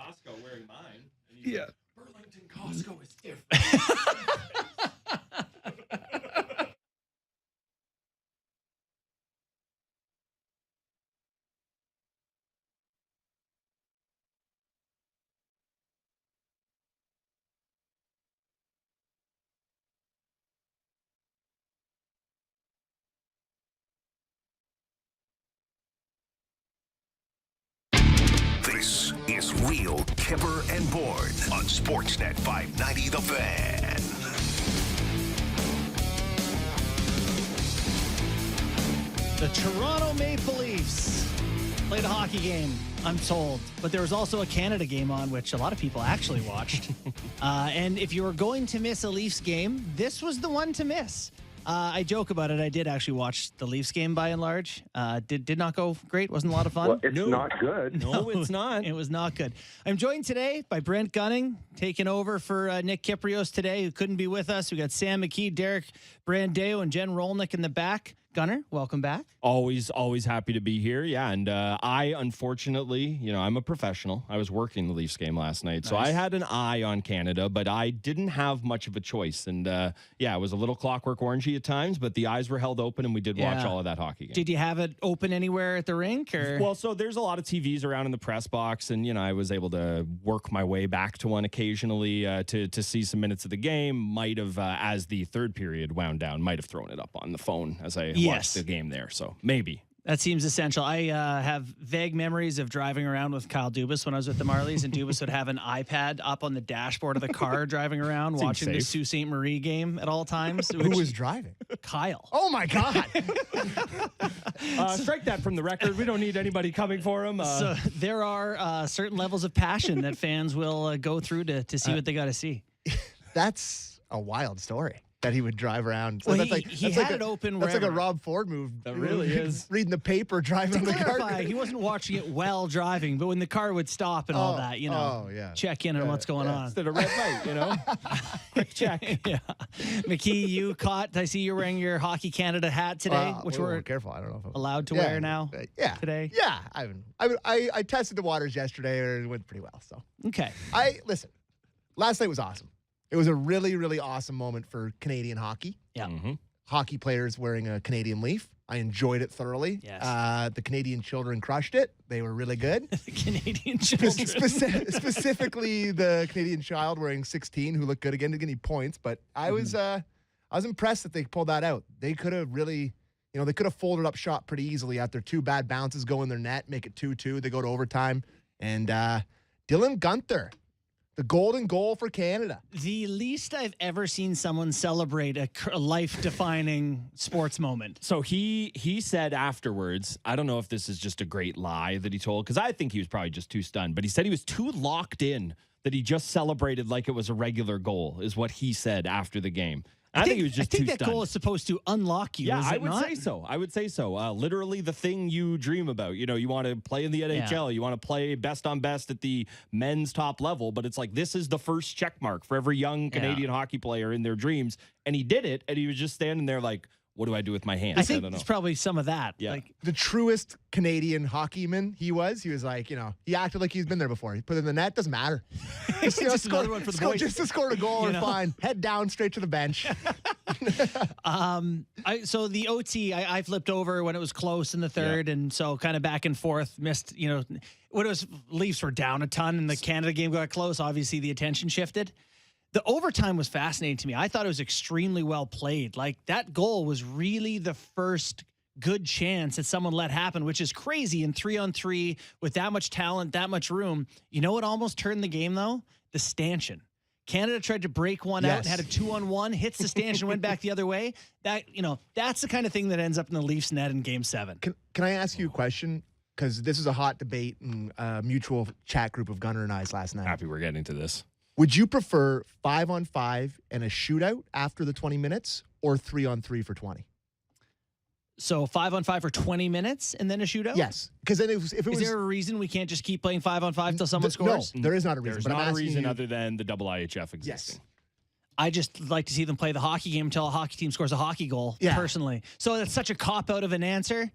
Costco wearing mine. And he's like, Burlington Costco is different. This is Real Kyper and Bourne on Sportsnet 590 The Fan. The Toronto Maple Leafs played a hockey game, I'm told. But there was also a Canada game on, which a lot of people actually watched. And if you were going to miss a Leafs game, this was the one to miss. I joke about it. I did actually watch the Leafs game by and large. Did not go great. Wasn't a lot of fun. Well, it's not good. No, it's not. It was not good. I'm joined today by Brent Gunning, taking over for Nick Kypreos today, who couldn't be with us. We got Sam McKee, Derek Brandeo, and Jen Rolnick in the back. Gunner, welcome back. Always happy to be here. Yeah, and I, unfortunately, I'm a professional. I was working the Leafs game last night, so I had an eye on Canada, but I didn't have much of a choice. And, it was a little Clockwork Orangey at times, but the eyes were held open, and we did watch all of that hockey game. Did you have it open anywhere at the rink? Or? Well, so there's a lot of TVs around in the press box, and, I was able to work my way back to one occasionally to see some minutes of the game. Might have, as the third period wound down, might have thrown it up on the phone as I watched the game there. So maybe. That seems essential. I have vague memories of driving around with Kyle Dubas when I was with the Marlies, and Dubas would have an iPad up on the dashboard of the car driving around, watching the Sault Ste. Marie game at all times. Who was driving? Kyle. Oh, my God. Strike that from the record. We don't need anybody coming for him. So there are certain levels of passion that fans will go through to see what they got to see. That's a wild story. That he would drive around. So Well, that's he had it open That's like a wherever. Rob Ford move. That really is. Reading the paper, driving on the car. Clarify, he wasn't watching it while driving, but when the car would stop and all that, check in on what's going on. Instead of red light, quick check. Yeah. McKee, you caught. I see you're wearing your Hockey Canada hat today, which we're careful. I don't know if I'm allowed to wear now. Today. Yeah, I tested the waters yesterday, and it went pretty well. So okay. Listen. Last night was awesome. It was a really, really awesome moment for Canadian hockey. Yeah. Mm-hmm. Hockey players wearing a Canadian leaf. I enjoyed it thoroughly. Yes. The Canadian children crushed it. They were really good. The Canadian children. Specifically, the Canadian child wearing 16 who looked good again, didn't get any points. But I was impressed that they pulled that out. They could have really, they could have folded up shot pretty easily after two bad bounces go in their net, make it 2-2. They go to overtime. And Dylan Guenther, the golden goal for Canada. The least I've ever seen someone celebrate a life-defining sports moment. So he said afterwards, I don't know if this is just a great lie that he told, because I think he was probably just too stunned, but he said he was too locked in that he just celebrated like it was a regular goal, is what he said after the game. I think he was just too stunned. I think that goal is supposed to unlock you. Yeah, is I it would not? say so. I would say so. Literally the thing you dream about. You want to play in the NHL. You want to play best on best at the men's top level. But it's like, this is the first check mark for every young Canadian hockey player in their dreams. And he did it. And he was just standing there like, what do I do with my hands? I think don't know. it's probably some of that. Yeah. Like, The truest Canadian hockeyman he was like, he acted like he's been there before. He put it in the net, doesn't matter. just another one for the boys. Just to score a goal, or fine. Head down, straight to the bench. So the OT, I flipped over when it was close in the third, and so kind of back and forth. Missed, when it was Leafs were down a ton, and the Canada game got close. Obviously, the attention shifted. The overtime was fascinating to me. I thought it was extremely well played. Like, that goal was really the first good chance that someone let happen, which is crazy in 3-on-3 with that much talent, that much room. You know what almost turned the game, though? The stanchion. Canada tried to break one out and had a 2-on-1, hits the stanchion, went back the other way. That's the kind of thing that ends up in the Leafs net in Game 7. Can I ask you a question? Because this is a hot debate in a mutual chat group of Gunner and I's last night. Happy we're getting to this. Would you prefer 5-on-5 and a shootout after the 20 minutes, or 3-on-3 for 20? So 5-on-5 for 20 minutes and then a shootout? Yes. Because then if it was... Is there a reason we can't just keep playing 5-on-5 till someone scores? No, there is not a reason. There's but not I'm a asking reason you, other than the IIHF existing. Yes. I just like to see them play the hockey game until a hockey team scores a hockey goal, personally. So that's such a cop-out of an answer.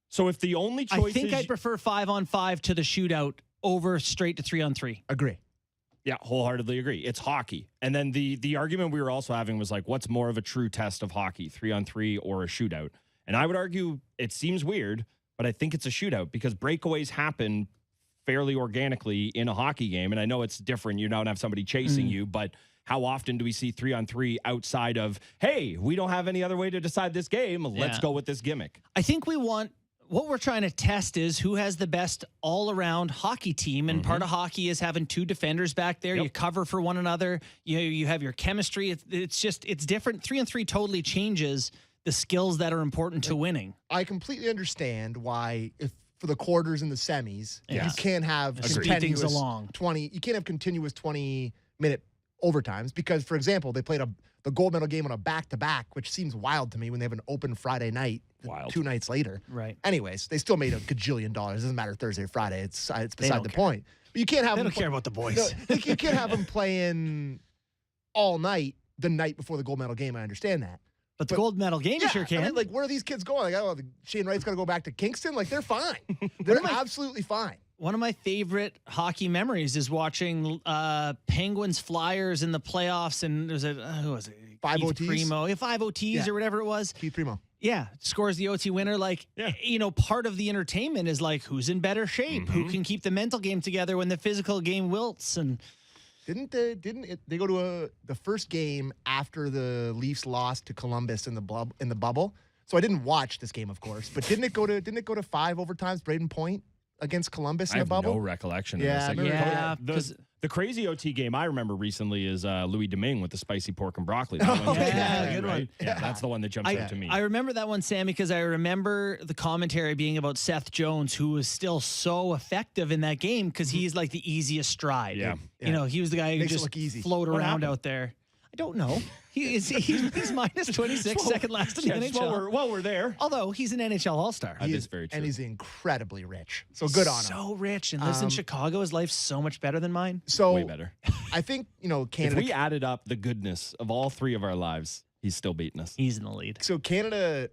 So if the only choice I think I'd prefer 5-on-5 to the shootout over straight to 3-on-3. Agree. Yeah, wholeheartedly agree. It's hockey. And then the argument we were also having was like, what's more of a true test of hockey, 3-on-3 or a shootout? And I would argue it seems weird, but I think it's a shootout because breakaways happen fairly organically in a hockey game. And I know it's different. You don't have somebody chasing you, but how often do we see 3-on-3 outside of, hey, we don't have any other way to decide this game. Let's go with this gimmick. I think what we're trying to test is who has the best all-around hockey team, and part of hockey is having two defenders back there. You cover for one another. You have your chemistry. It's different. 3-on-3 totally changes the skills that are important to winning. I completely understand why, if for the quarters and the semis, you can't have things along. 20. You can't have continuous 20-minute overtimes because, for example, they played the gold medal game on a back-to-back, which seems wild to me when they have an open Friday night. Wild. 2 nights later. Right. Anyways, they still made $1 gajillion. It doesn't matter Thursday or Friday. It's beside the point. But you can't have They them don't care about the boys. No, you can't have them playing all night the night before the gold medal game. I understand that. But the gold medal game, you sure can. I mean, like, where are these kids going? Like, Shane Wright's got to go back to Kingston. Like, they're fine. They're absolutely fine. One of my favorite hockey memories is watching Penguins Flyers in the playoffs, and there's who was it? 5 Keith OTs? Primo, 5 OTs or whatever it was. Keith Primo. Yeah, scores the OT winner. Like, part of the entertainment is like who's in better shape, who can keep the mental game together when the physical game wilts. And didn't they go to the first game after the Leafs lost to Columbus in the bubble? So I didn't watch this game, of course, but didn't it go to 5 overtimes? Braden Point against Columbus in the bubble. I have no recollection. Yeah, of this. The crazy OT game I remember recently is Louis Domingue with the spicy pork and broccoli. That one's good right? one. Yeah, that's the one that jumps out to me. I remember that one, Sam, because I remember the commentary being about Seth Jones, who was still so effective in that game because he's like the easiest stride. Yeah. He was the guy who Makes it just look easy. float around out there. I don't know. He's minus 26, second last in the NHL. While we're there. Although he's an NHL All-Star. That is very true. And he's incredibly rich. So good on him. So rich and lives in Chicago. His life's so much better than mine. So way better. I think, Canada. If we added up the goodness of all 3 of our lives, he's still beating us. He's in the lead. So Canada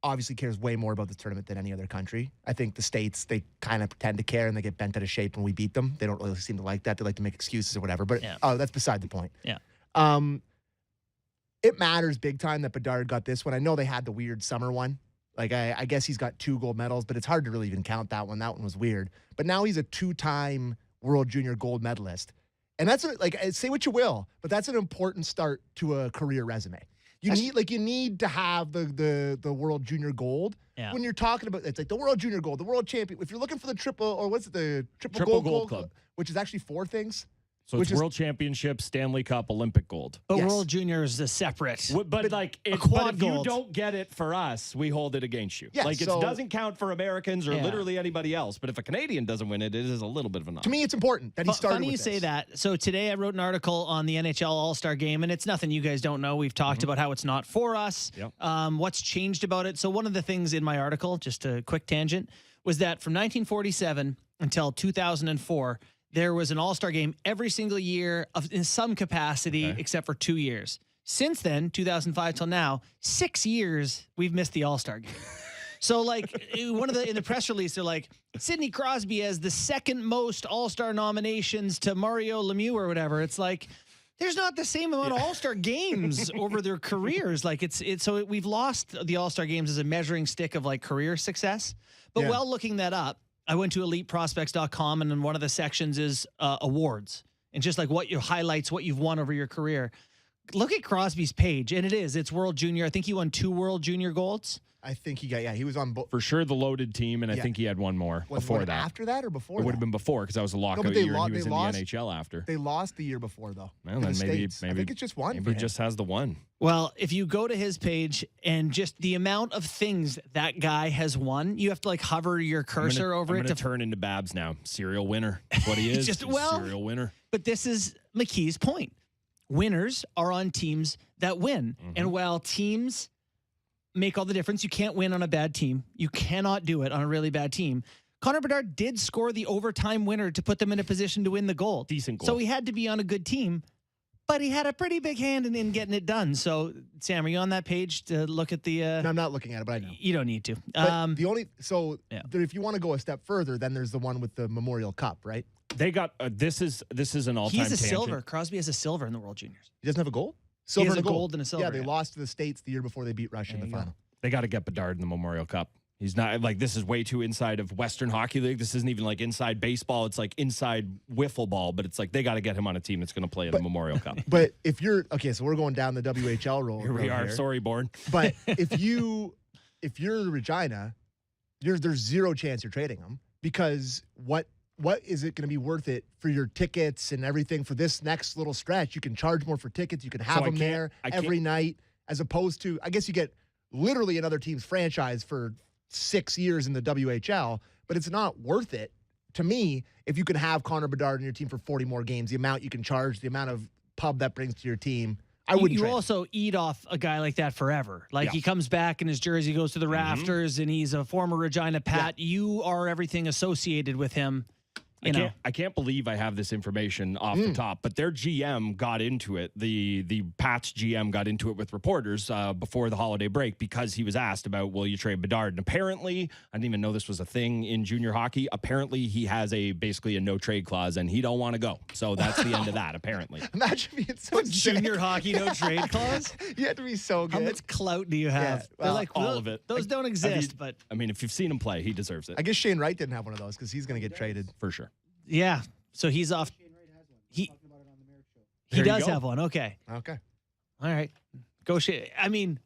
obviously cares way more about this tournament than any other country. I think the States, they kind of pretend to care and they get bent out of shape when we beat them. They don't really seem to like that. They like to make excuses or whatever. But that's beside the point. Yeah. It matters big time that Bedard got this one. I know they had the weird summer one. Like, I guess he's got 2 gold medals, but it's hard to really even count that one. That one was weird. But now he's a 2-time World Junior gold medalist. And that's, say what you will, but that's an important start to a career resume. You need to have the World Junior gold. Yeah. When you're talking about, it's like the World Junior gold, the World Champion. If you're looking for the triple gold club, which is actually 4 things. So it's World Championship, Stanley Cup, Olympic gold. But World Junior is a separate. But a quad if gold. You don't get it for us, we hold it against you. Yeah, it doesn't count for Americans or literally anybody else. But if a Canadian doesn't win it, it is a little bit of a knock. To me, it's important that he started Funny with you this. say that. So today I wrote an article on the NHL All-Star game, and it's nothing you guys don't know. We've talked about how it's not for us, what's changed about it. So one of the things in my article, just a quick tangent, was that from 1947 until 2004, there was an All-Star game every single year in some capacity, except for 2 years. Since then, 2005 till now, 6 years we've missed the All-Star game. So, in the press release, they're like, Sidney Crosby has the second most All-Star nominations to Mario Lemieux or whatever. It's like, there's not the same amount of All-Star games over their careers. So we've lost the All-Star games as a measuring stick of career success. But while looking that up, I went to eliteprospects.com, and then one of the sections is awards and just what your highlights, what you've won over your career. Look at Crosby's page, and it's World Junior. I think he won 2 World Junior golds. I think he was on for sure the loaded team, and I think he had one more before that. After that or before? It would have been before because that was a lockout year, and he was in the NHL after. They lost the year before though. Well, then maybe I think it's just one. Maybe he just has the one. Well, if you go to his page and just the amount of things that guy has won, you have to hover your cursor over it. I'm going to turn into Babs now. Serial winner. That's what he is. Serial winner. But this is McKee's point. Winners are on teams that win. And while teams make all the difference, you can't win on a bad team. You cannot do it on a really bad team. Connor Bedard did score the overtime winner to put them in a position to win the gold. Decent goal. So he had to be on a good team. but he had a pretty big hand in getting it done. So, Sam, are you on that page to look at the? No, I'm not looking at it, but I know. You don't need to. But the only yeah. if you want to go a step further, then there's the one with the Memorial Cup, right? They got this is an all-time. He's a tangent. silver. Crosby has a silver in the World Juniors. He doesn't have a gold. He has and a gold and a silver. Yeah, they lost to the States the year before they beat Russia in the final. They got to get Bedard in the Memorial Cup. He's not like this is way too inside of Western Hockey League. This isn't even like inside baseball. It's like inside wiffle ball, but it's like they got to get him on a team that's going to play in the Memorial Cup. But if you're so we're going down the WHL roll. Here we are. Sorry, Bourne. But if you're Regina, there's zero chance you're trading him because what is it going to be worth it for your tickets and everything for this next little stretch? You can charge more for tickets. You can have them there every night, as opposed to I guess you get literally another team's franchise for 6 years in the WHL, but it's not worth it to me if you can have Connor Bedard in your team for 40 more games, the amount you can charge, the amount of pub that brings to your team. I wouldn't. You also eat off a guy like that forever. Like he comes back and his jersey goes to the rafters and he's a former Regina Pat. Yeah. You are everything associated with him. I can't believe I have this information off the top, but their GM got into it. The Pats GM got into it with reporters before the holiday break because he was asked about, will you trade Bedard? And apparently, I didn't even know this was a thing in junior hockey. Apparently, he has basically a no trade clause and he don't want to go. So that's the end of that, apparently. Imagine being so junior hockey no trade clause? You have to be so good. How much clout do you have? Yeah, well, they're like, all of it. Those don't exist, but I mean, if you've seen him play, he deserves it. I guess Shane Wright didn't have one of those because he's going to get traded. For sure. Yeah, so he's off. He does have one. Okay. All right. Go Shane. I mean,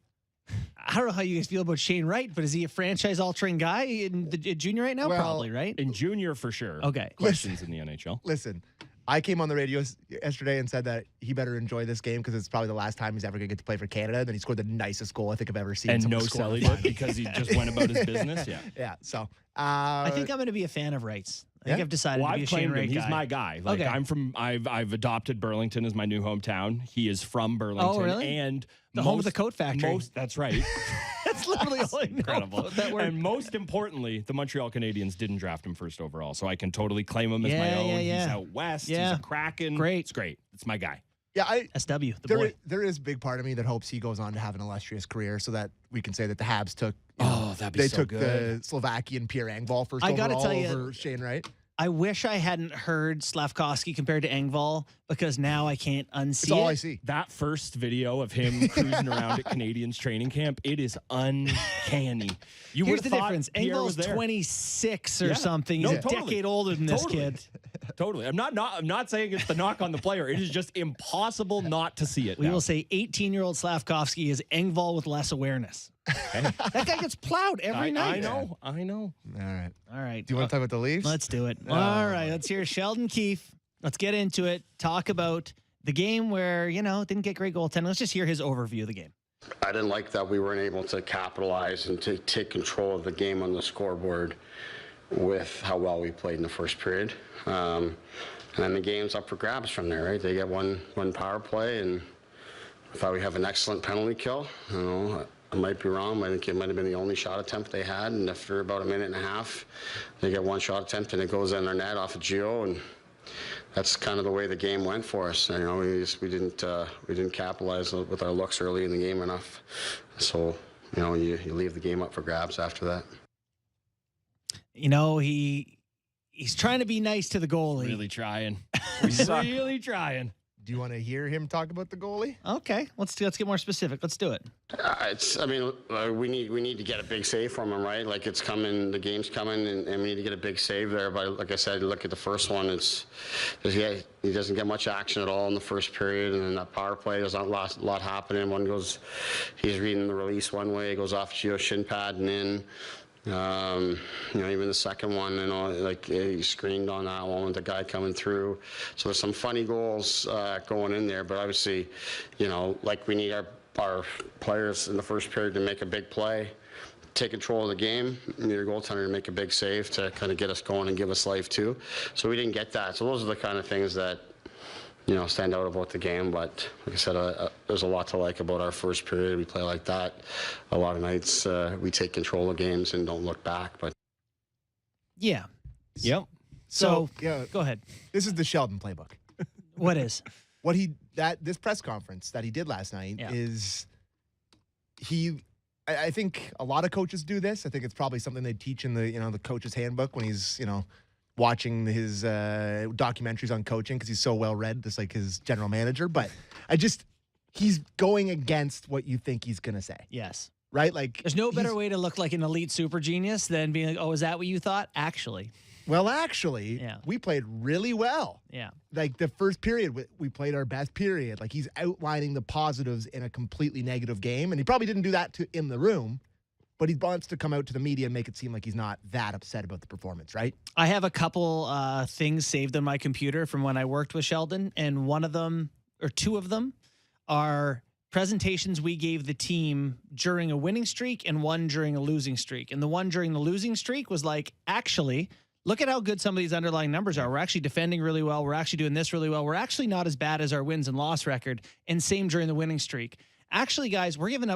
I don't know how you guys feel about Shane Wright, but is he a franchise altering guy in the junior right now? Well, probably, right? In junior, for sure. Okay. Questions in the NHL. Listen, I came on the radio yesterday and said that he better enjoy this game because it's probably the last time he's ever going to get to play for Canada. Then he scored the nicest goal I think I've ever seen. And no selling it because he just went about his business. Yeah. Yeah. So I think I'm going to be a fan of Wright's. I think I've decided to be a Shane Wright guy. He's my guy. Like I've adopted Burlington as my new hometown. He is from Burlington. Oh, really? And the home of the coat factory. That's right. That's literally all I know. Incredible. That word. And most importantly, the Montreal Canadiens didn't draft him first overall, so I can totally claim him as my own. He's out west. He's a Kraken. Great. It's great. It's my guy. Yeah, SW, the boy. There is a big part of me that hopes he goes on to have an illustrious career so that we can say that the Habs took that'd be they so took good. the Slovakian Pierre Engvall first I gotta overall tell you, over Shane Wright. I wish I hadn't heard Slafkovsky compared to Engvall because now I can't unsee It's all it. I see. That first video of him cruising around at Canadiens training camp, it is uncanny. Here's the difference. Engvall's 26 or something. He's a decade older than this kid. Totally. I'm not saying it's the knock on the player. It is just impossible not to see it. We will say 18-year-old Slafkovsky is Engvall with less awareness. Okay. That guy gets plowed every night. I know. All right. Do you want to talk about the Leafs? Let's do it. All right. Let's hear Sheldon Keefe. Let's get into it. Talk about the game where, didn't get great goaltending. Let's just hear his overview of the game. I didn't like that we weren't able to capitalize and to take control of the game on the scoreboard with how well we played in the first period. And then the game's up for grabs from there, right? They get one power play, and I thought we have an excellent penalty kill. I might be wrong. I think it might have been the only shot attempt they had, and after about a minute and a half, they get one shot attempt, and it goes in their net off of Gio, and that's kind of the way the game went for us. We didn't capitalize with our looks early in the game enough. So, you leave the game up for grabs after that. He's trying to be nice to the goalie. Really trying. Really trying. Do you want to hear him talk about the goalie? Okay, let's get more specific. Let's do it. We need to get a big save from him, right? Like it's coming, the game's coming, and we need to get a big save there. But like I said, look at the first one. He doesn't get much action at all in the first period, and then that power play, there's not a lot happening. He's reading the release one way, it goes off Gio's shin pad and in. Even the second one, he screened on that one with the guy coming through. So there's some funny goals going in there, but obviously, we need our players in the first period to make a big play, take control of the game. You need your goaltender to make a big save to kind of get us going and give us life too. So we didn't get that. So those are the kind of things that stand out about the game. But like I said, there's a lot to like about our first period. We play like that. A lot of nights we take control of games and don't look back. But yeah. Yep. So go ahead. This is the Sheldon playbook. What is? What he this press conference that he did last night is I think a lot of coaches do this. I think it's probably something they teach in the coach's handbook when he's watching his documentaries on coaching because he's so well read, just like his general manager. But he's going against what you think he's gonna say. Yes. Right? Like, there's no better way to look like an elite super genius than being like, oh, is that what you thought? Actually, we played really well. Yeah. Like the first period, we played our best period. Like he's outlining the positives in a completely negative game. And he probably didn't do that in the room, but he wants to come out to the media and make it seem like he's not that upset about the performance, right? I have a couple things saved on my computer from when I worked with Sheldon. And one of them, or two of them, are presentations we gave the team during a winning streak and one during a losing streak. And the one during the losing streak was like, actually, look at how good some of these underlying numbers are. We're actually defending really well. We're actually doing this really well. We're actually not as bad as our wins and loss record. And same during the winning streak. Actually, guys, we're getting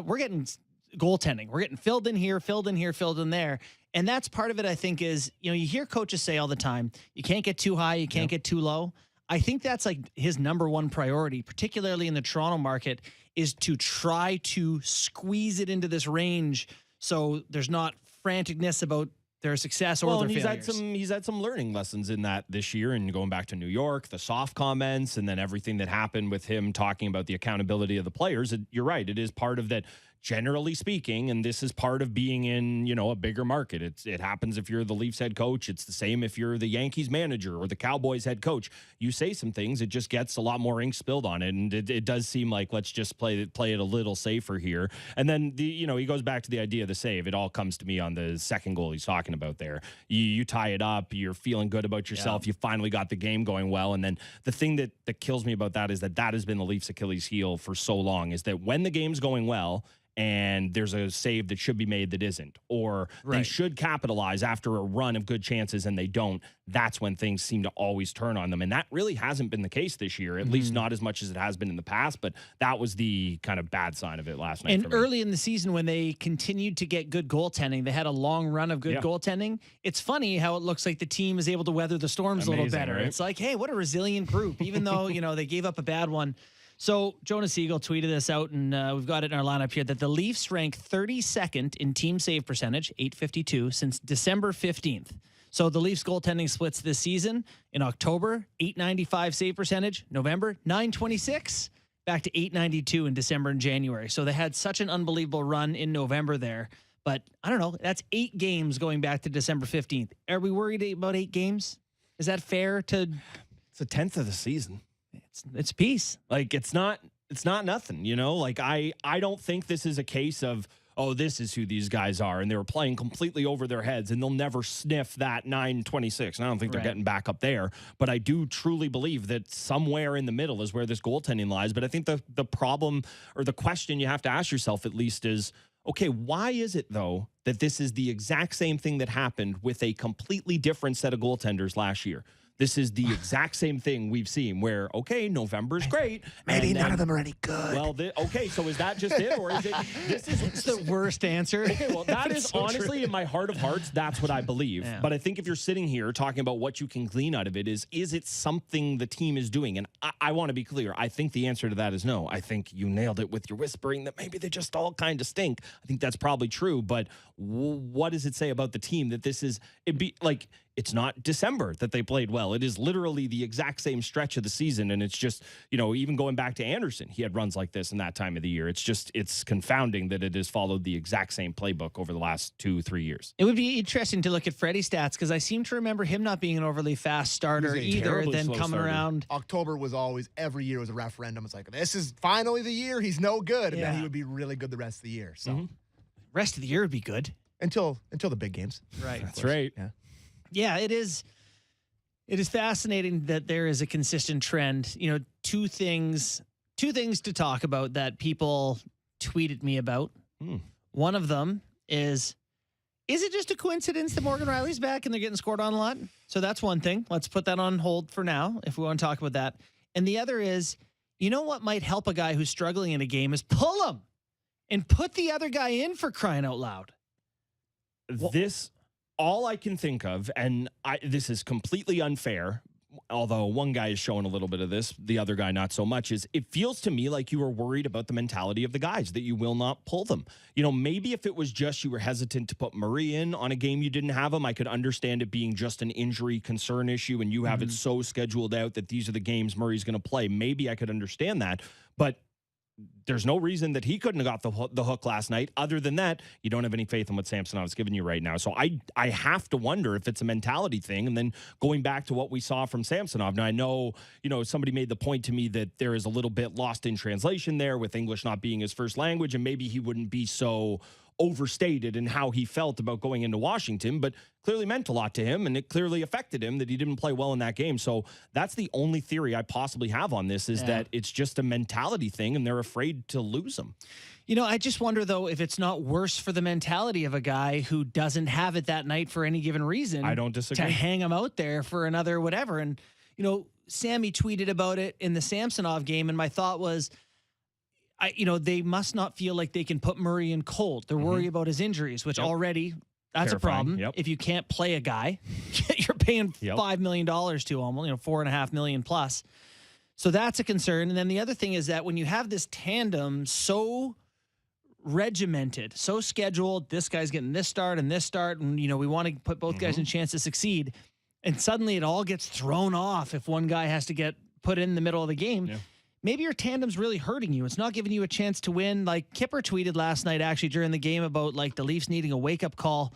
goaltending. We're getting filled in here, filled in there. And that's part of it, I think, is, you hear coaches say all the time, you can't get too high, you can't get too low. I think that's like his number one priority, particularly in the Toronto market, is to try to squeeze it into this range so there's not franticness about their success or their failures. He's had some learning lessons in that this year, and going back to New York, the soft comments, and then everything that happened with him talking about the accountability of the players. You're right. It is part of that, generally speaking, and this is part of being in, a bigger market. It happens if you're the Leafs head coach. It's the same if you're the Yankees manager or the Cowboys head coach. You say some things, it just gets a lot more ink spilled on it, and it does seem like, let's just play it a little safer here. And then he goes back to the idea of the save. It all comes to me on the second goal he's talking about there. You tie it up, you're feeling good about yourself. You finally got the game going well. And then the thing that kills me about that is that has been the Leafs' Achilles heel for so long, is that when the game's going well and there's a save that should be made that isn't, or they should capitalize after a run of good chances and they don't, that's when things seem to always turn on them. And that really hasn't been the case this year, at least not as much as it has been in the past, but that was the kind of bad sign of it last night. And early in the season, when they continued to get good goaltending, they had a long run of good goaltending. It's funny how it looks like the team is able to weather the storms a little better. Right? It's like, hey, what a resilient group, even though, they gave up a bad one. So Jonas Siegel tweeted this out, and we've got it in our lineup here, that the Leafs rank 32nd in team save percentage, .852, since December 15th. So the Leafs goaltending splits this season: in October, .895 save percentage; November, .926, back to .892 in December and January. So they had such an unbelievable run in November there. But I don't know, that's 8 games going back to December 15th. Are we worried about 8 games? Is that fair to... It's a tenth of the season. It's peace. Like, it's not nothing, Like, I don't think this is a case of, oh, this is who these guys are, and they were playing completely over their heads, and they'll never sniff that 926. And I don't think they're getting back up there, but I do truly believe that somewhere in the middle is where this goaltending lies. But I think the problem, or the question you have to ask yourself at least, is, okay, why is it, though, that this is the exact same thing that happened with a completely different set of goaltenders last year? This is the exact same thing we've seen where, November's great. Maybe none of them are any good. Well, so is that just it? Or is it, it's the worst answer. Okay, well, that is so honestly, in my heart of hearts, that's what I believe. Yeah. But I think if you're sitting here talking about what you can glean out of it, is it something the team is doing? And I want to be clear. I think the answer to that is no. I think you nailed it with your whispering that maybe they just all kind of stink. I think that's probably true. But what does it say about the team that it's not December that they played well. It is literally the exact same stretch of the season. And it's just, even going back to Anderson, he had runs like this in that time of the year. It's confounding that it has followed the exact same playbook over the last 2-3 years. It would be interesting to look at Freddie's stats, because I seem to remember him not being an overly fast starter either, then coming around. October was always, every year was a referendum. It's like, this is finally the year he's no good. And then he would be really good the rest of the year. So rest of the year would be good. Until the big games. Right. That's right. Yeah. Yeah, it is. It is fascinating that there is a consistent trend. Two things to talk about that people tweeted me about. One of them is it just a coincidence that Morgan Rielly's back and they're getting scored on a lot? So that's one thing. Let's put that on hold for now if we want to talk about that. And the other is, what might help a guy who's struggling in a game is pull him and put the other guy in, for crying out loud. All I can think of, and this is completely unfair, although one guy is showing a little bit of this, the other guy not so much, is it feels to me like you were worried about the mentality of the guys, that you will not pull them. Maybe if it was just you were hesitant to put Murray in on a game you didn't have him, I could understand it being just an injury concern issue and you have it so scheduled out that these are the games Murray's going to play. Maybe I could understand that, but there's no reason that he couldn't have got the hook last night. Other than that, you don't have any faith in what Samsonov's giving you right now. So I have to wonder if it's a mentality thing. And then going back to what we saw from Samsonov. Now, I know, somebody made the point to me that there is a little bit lost in translation there with English not being his first language, and maybe he wouldn't be so overstated in how he felt about going into Washington, but clearly meant a lot to him, and it clearly affected him that he didn't play well in that game. So that's the only theory I possibly have on this, is that it's just a mentality thing and they're afraid to lose him. I just wonder, though, if it's not worse for the mentality of a guy who doesn't have it that night for any given reason. I don't disagree. To hang him out there for another whatever. And, Sammy tweeted about it in the Samsonov game, and my thought was, they must not feel like they can put Murray in cold. They're worried about his injuries, which already, that's terrifying. A problem. Yep. If you can't play a guy, you're paying $5 million to almost, $4.5 million plus. So that's a concern. And then the other thing is that when you have this tandem so regimented, so scheduled, this guy's getting this start, and we want to put both guys in a chance to succeed. And suddenly it all gets thrown off if one guy has to get put in the middle of the game. Yeah. Maybe your tandem's really hurting you. It's not giving you a chance to win. Like Kyper tweeted last night, actually, during the game about the Leafs needing a wake-up call.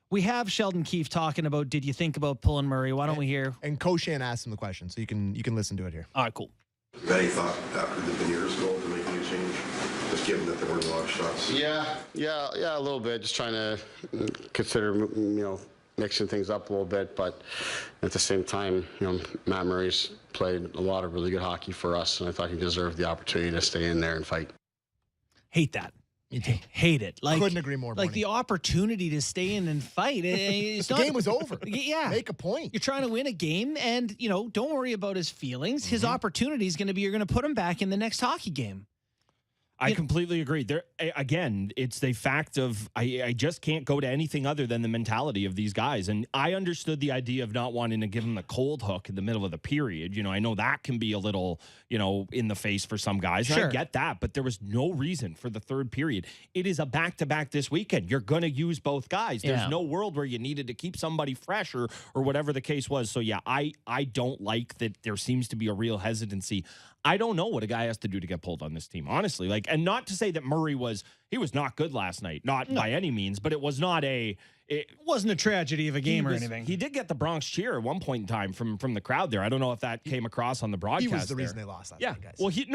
We have Sheldon Keefe talking about, did you think about pulling Murray? Why don't we hear? And Koshan asked him the question, so you can listen to it here. All right, cool. Any thought after the Beniers goal to making a change, just given that there weren't a lot of shots? Yeah, a little bit. Just trying to consider, mixing things up a little bit, but at the same time, Matt Murray's played a lot of really good hockey for us, and I thought he deserved the opportunity to stay in there and fight. Hate that. Hate it. Couldn't agree more. Like the opportunity to stay in and fight. The game was over. Yeah. Make a point. You're trying to win a game, and, don't worry about his feelings. His opportunity is going to be, you're going to put him back in the next hockey game. I completely agree. There again, it's the fact of I just can't go to anything other than the mentality of these guys. And I understood the idea of not wanting to give them the cold hook in the middle of the period. I know that can be a little, in the face for some guys. Sure. And I get that, but there was no reason for the third period. It is a back-to-back this weekend. You're going to use both guys. There's no world where you needed to keep somebody fresh or whatever the case was. So yeah, I don't like that there seems to be a real hesitancy. I don't know what a guy has to do to get pulled on this team, honestly. And not to say that Murray was not good last night, not by any means, but it was not it wasn't a tragedy of a game or anything. He did get the Bronx cheer at one point in time from the crowd there. I don't know if that came across on the broadcast. He was the reason they lost last night, guys. Well, he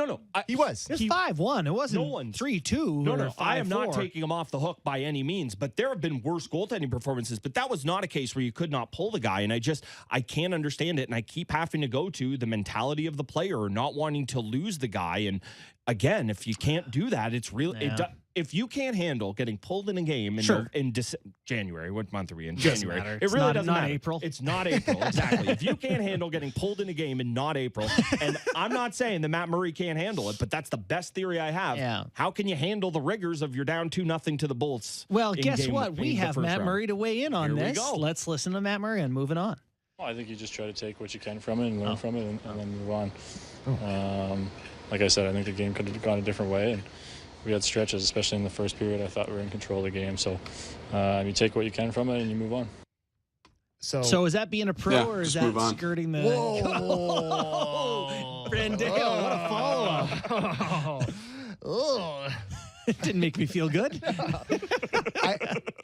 was. It was 5-1. It wasn't 3-2. No. I am not taking him off the hook by any means, but there have been worse goaltending performances, but that was not a case where you could not pull the guy, and I can't understand it, and I keep having to go to the mentality of the player or not wanting to lose the guy. And again, if you can't do that, it's real. Yeah. If you can't handle getting pulled in a game in January, what month are we in? Doesn't January. matter. It really doesn't matter. April. It's not April, exactly. If you can't handle getting pulled in a game in not April, and I'm not saying that Matt Murray can't handle it, but that's the best theory I have. Yeah. How can you handle the rigors of you're down 2-0 to the Bolts? Well, guess what? We have Matt Murray to weigh in on Here this. we go. Let's listen to Matt Murray and moving on. Well, I think you just try to take what you can from it and learn from it and then move on. Like I said, I think the game could have gone a different way. And we had stretches, especially in the first period. I thought we were in control of the game. So you take what you can from it and you move on. So is that being a pro or is that skirting the... Whoa. Brandale, what a follow-up. It didn't make me feel good.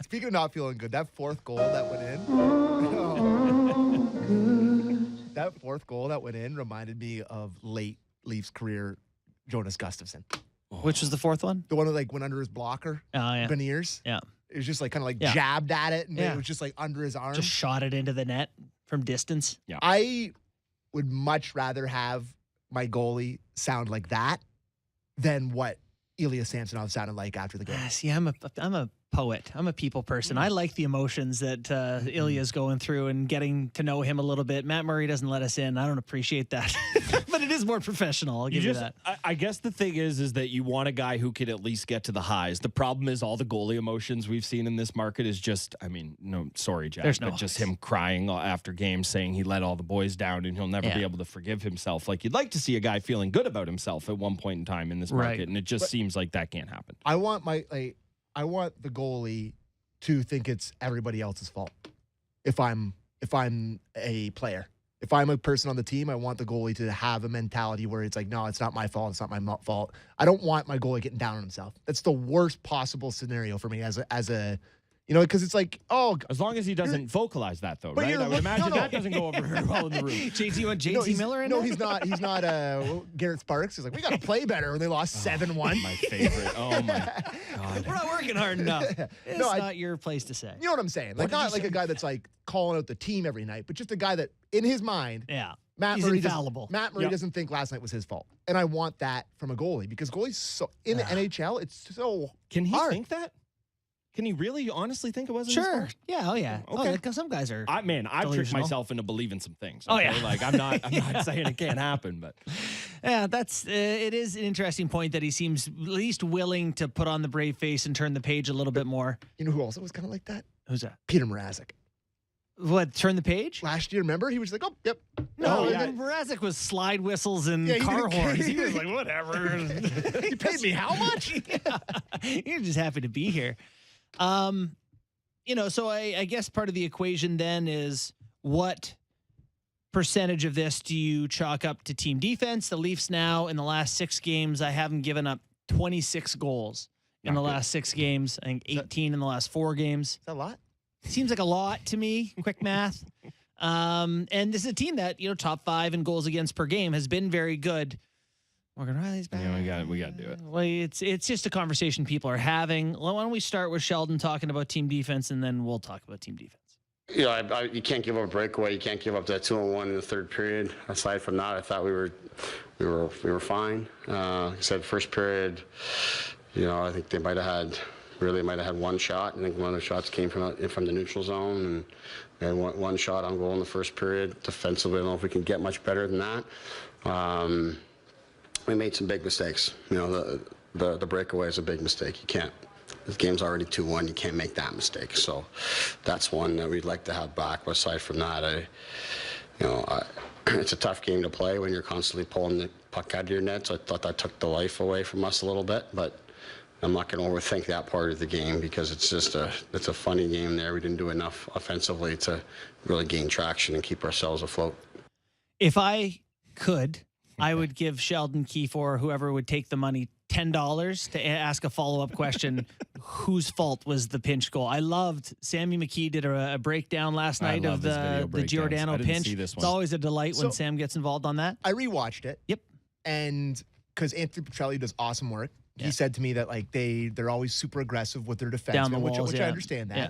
Speaking of not feeling good, that fourth goal that went in, reminded me of late Leafs career Jonas Gustafsson. Which was the fourth one? The one that went under his blocker. Oh, yeah. Beniers. Yeah. It was just kind of jabbed at it, and it was just under his arm. Just shot it into the net from distance. Yeah. I would much rather have my goalie sound like that than what Ilya Samsonov sounded like after the game. See, I'm a poet. I'm a people person. I like the emotions that Ilya's going through and getting to know him a little bit. Matt Murray doesn't let us in. I don't appreciate that. But it is more professional. I'll give you that. I guess the thing is that you want a guy who could at least get to the highs. The problem is all the goalie emotions we've seen in this market is just, I mean, no, sorry, Jack, There's no but just him crying after games saying he let all the boys down and he'll never be able to forgive himself. Like, you'd like to see a guy feeling good about himself at one point in time in this market, and it just seems like that can't happen. I want the goalie to think it's everybody else's fault. If I'm a player, if I'm a person on the team, I want the goalie to have a mentality where it's like, no, it's not my fault. It's not my fault. I don't want my goalie getting down on himself. That's the worst possible scenario for me as a you know, because it's like, oh, as long as he doesn't vocalize that, though, right? I would imagine that doesn't go over very well in the room. JT, you want JT Miller in No, there? he's not Garrett Sparks. He's like, we got to play better when they lost 7-1. My favorite. Oh, my God. We're not working hard enough. It's not your place to say. You know what I'm saying? Like, not like a guy that's like calling out the team every night, but just a guy that in his mind, he's infallible. Matt Murray doesn't think last night was his fault. And I want that from a goalie because goalies so in the NHL, it's so Can he hard. think that? Can he really honestly think it wasn't his Sure. fault? Yeah. Oh, yeah. Okay. Oh, some guys are. I've tricked delusional. myself into believing some things. Oh, Okay? yeah. Like, I'm not saying it can't happen, but Yeah, that's it is an interesting point that he seems at least willing to put on the brave face and turn the page a little bit more. You know who also was kind of like that? Who's that? Peter Mrazek. What, turn the page? Last year, remember? He was like, oh, yep. No, yeah. Mrazek was slide whistles and Yeah, he car didn't horns. care. He was like, whatever. He paid me how much? You're just happy to be here. You know, so I guess part of the equation then is what percentage of this do you chalk up to team defense? The Leafs now in the last 6 games, I haven't given up 26 goals in the last 6 games. I think 18 in the last 4 games. Is that a lot? Seems like a lot to me. Quick math. And this is a team that, you know, top 5 in goals against per game has been very good. Morgan Riley's back. yeah, we got to do it. Well, it's just a conversation people are having. Well, why don't we start with Sheldon talking about team defense, and then we'll talk about team defense. You know, you can't give up a breakaway. You can't give up that 2-on-1 in the third period. Aside from that, I thought we were fine. Like I said, first period, you know, I think they might have had one shot. I think one of the shots came from the neutral zone, and we had one shot on goal in the first period. Defensively, I don't know if we can get much better than that. We made some big mistakes. You know, the breakaway is a big mistake. You can't. The game's already 2-1. You can't make that mistake. So that's one that we'd like to have back. But aside from that, it's a tough game to play when you're constantly pulling the puck out of your net. So I thought that took the life away from us a little bit. But I'm not going to overthink that part of the game because it's a funny game there. We didn't do enough offensively to really gain traction and keep ourselves afloat. If I could, I would give Sheldon, Keefe, or whoever would take the money $10 to ask a follow-up question. Whose fault was the pinch goal? I loved Sammy McKee did a breakdown last night of the Giordano pinch. It's always a delight when Sam gets involved on that. I rewatched it. Yep. And because Anthony Petrelli does awesome work, he said to me that like they're always super aggressive with their defensemen, which I understand that. Yeah.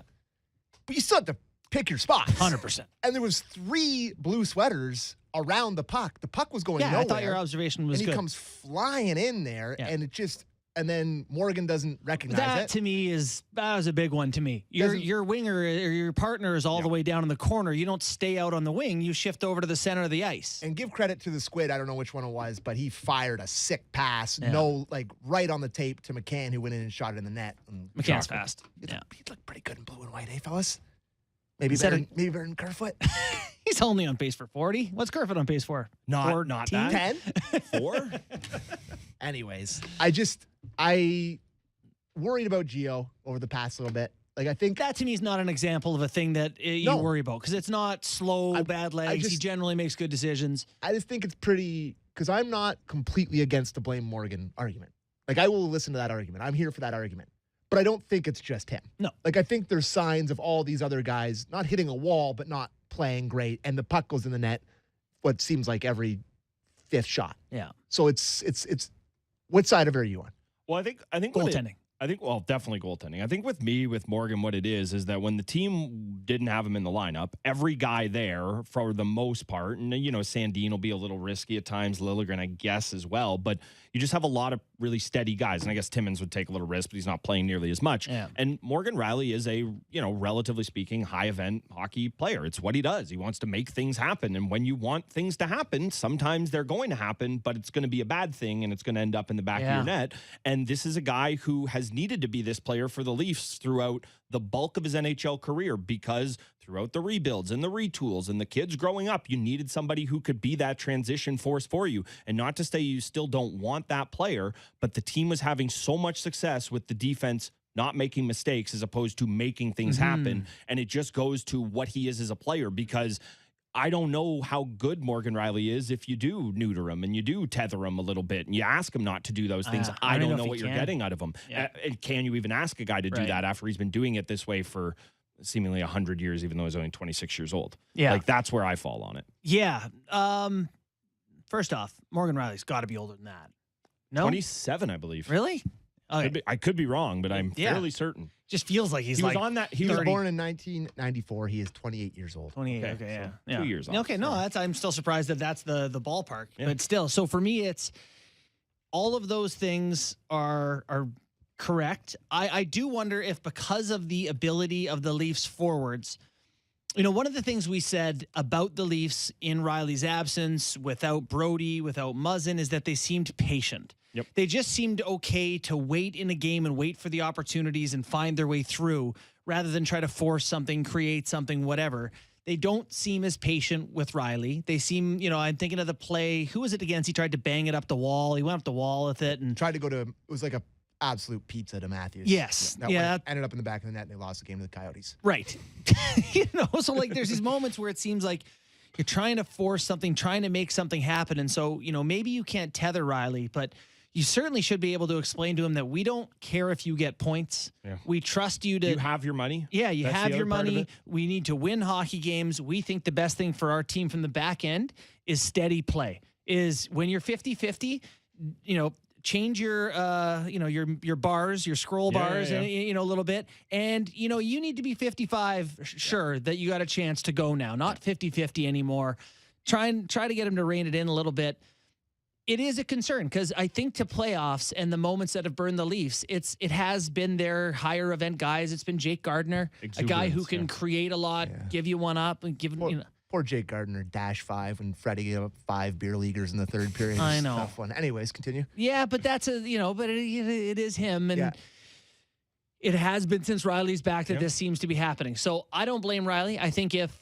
But you still have to pick your spots. 100%. And there was 3 blue sweaters around the puck. The puck was going nowhere. I thought your observation was good. good. And he comes flying in there, and it just... And then Morgan doesn't recognize it. That to me that was a big one to me. Your winger or your partner is all the way down in the corner. You don't stay out on the wing. You shift over to the center of the ice. And give credit to the squid. I don't know which one it was, but he fired a sick pass. No, like right on the tape to McCann, who went in and shot it in the net. McCann's fast. He looked pretty good in blue and white, fellas? Maybe better than Kerfoot. He's only on pace for 40. What's Kerfoot on pace for? Not that. 10? 4? Anyways, I worried about Gio over the past little bit. Like, I think that to me is not an example of a thing that you worry about because it's not slow, bad legs. He generally makes good decisions. I just think it's pretty, because I'm not completely against the blame Morgan argument. Like, I will listen to that argument. I'm here for that argument. But I don't think it's just him. No. Like, I think there's signs of all these other guys not hitting a wall, but not playing great. And the puck goes in the net, what seems like every 5th shot. Yeah. So it's what side of it are you on? Well, I think goaltending. Definitely goaltending. I think with Morgan, what it is that when the team didn't have him in the lineup, every guy there for the most part, and you know, Sandin will be a little risky at times, Liljegren, I guess, as well, but you just have a lot of really steady guys. And I guess Timmins would take a little risk, but he's not playing nearly as much. Yeah. And Morgan Reilly is a, relatively speaking, high event hockey player. It's what he does. He wants to make things happen. And when you want things to happen, sometimes they're going to happen, but it's going to be a bad thing and it's going to end up in the back of your net. And this is a guy who has needed to be this player for the Leafs throughout the bulk of his NHL career, because throughout the rebuilds and the retools and the kids growing up, you needed somebody who could be that transition force for you. And not to say you still don't want that player, but the team was having so much success with the defense not making mistakes as opposed to making things happen. And it just goes to what he is as a player, because I don't know how good Morgan Reilly is if you do neuter him and you do tether him a little bit and you ask him not to do those things. I don't know what you're getting out of him. And can you even ask a guy to do that after he's been doing it this way for seemingly 100 years, even though he's only 26 years old? Yeah. Like, that's where I fall on it. Yeah. First off, Morgan Reilly's got to be older than that. No? 27, I believe. Really? Okay. I could be wrong, but I'm fairly certain. Just feels like He was on that. He was born in 1994. He is 28 years old. 28. Okay, Okay, so yeah. 2 years off. Okay, no, I'm still surprised that that's the ballpark. Yeah. But still, so for me, it's all of those things are correct. I do wonder if, because of the ability of the Leafs forwards, one of the things we said about the Leafs in Reilly's absence, without Brody, without Muzzin, is that they seemed patient. Yep. They just seemed okay to wait in a game and wait for the opportunities and find their way through, rather than try to force something, create something, whatever. They don't seem as patient with Reilly. They seem, I'm thinking of the play. Who was it against? He tried to bang it up the wall. He went up the wall with it and tried to go to, it was like a absolute pizza to Matthews. Yes. That ended up in the back of the net and they lost the game to the Coyotes. Right. So like there's these moments where it seems like you're trying to force something, trying to make something happen. And so, maybe you can't tether Reilly, but you certainly should be able to explain to him that we don't care if you get points. Yeah. We trust you to... You have your money. Yeah, you have your money. We need to win hockey games. We think the best thing for our team from the back end is steady play. Is when you're 50-50, change your your bars, your scroll bars, and a little bit. And, you need to be 55 sure that you got a chance to go now. Not 50-50 anymore. Try to get him to rein it in a little bit. It is a concern, because I think to playoffs and the moments that have burned the Leafs, it has been their higher event guys. It's been Jake Gardiner, a guy who can create a lot, give you one up, and give Poor Jake Gardiner, -5 when Freddie gave up 5 beer leaguers in the third period. I know. Tough one. Anyways, continue. Yeah, but that's but it is him, and it has been since Reilly's back that this seems to be happening. So I don't blame Reilly. I think if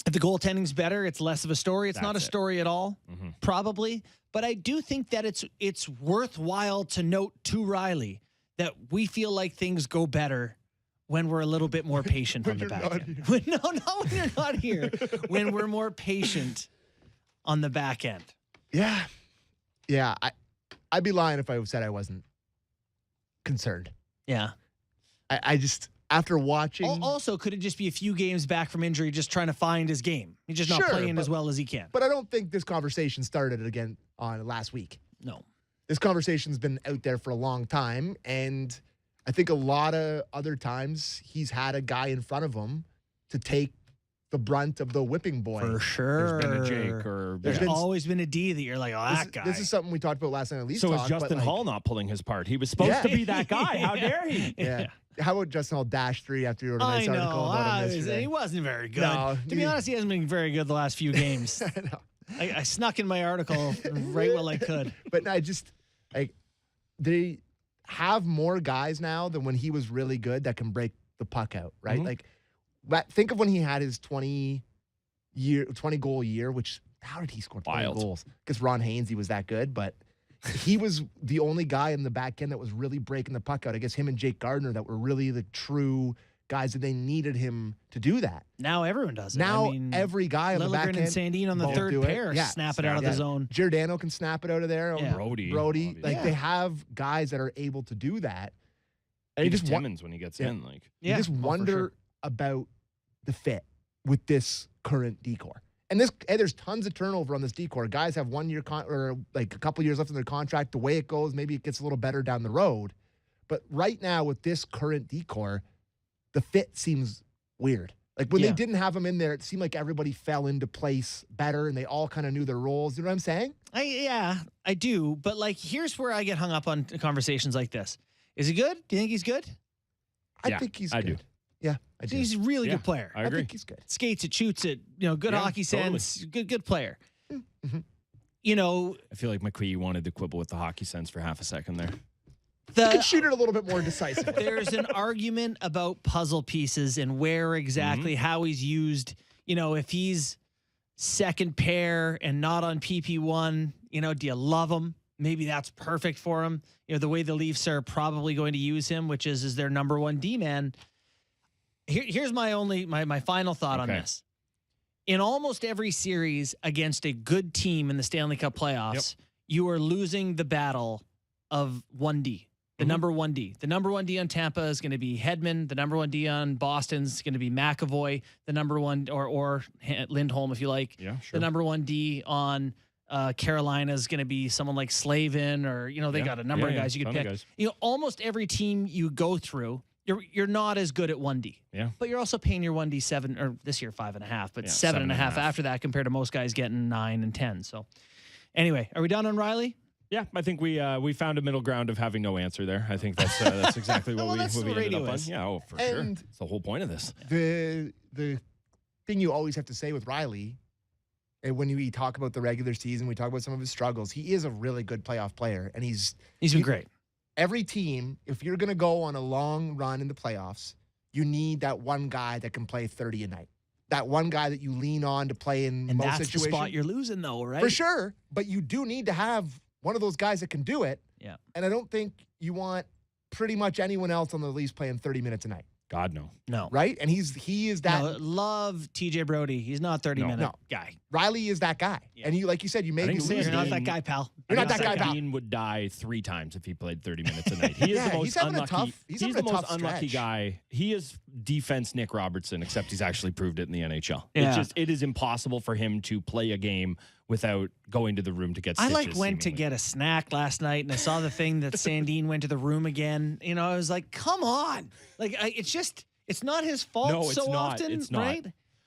the goaltending's better, it's less of a story. It's not a story at all, probably. But I do think that it's worthwhile to note to Reilly that we feel like things go better when we're a little bit more patient on the back end. When you're not here. When we're more patient on the back end. Yeah. Yeah. I'd be lying if I said I wasn't concerned. Yeah. I just, after watching... Also, could it just be a few games back from injury, just trying to find his game? He's just not playing as well as he can. But I don't think this conversation started again on last week. No. This conversation's been out there for a long time, and I think a lot of other times he's had a guy in front of him to take the brunt of the whipping boy. For sure. There's been a Jake, or there's always been a D that you're like, that guy. This is something we talked about last night at least. So is Justin Holl not pulling his part? He was supposed to be that guy. How dare he? Yeah. How about Justin Holl -3 after you wrote a nice article about him yesterday? He wasn't very good. No, to be honest, he hasn't been very good the last few games. I snuck in my article right while I could. But they have more guys now than when he was really good that can break the puck out, right? Think of when he had his 20 goal year, which how did he score 20 goals? Because Ron Haynes, he was that good, but he was the only guy in the back end that was really breaking the puck out. I guess him and Jake Gardiner that were really the true guys that they needed him to do that. Now everyone does it. Now every guy on the back end. and Sandin on the third pair snap it out of the zone. Giordano can snap it out of there. Yeah. Brody. They have guys that are able to do that. And just Timmins when he gets in. You just wonder about the fit with this current decor. And there's tons of turnover on this decor. Guys have 1 year or like a couple years left in their contract. The way it goes, maybe it gets a little better down the road. But right now with this current decor, the fit seems weird. Like when they didn't have him in there, it seemed like everybody fell into place better and they all kind of knew their roles. You know what I'm saying? I do. But like, here's where I get hung up on conversations like this. Is he good? Do you think he's good? I think he's good. I do. Yeah, I do. He's a really good player. I agree. think he's good. Skates it, shoots it, good hockey sense, good player. Mm-hmm. I feel like McQueen wanted to quibble with the hockey sense for half a second there. You can shoot it a little bit more decisively. There's an argument about puzzle pieces and where exactly how he's used. If he's second pair and not on PP1, do you love him? Maybe that's perfect for him. The way the Leafs are probably going to use him, which is their number one D-man. Here's my final thought on this. In almost every series against a good team in the Stanley Cup playoffs, you are losing the battle of 1D. The number 1D. The number 1D on Tampa is going to be Hedman. The number 1D on Boston is going to be McAvoy. The number one, or Lindholm, if you like. Yeah, sure. The number 1D on Carolina is going to be someone like Slavin, or they got a number of guys you could pick. Almost every team you go through, you're not as good at 1D. Yeah. But you're also paying your 1D 7, or this year 5.5, but 7.5 after that compared to most guys getting 9 and 10. So anyway, are we done on Reilly? Yeah, I think we found a middle ground of having no answer there. I think that's exactly what we ended up on. Yeah, for sure. It's the whole point of this. The thing you always have to say with Reilly, and when we talk about the regular season, we talk about some of his struggles, he is a really good playoff player, and he's been great. Every team, if you're going to go on a long run in the playoffs, you need that one guy that can play 30 a night. That one guy that you lean on to play in most situations. And that's the spot you're losing, though, right? For sure, but you do need to have one of those guys that can do it. Yeah. And I don't think you want pretty much anyone else on the Leafs playing 30 minutes a night. God, no. No. Right? And he is that. No, love TJ Brody. He's not 30-minute guy. Reilly is that guy. Yeah. And like you said, you maybe lose. You're not that guy, pal. You're not that guy, pal. Dean would die 3 times if he played 30 minutes a night. He is the most unlucky. He's the most unlucky guy. He is defense Nick Robertson, except he's actually proved it in the NHL. Yeah. It is impossible for him to play a game without going to the room to get stitches. I went to get a snack last night, and I saw the thing that Sandin went to the room again. I was like, come on. Like, it's not his fault often, it's not. Right?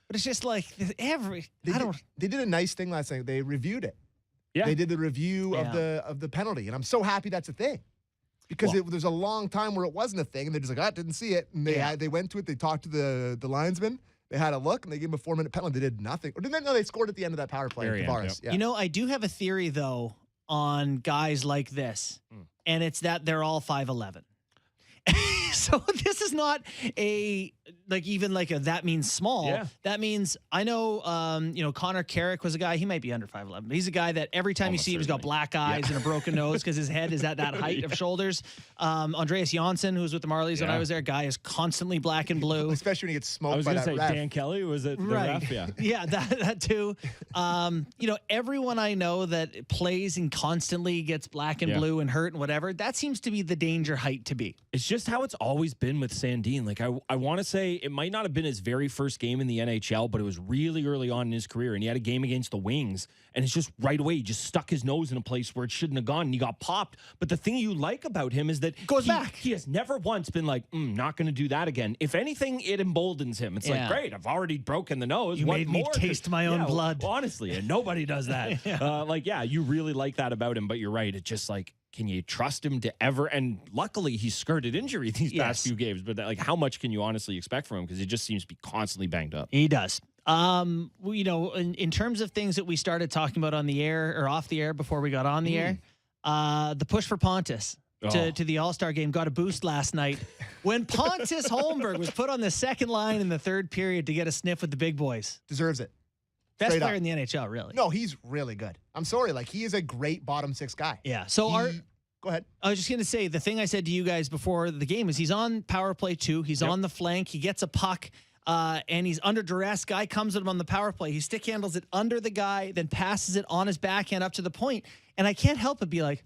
But it's just like They did a nice thing last night. They reviewed it. Yeah. They did the review of the penalty, and I'm so happy that's a thing. Because there's a long time where it wasn't a thing, and they're just like, didn't see it. And they went to it. They talked to the linesman. They had a look, and they gave him a 4-minute penalty. They did nothing. Or didn't they? No, they scored at the end of that power play. Tavares. Yep. Yeah. I do have a theory, though, on guys like this, and it's that they're all 5'11". So this is not that means small. Yeah. That means I know Connor Carrick was a guy, he might be under 5'11", but he's a guy that every time you see him, he's got black eyes and a broken nose because his head is at that height of shoulders. Andreas Janssen, who was with the Marlies when I was there, guy is constantly black and blue. Especially when he gets smoked I was by going to that say ref. Dan Kelly, was it the ref? Yeah. Yeah, that too. Everyone I know that plays and constantly gets black and blue and hurt and whatever, that seems to be the danger height to be. It's just how it's always been with Sandin. Like, I want to say it might not have been his very first game in the NHL, but it was really early on in his career, and he had a game against the Wings, and it's just right away, he just stuck his nose in a place where it shouldn't have gone, and he got popped. But the thing you like about him is that goes back. He has never once been like, not going to do that again. If anything, it emboldens him. It's like, great, I've already broken the nose. You what made more? me taste my own blood. Honestly, and nobody does that. You really like that about him, but you're right. It's just like, can you trust him to ever? And luckily, he's skirted injury these past few games. But how much can you honestly expect from him? Because he just seems to be constantly banged up. He does. In terms of things that we started talking about on the air or off the air before we got on the air, the push for Pontus to the All-Star game got a boost last night when Pontus Holmberg was put on the second line in the third period to get a sniff with the big boys. Deserves it. Best player in the NHL, really. No, he's really good. I'm sorry. he is a great bottom six guy. Yeah. So go ahead. I was just going to say, the thing I said to you guys before the game is he's on power play 2. He's on the flank. He gets a puck, and he's under duress. Guy comes at him on the power play. He stick handles it under the guy, then passes it on his backhand up to the point. And I can't help but be like,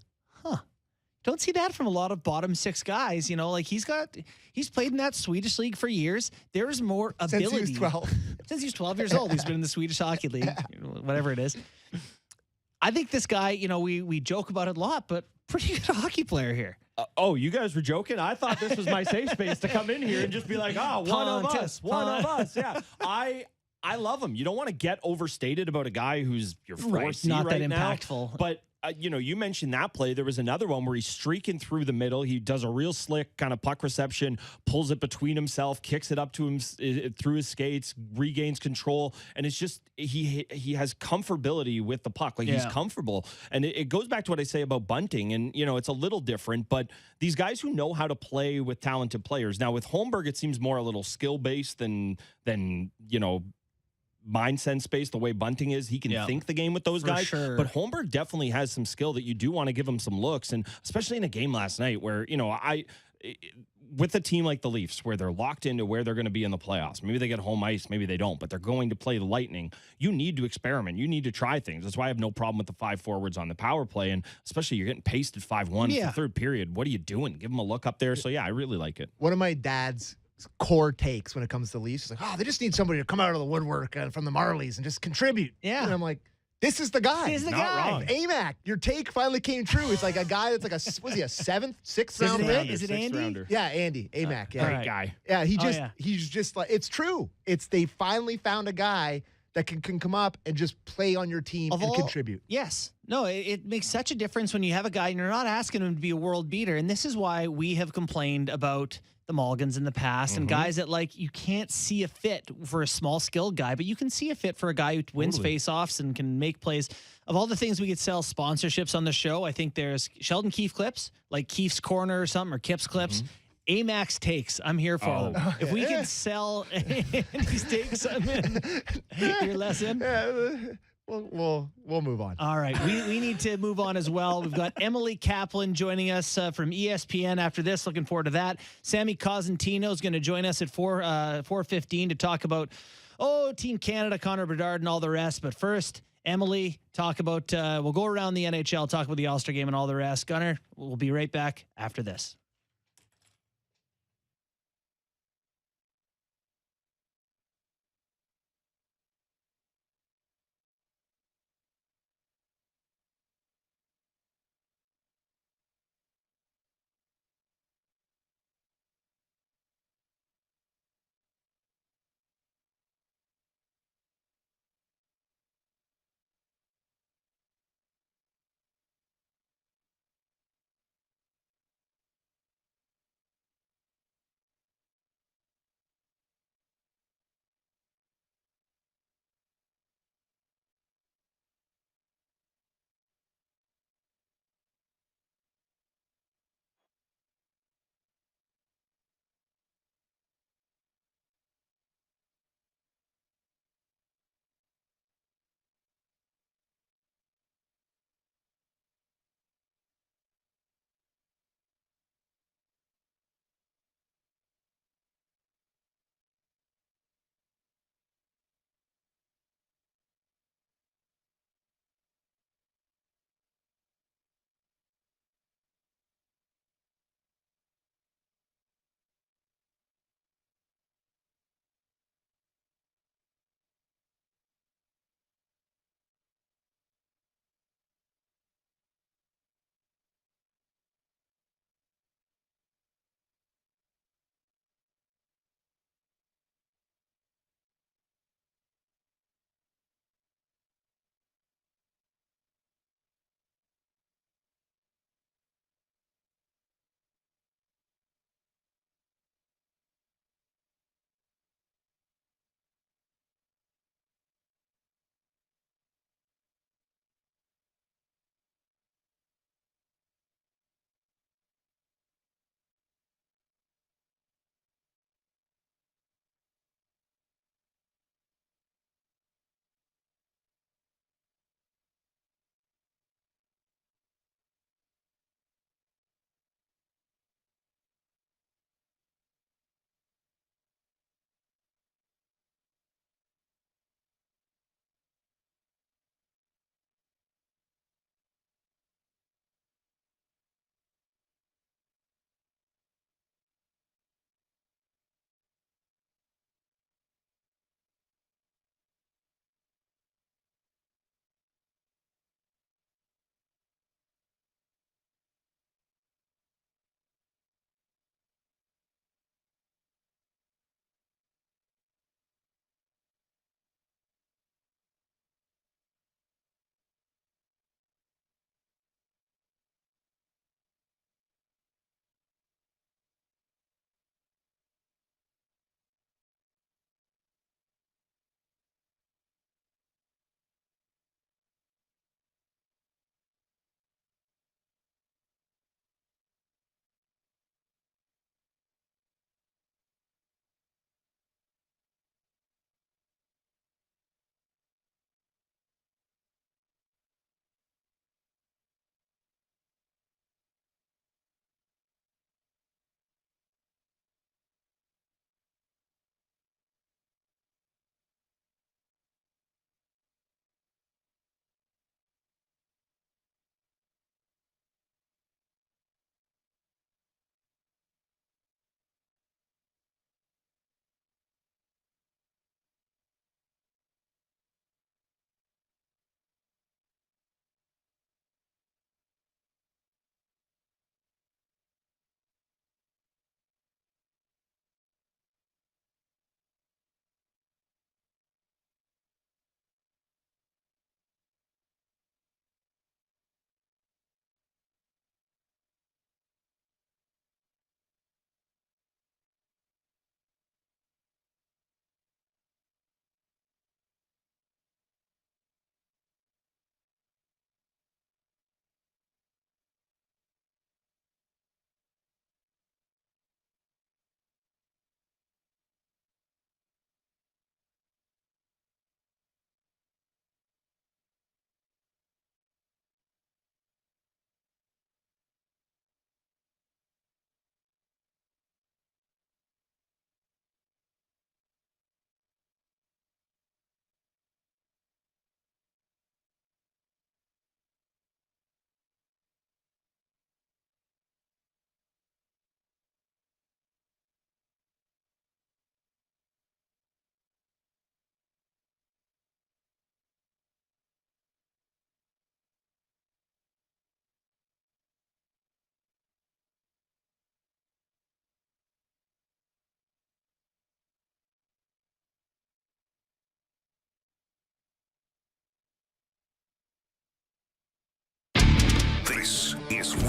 don't see that from a lot of bottom six guys. He's played in that Swedish league for years. There's more ability. Since he was 12. Since he was 12 years old, he's been in the Swedish Hockey League, whatever it is. I think this guy, we joke about it a lot, but pretty good hockey player here. Oh, you guys were joking? I thought this was my safe space to come in here and just be like, one of us. Yeah. I love him. You don't want to get overstated about a guy who's your 4C not right that now, impactful. But you mentioned that play. There was another one where he's streaking through the middle. He does a real slick kind of puck reception, pulls it between himself, kicks it up to him through his skates, regains control, and it's just he has comfortability with the puck. Like he's comfortable, and it goes back to what I say about bunting. And it's a little different, but these guys who know how to play with talented players. Now with Holmberg, it seems more a little skill based than mindset space, the way bunting is. He can think the game with those guys. Sure. But Holmberg definitely has some skill that you do want to give him some looks. And especially in a game last night where, with a team like the Leafs, where they're locked into where they're going to be in the playoffs. Maybe they get home ice, maybe they don't, but they're going to play the Lightning. You need to experiment. You need to try things. That's why I have no problem with the 5 forwards on the power play. And especially you're getting pasted 5-1 in the third period. What are you doing? Give them a look up there. So, yeah, I really like it. One of my dad's core takes when it comes to the Leafs is like, they just need somebody to come out of the woodwork from the Marlies and just contribute. Yeah. And I'm like, this is the guy. This is the Not guy. wrong. AMAC, your take finally came true. It's like a guy that's like was he a 7th, 6th round pick? Is it Sixth Andy? rounder. Yeah, Andy, AMAC. Yeah. Great guy. Yeah, yeah. he's just like, it's true. They finally found a guy that can come up and just play on your team and contribute. Yes. No, it makes such a difference when you have a guy and you're not asking him to be a world beater. And this is why we have complained about the Mulligans in the past and guys that you can't see a fit for a small skilled guy, but you can see a fit for a guy who wins faceoffs and can make plays. Of all the things we could sell sponsorships on the show, I think there's Sheldon Keefe clips, like Keefe's Corner or something, or Kip's clips. Amax takes. I'm here for them. If we can sell these takes, I'm in. You're less in. We'll move on. All right, we need to move on as well. We've got Emily Kaplan joining us from ESPN after this. Looking forward to that. Sammy Cosentino is going to join us at 4:15 to talk about Team Canada, Connor Bedard, and all the rest. But first, Emily, talk about. We'll go around the NHL, talk about the All-Star game and all the rest. Gunnar, we'll be right back after this.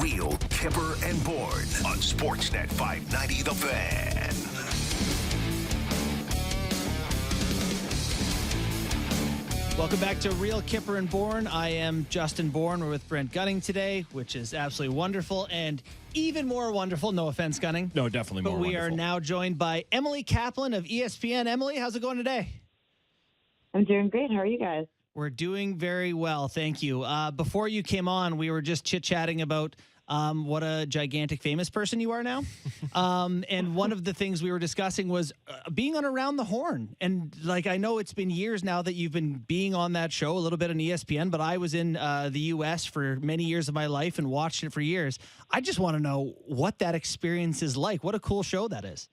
Wheel, Kyper, and Bourne on Sportsnet 590 The Fan. Welcome back to Real Kyper and Bourne. I am Justin Bourne. We're with Brent Gunning today, which is absolutely wonderful and even more wonderful. No offense, Gunning. No, definitely more But we wonderful. are now joined by Emily Kaplan of ESPN. Emily, how's it going today? I'm doing great. How are you guys? We're doing very well, thank you. Before you came on, we were just chit-chatting about what a gigantic famous person you are now. And one of the things we were discussing was being on Around the Horn. And like, I know it's been years now that you've been being on that show, a little bit on ESPN, but I was in the U.S. for many years of my life and watched it for years. I just want to know what that experience is like. What a cool show that is.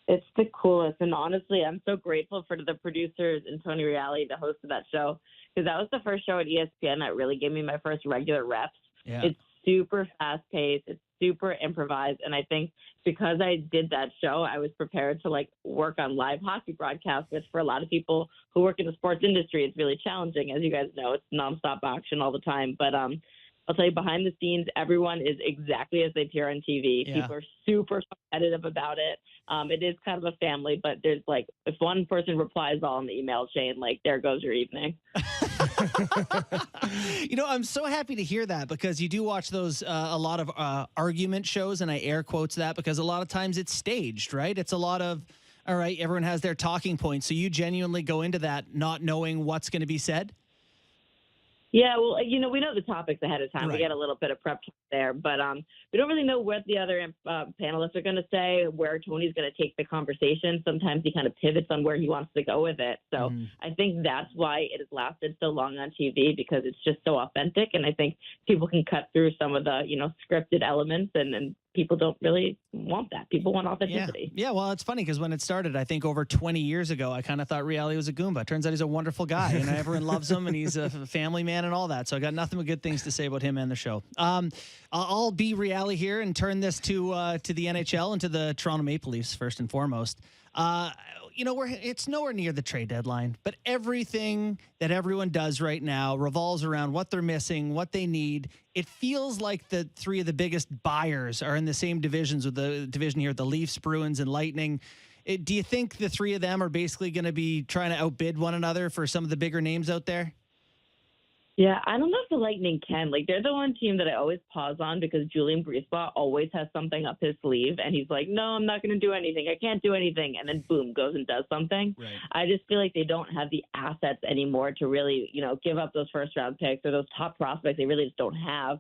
It's the coolest. And honestly, I'm so grateful for the producers and Tony Reilly, the host of that show, because that was the first show at ESPN that really gave me my first regular reps. Yeah. It's super fast-paced. It's super improvised. And I think because I did that show, I was prepared to, like, work on live hockey broadcasts, which for a lot of people who work in the sports industry, it's really challenging. As you guys know, it's nonstop action all the time. But I'll tell you, behind the scenes, everyone is exactly as they appear on TV. Yeah. People are super competitive about it. It is kind of a family, but there's like, if one person replies all in the email chain, like, there goes your evening. You know, I'm so happy to hear that because you do watch those a lot of argument shows, and I air quotes that because a lot of times it's staged, right? It's a lot of, all right, everyone has their talking points. So you genuinely go into that not knowing what's going to be said? Yeah, well, you know, we know the topics ahead of time. Right. We get a little bit of prep there, but we don't really know what the other panelists are going to say, where Tony's going to take the conversation. Sometimes he kind of pivots on where he wants to go with it. So I think that's why it has lasted so long on TV, because it's just so authentic. And I think people can cut through some of the, you know, scripted elements, and people don't really want that. People want authenticity. Yeah, well, it's funny because when it started, I think over 20 years ago, I kind of thought Reilly was a Goomba. Turns out he's a wonderful guy, and everyone loves him, and he's a family man and all that. So I got nothing but good things to say about him and the show. I'll be Reilly here and turn this to the NHL and to the Toronto Maple Leafs first and foremost. You know, it's nowhere near the trade deadline, but everything that everyone does right now revolves around what they're missing, what they need. It feels like the three of the biggest buyers are in the same divisions with the division here, the Leafs, Bruins, and Lightning. Do you think the three of them are basically going to be trying to outbid one another for some of the bigger names out there? Yeah, I don't know if the Lightning can. Like, they're the one team that I always pause on because Julian Brisebois always has something up his sleeve, and he's like, no, I'm not going to do anything. I can't do anything. And then, boom, goes and does something. Right. I just feel like they don't have the assets anymore to really, you know, give up those first-round picks or those top prospects they really just don't have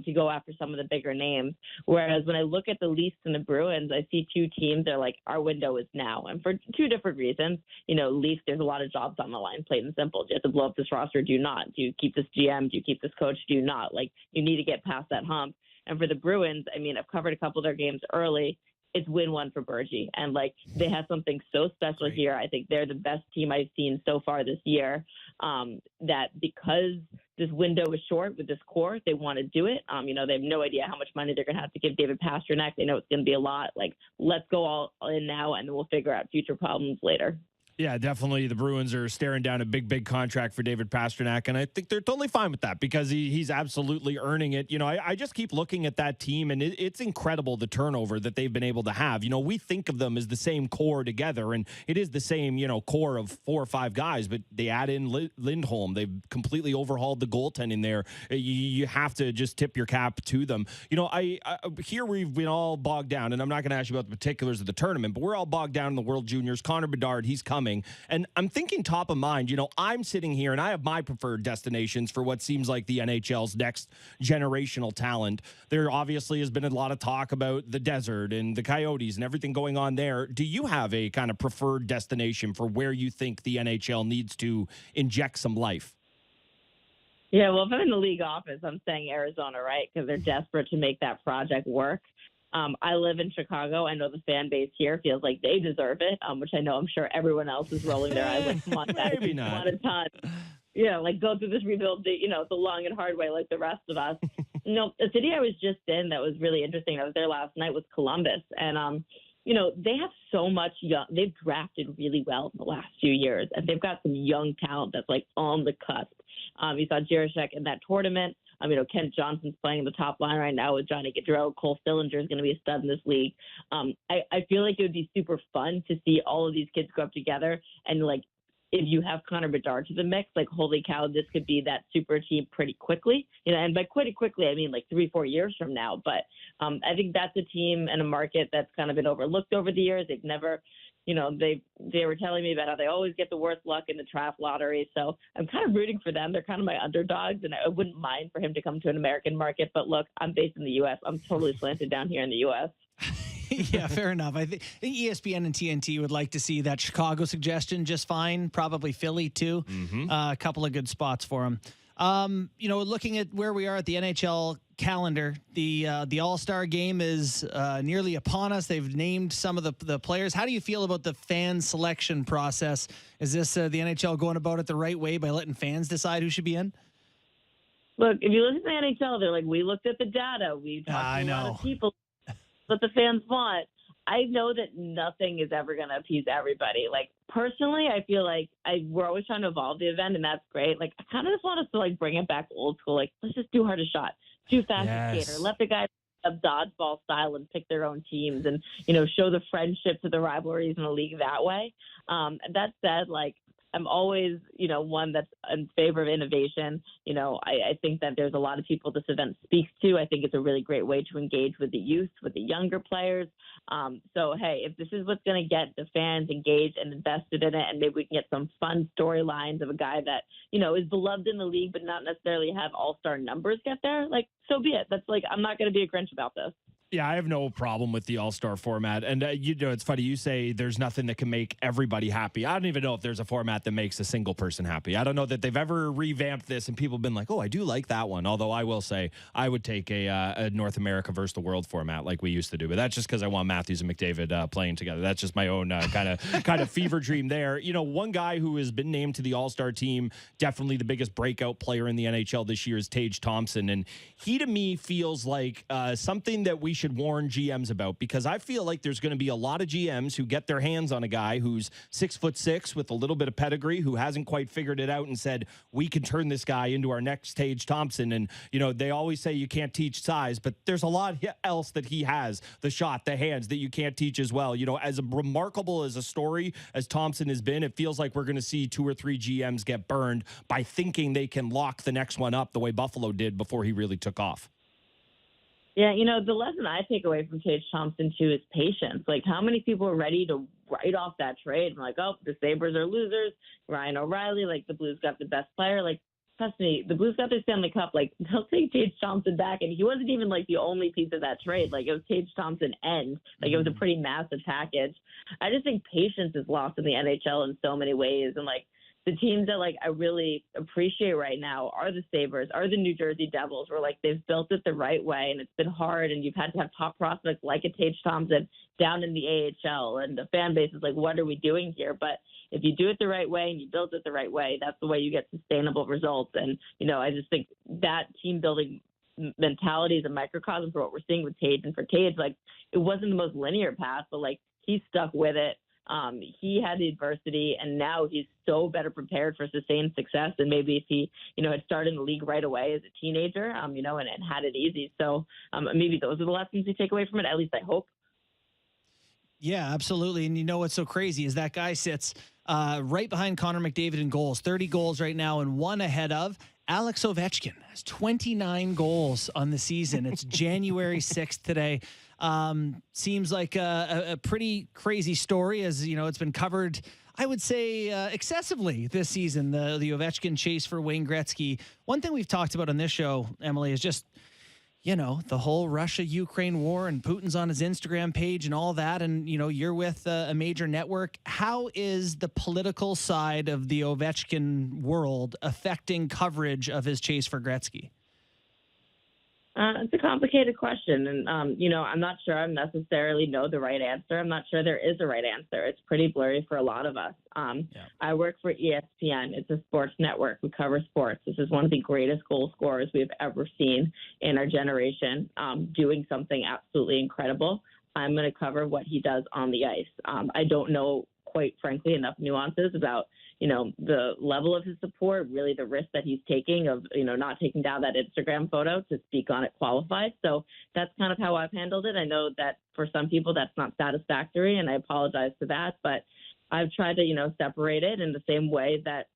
to go after some of the bigger names. Whereas when I look at the Leafs and the Bruins, I see two teams that are like, our window is now. And for two different reasons. You know, Leafs, there's a lot of jobs on the line, plain and simple. Do you have to blow up this roster? Do you not? Do you keep this GM? Do you keep this coach? Do you not? Like, you need to get past that hump. And for the Bruins, I mean, I've covered a couple of their games early. It's win one for Bergie. And, like, they have something so special here. I think they're the best team I've seen so far this year, that because this window is short with this core, they want to do it. You know, they have no idea how much money they're going to have to give David Pastrnak. They know it's going to be a lot. Like, let's go all in now, and then we'll figure out future problems later. Yeah, definitely. The Bruins are staring down a big contract for David Pastrnak, and I think they're totally fine with that because he's absolutely earning it. You know, I just keep looking at that team, and it's incredible the turnover that they've been able to have. You know, we think of them as the same core together, and it is the same, you know, core of 4 or 5 guys, but they add in Lindholm. They've completely overhauled the goaltending there. You have to just tip your cap to them. You know, I here we've been all bogged down, and I'm not going to ask you about the particulars of the tournament, but we're all bogged down in the World Juniors. Connor Bedard, he's coming. And I'm thinking top of mind, you know, I'm sitting here and I have my preferred destinations for what seems like the NHL's next generational talent. There obviously has been a lot of talk about the desert and the Coyotes and everything going on there. Do you have a kind of preferred destination for where you think the NHL needs to inject some life? Yeah, well, if I'm in the league office, I'm saying Arizona, right? Because they're desperate to make that project work. I live in Chicago. I know the fan base here feels like they deserve it, which I know I'm sure everyone else is rolling their eyes like, come on, that Maybe not. want a ton. Yeah, like go through this rebuild, you know, the long and hard way like the rest of us. You know, the city I was just in that was really interesting, I was there last night, was Columbus. And, you know, they have so much they've drafted really well in the last few years. And they've got some young talent that's like on the cusp. You saw Jiricek in that tournament. Kent Johnson's playing the top line right now with Johnny Gaudreau. Cole Sillinger is going to be a stud in this league. I feel like it would be super fun to see all of these kids go up together and, like, if you have Connor Bedard to the mix, like, holy cow, this could be that super team pretty quickly. And by pretty quickly, I mean like 3-4 years from now. But I think that's a team and a market that's kind of been overlooked over the years. They've never, they were telling me about how they always get the worst luck in the draft lottery. So I'm kind of rooting for them. They're kind of my underdogs, and I wouldn't mind for him to come to an American market. But look, I'm based in the U.S. I'm totally slanted down here in the U.S. Yeah, fair enough. I think ESPN and TNT would like to see that Chicago suggestion just fine. Probably Philly too. A couple of good spots for him. Looking at where we are at the NHL calendar, the All-Star game is nearly upon us. They've named some of the players. How do you feel about the fan selection process? Is this the NHL going about it the right way by letting fans decide who should be in? Look, if you listen to the NHL, they're like, we looked at the data. We talked to a lot of people. What the fans want. I know that nothing is ever going to appease everybody. Like, personally, I feel like we're always trying to evolve the event, and that's great. Like, I kind of just want us to, like, bring it back old school. Like, let's just do hardest shot, do fastest skater, let the guys have dodgeball style and pick their own teams, and show the friendship to the rivalries in the league that way. That said, like, I'm always, one that's in favor of innovation. I think that there's a lot of people this event speaks to. I think it's a really great way to engage with the youth, with the younger players. So, hey, if this is what's going to get the fans engaged and invested in it, and maybe we can get some fun storylines of a guy that, is beloved in the league but not necessarily have all-star numbers get there, like, so be it. That's like, I'm not going to be a Grinch about this. Yeah, I have no problem with the All-Star format. And, it's funny, you say there's nothing that can make everybody happy. I don't even know if there's a format that makes a single person happy. I don't know that they've ever revamped this and people have been like, oh, I do like that one. Although I will say I would take a North America versus the world format like we used to do. But that's just because I want Matthews and McDavid playing together. That's just my own kind of fever dream there. One guy who has been named to the All-Star team, definitely the biggest breakout player in the NHL this year, is Tage Thompson. And he, to me, feels like something that we should warn GMs about, because I feel like there's going to be a lot of GMs who get their hands on a guy who's 6'6" with a little bit of pedigree, who hasn't quite figured it out and said, we can turn this guy into our next Tage Thompson. And, they always say you can't teach size, but there's a lot else that he has, the shot, the hands, that you can't teach as well. As remarkable as a story as Thompson has been, it feels like we're going to see 2 or 3 GMs get burned by thinking they can lock the next one up the way Buffalo did before he really took off. Yeah, the lesson I take away from Tage Thompson, too, is patience. Like, how many people are ready to write off that trade? I'm like, oh, the Sabres are losers. Ryan O'Reilly, like, the Blues got the best player. Like, trust me, the Blues got their Stanley Cup. Like, they'll take Tage Thompson back. And he wasn't even, like, the only piece of that trade. Like, it was Tage Thompson and, like, it was a pretty massive package. I just think patience is lost in the NHL in so many ways. And, like, the teams that, like, I really appreciate right now are the Sabres, are the New Jersey Devils, where, like, they've built it the right way, and it's been hard, and you've had to have top prospects like a Tage Thompson down in the AHL, and the fan base is like, what are we doing here? But if you do it the right way and you build it the right way, that's the way you get sustainable results. And, I just think that team-building mentality is a microcosm for what we're seeing with Tage. And for Tage, like, it wasn't the most linear path, but, like, he stuck with it. He had the adversity, and now he's so better prepared for sustained success than maybe if he, had started in the league right away as a teenager, and had it easy. So maybe those are the lessons we take away from it. At least I hope. Yeah, absolutely. And what's so crazy is that guy sits right behind Connor McDavid in goals, 30 goals right now, and one ahead of Alex Ovechkin. Has 29 goals on the season. It's January 6th today. Seems like a pretty crazy story, as it's been covered, I would say, excessively this season, the Ovechkin chase for Wayne Gretzky. One thing we've talked about on this show, Emily, is just the whole Russia-Ukraine war, and Putin's on his Instagram page and all that. And, you're with a major network. How is the political side of the Ovechkin world affecting coverage of his chase for Gretzky? It's a complicated question. And, I'm not sure I necessarily know the right answer. I'm not sure there is a right answer. It's pretty blurry for a lot of us. I work for ESPN. It's a sports network. We cover sports. This is one of the greatest goal scorers we've ever seen in our generation, doing something absolutely incredible. I'm going to cover what he does on the ice. I don't know, quite frankly, enough nuances about, the level of his support, really the risk that he's taking of, not taking down that Instagram photo to speak on it qualified. So that's kind of how I've handled it. I know that for some people that's not satisfactory, and I apologize for that, but I've tried to, separate it in the same way that,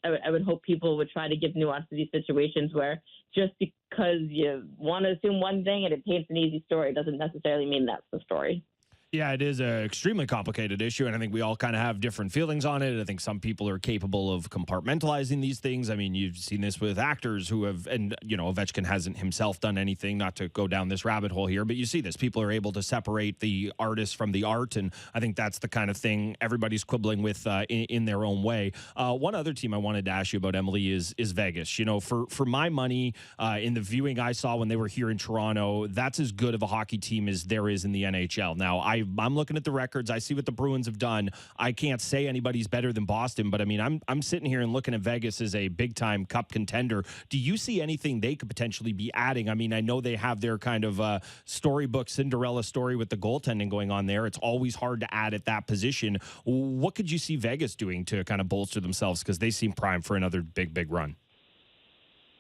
I would hope people would try to give nuance to these situations where just because you want to assume one thing and it paints an easy story doesn't necessarily mean that's the story. Yeah, it is an extremely complicated issue, and I think we all kind of have different feelings on it. I think some people are capable of compartmentalizing these things. I mean, you've seen this with actors who have, and, Ovechkin hasn't himself done anything, not to go down this rabbit hole here, but you see this. People are able to separate the artist from the art, and I think that's the kind of thing everybody's quibbling with in their own way. One other team I wanted to ask you about, Emily, is Vegas. For my money, in the viewing I saw when they were here in Toronto, that's as good of a hockey team as there is in the NHL. Now, I'm looking at the records. I see what the Bruins have done. I can't say anybody's better than Boston, but I mean, I'm sitting here and looking at Vegas as a big-time cup contender. Do you see anything they could potentially be adding? I mean, I know they have their kind of storybook Cinderella story with the goaltending going on there. It's always hard to add at that position. What could you see Vegas doing to kind of bolster themselves? Because they seem primed for another big run.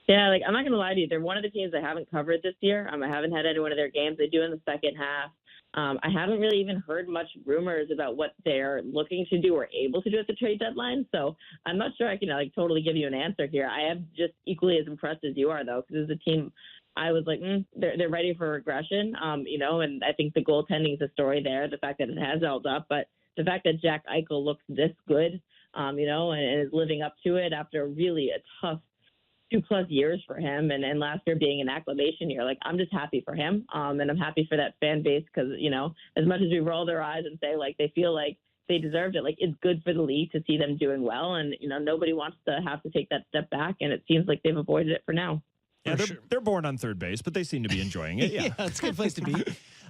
Yeah, I'm not going to lie to you. They're one of the teams I haven't covered this year. I haven't had any one of their games. They do in the second half. I haven't really even heard much rumors about what they're looking to do or able to do at the trade deadline. So I'm not sure I can totally give you an answer here. I am just equally as impressed as you are, though, because as a team, I was like, they're ready for regression, and I think the goaltending is a story there, the fact that it has held up. But the fact that Jack Eichel looks this good, and is living up to it after really a tough 2+ years for him, and last year being an acclamation year. I'm just happy for him, and I'm happy for that fan base because, as much as we roll their eyes and say they feel like they deserved it, it's good for the league to see them doing well, and nobody wants to have to take that step back, and it seems like they've avoided it for now. Yeah, they're born on third base, but they seem to be enjoying it. Yeah, it's a good place to be.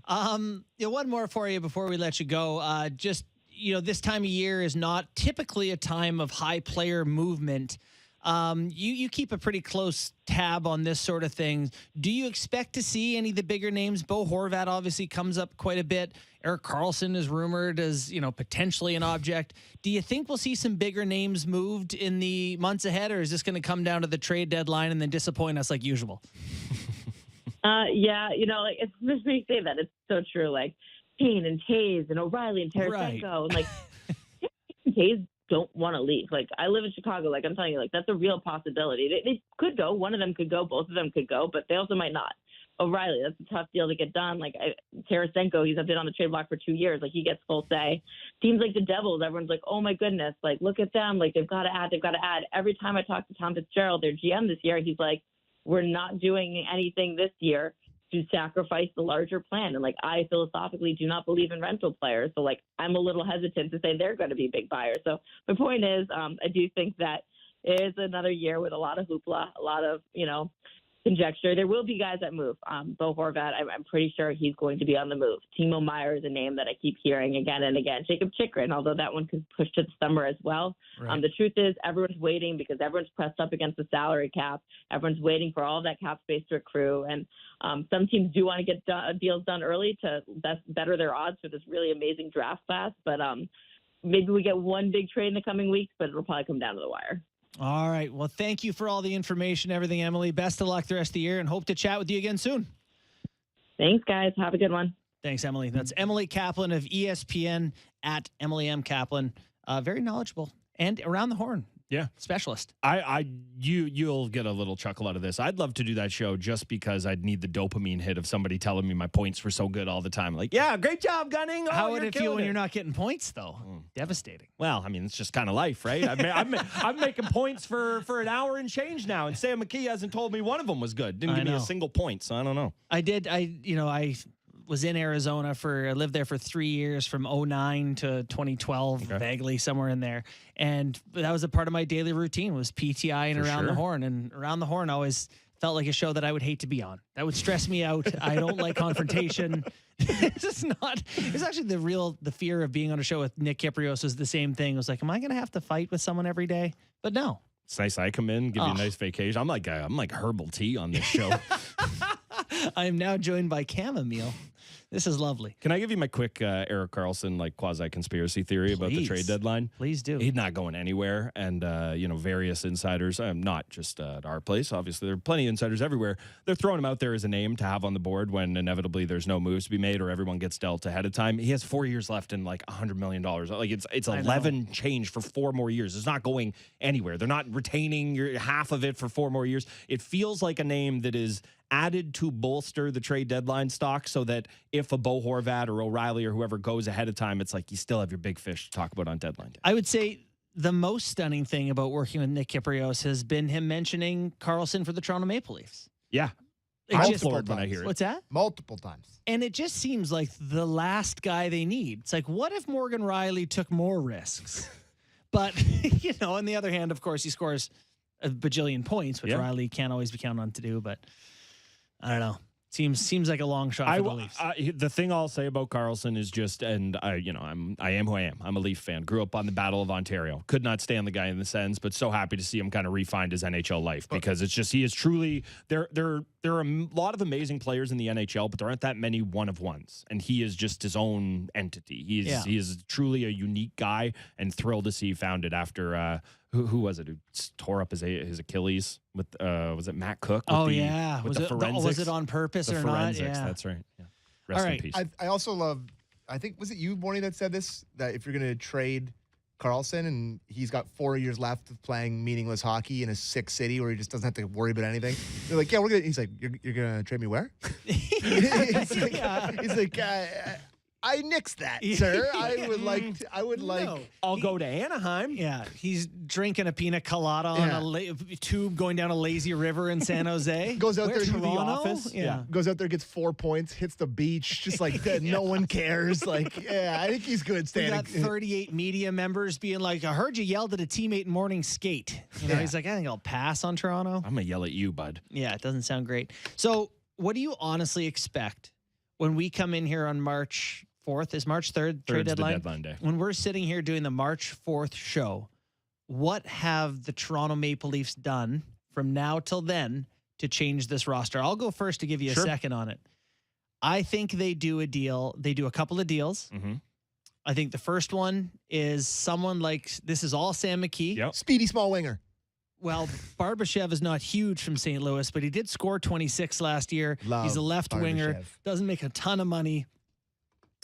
One more for you before we let you go. This time of year is not typically a time of high player movement. You keep a pretty close tab on this sort of thing. Do you expect to see any of the bigger names? Bo Horvat obviously comes up quite a bit. Erik Karlsson is rumored as, potentially an object. Do you think we'll see some bigger names moved in the months ahead, or is this going to come down to the trade deadline and then disappoint us like usual? Yeah, it's just me say that. It's so true. Kane and Tage and O'Reilly and Tarasenko. Right. And Tage don't want to leave. I live in Chicago. I'm telling you, that's a real possibility. They could go. One of them could go. Both of them could go, but they also might not. O'Reilly, that's a tough deal to get done. Tarasenko, he's been on the trade block for 2 years. He gets full say. Teams like the Devils, everyone's like, oh my goodness, look at them. They've got to add. Every time I talk to Tom Fitzgerald, their GM this year, he's like, we're not doing anything this year to sacrifice the larger plan. And I philosophically do not believe in rental players. So I'm a little hesitant to say they're going to be big buyers. So my point is, I do think that it is another year with a lot of hoopla, a lot of, conjecture. There will be guys that move. Bo Horvat, I'm pretty sure he's going to be on the move. Timo Meyer is a name that I keep hearing again and again. Jacob Chikrin, although that one could push to the summer as well. Right. The truth is everyone's waiting because everyone's pressed up against the salary cap. Everyone's waiting for all of that cap space to accrue. And some teams do want to get deals done early to better their odds for this really amazing draft class. But maybe we get one big trade in the coming weeks, but it'll probably come down to the wire. All right. Well, thank you for all the information, everything, Emily. Best of luck the rest of the year, and hope to chat with you again soon. Thanks, guys. Have a good one. Thanks, Emily. That's Emily Kaplan of ESPN at Emily M. Kaplan. Very knowledgeable and around the horn. Yeah. Specialist. You'll get a little chuckle out of this. I'd love to do that show just because I'd need the dopamine hit of somebody telling me my points were so good all the time. Yeah, great job, Gunning. Oh, how would it feel when you're not getting points, though? Devastating. Well, it's just kind of life, right? I'm making points for an hour and change now, and Sam McKee hasn't told me one of them was good. Didn't give me a single point, so I don't know. I was in Arizona I lived there for 3 years from 2009 to 2012, vaguely somewhere in there. And that was a part of my daily routine was PTI and Around the Horn. And Around the Horn always felt like a show that I would hate to be on. That would stress me out. I don't like confrontation. It's actually the fear of being on a show with Nick Kypreos was the same thing. It was like, am I going to have to fight with someone every day? But no. It's nice. I come in, give you a nice vacation. I'm like herbal tea on this show. I am now joined by chamomile. This is lovely. Can I give you my quick Erik Carlson quasi-conspiracy theory about the trade deadline? Please do. He's not going anywhere, and various insiders, not just at our place. Obviously, there are plenty of insiders everywhere. They're throwing him out there as a name to have on the board when inevitably there's no moves to be made or everyone gets dealt ahead of time. He has 4 years left and $100 million. It's 11 change for 4 more years. It's not going anywhere. They're not retaining half of it for 4 more years. It feels like a name that is added to bolster the trade deadline stock so that if a Bo Horvat or O'Reilly or whoever goes ahead of time, it's like you still have your big fish to talk about on deadline day. I would say the most stunning thing about working with Nick Kypreos has been him mentioning Carlson for the Toronto Maple Leafs. Yeah. I'm floored when I hear it. What's that? Multiple times. And it just seems like the last guy they need. It's like, what if Morgan Rielly took more risks? But, on the other hand, of course, he scores a bajillion points, which Rielly can't always be counted on to do, but I don't know. Seems like a long shot for the Leafs. The thing I'll say about Carlson is just, and I am who I am. I'm a Leaf fan. Grew up on the Battle of Ontario. Could not stand the guy in the Sens, but so happy to see him kind of refind his NHL life because it's just he is truly there. There are a lot of amazing players in the NHL, but there aren't that many one of ones, and he is just his own entity. He is truly a unique guy, and thrilled to see he found it after. Who was it who tore up his Achilles with was it Matt Cook? With with the forensics? Was it on purpose or not? Yeah, that's right. Yeah. Rest in peace. I also love. I think was it you, Bourne, that said this, that if you're going to trade Carlson and he's got 4 years left of playing meaningless hockey in a sick city where he just doesn't have to worry about anything. They're like, yeah, we're gonna. He's like, you're gonna trade me where? He's like. I nixed that, sir. I would like. I'll go to Anaheim. Yeah, he's drinking a pina colada on a tube going down a lazy river in San Jose. Goes out there to the office. Yeah, goes out there, gets 4 points, hits the beach, just like that. No one cares. I think he's good. We got 38 media members being like, "I heard you yelled at a teammate in morning skate." He's like, "I think I'll pass on Toronto." I'm gonna yell at you, bud. Yeah, it doesn't sound great. So, what do you honestly expect when we come in here on March 4th? Is March 3rd trade deadline? The deadline day. When we're sitting here doing the March 4th show, what have the Toronto Maple Leafs done from now till then to change this roster? I'll go first to give you a second on it. I think they do a deal. They do a couple of deals. Mm-hmm. I think the first one is someone like, this is all Sam McKee. Yep. Speedy small winger. Well, Barbashev is not huge from St. Louis, but he did score 26 last year. He's a left winger, doesn't make a ton of money.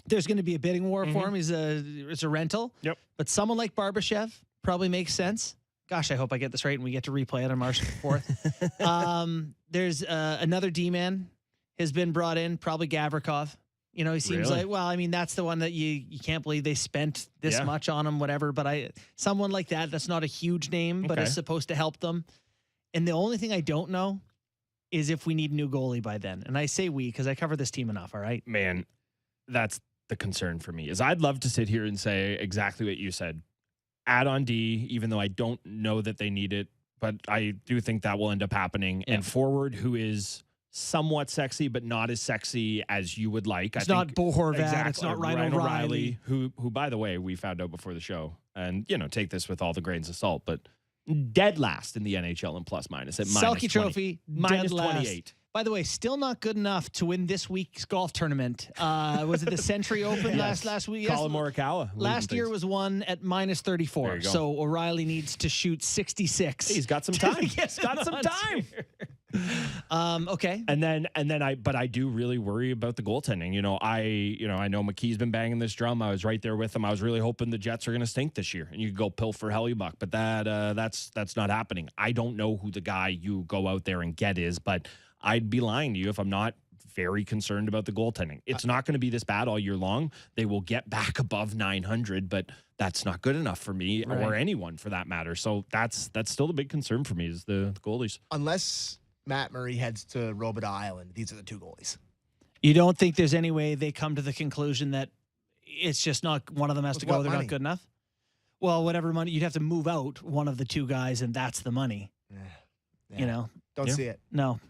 There's going to be a bidding war for him. It's a rental. Yep. But someone like Barbashev probably makes sense. Gosh, I hope I get this right and we get to replay it on March 4th. There's another D-man has been brought in, probably Gavrikov. He seems like, that's the one that you can't believe they spent this much on him, whatever. But someone like that's not a huge name, but is supposed to help them. And the only thing I don't know is if we need a new goalie by then. And I say we because I cover this team enough, all right? Man, that's the concern for me. Is I'd love to sit here and say exactly what you said. Add on D, even though I don't know that they need it, but I do think that will end up happening. Yeah. And forward, who is somewhat sexy, but not as sexy as you would like. It's not Bo Horvat. Exactly. It's not Ryan O'Reilly, who, by the way, we found out before the show, and take this with all the grains of salt, but dead last in the NHL in plus minus at Selke Trophy, minus 28. By the way, still not good enough to win this week's golf tournament. Was it the Century Open last week? Colin Morikawa. Last year was won at minus 34. So O'Reilly needs to shoot 66. He's got some time. He's got some time. Okay. And then I do really worry about the goaltending. I know McKee's been banging this drum. I was right there with him. I was really hoping the Jets are going to stink this year and you could go pilfer Hellebuyck, but that's not happening. I don't know who the guy you go out there and get is, but I'd be lying to you if I'm not very concerned about the goaltending. It's not going to be this bad all year long. They will get back above 900, but that's not good enough for me or anyone for that matter. So that's still the big concern for me is the goalies. Unless Matt Murray heads to Robidas Island, these are the two goalies. You don't think there's any way they come to the conclusion that it's just not one of them has to go, they're not good enough? Well, whatever money, you'd have to move out one of the two guys, and that's the money. Yeah. Don't see it. No.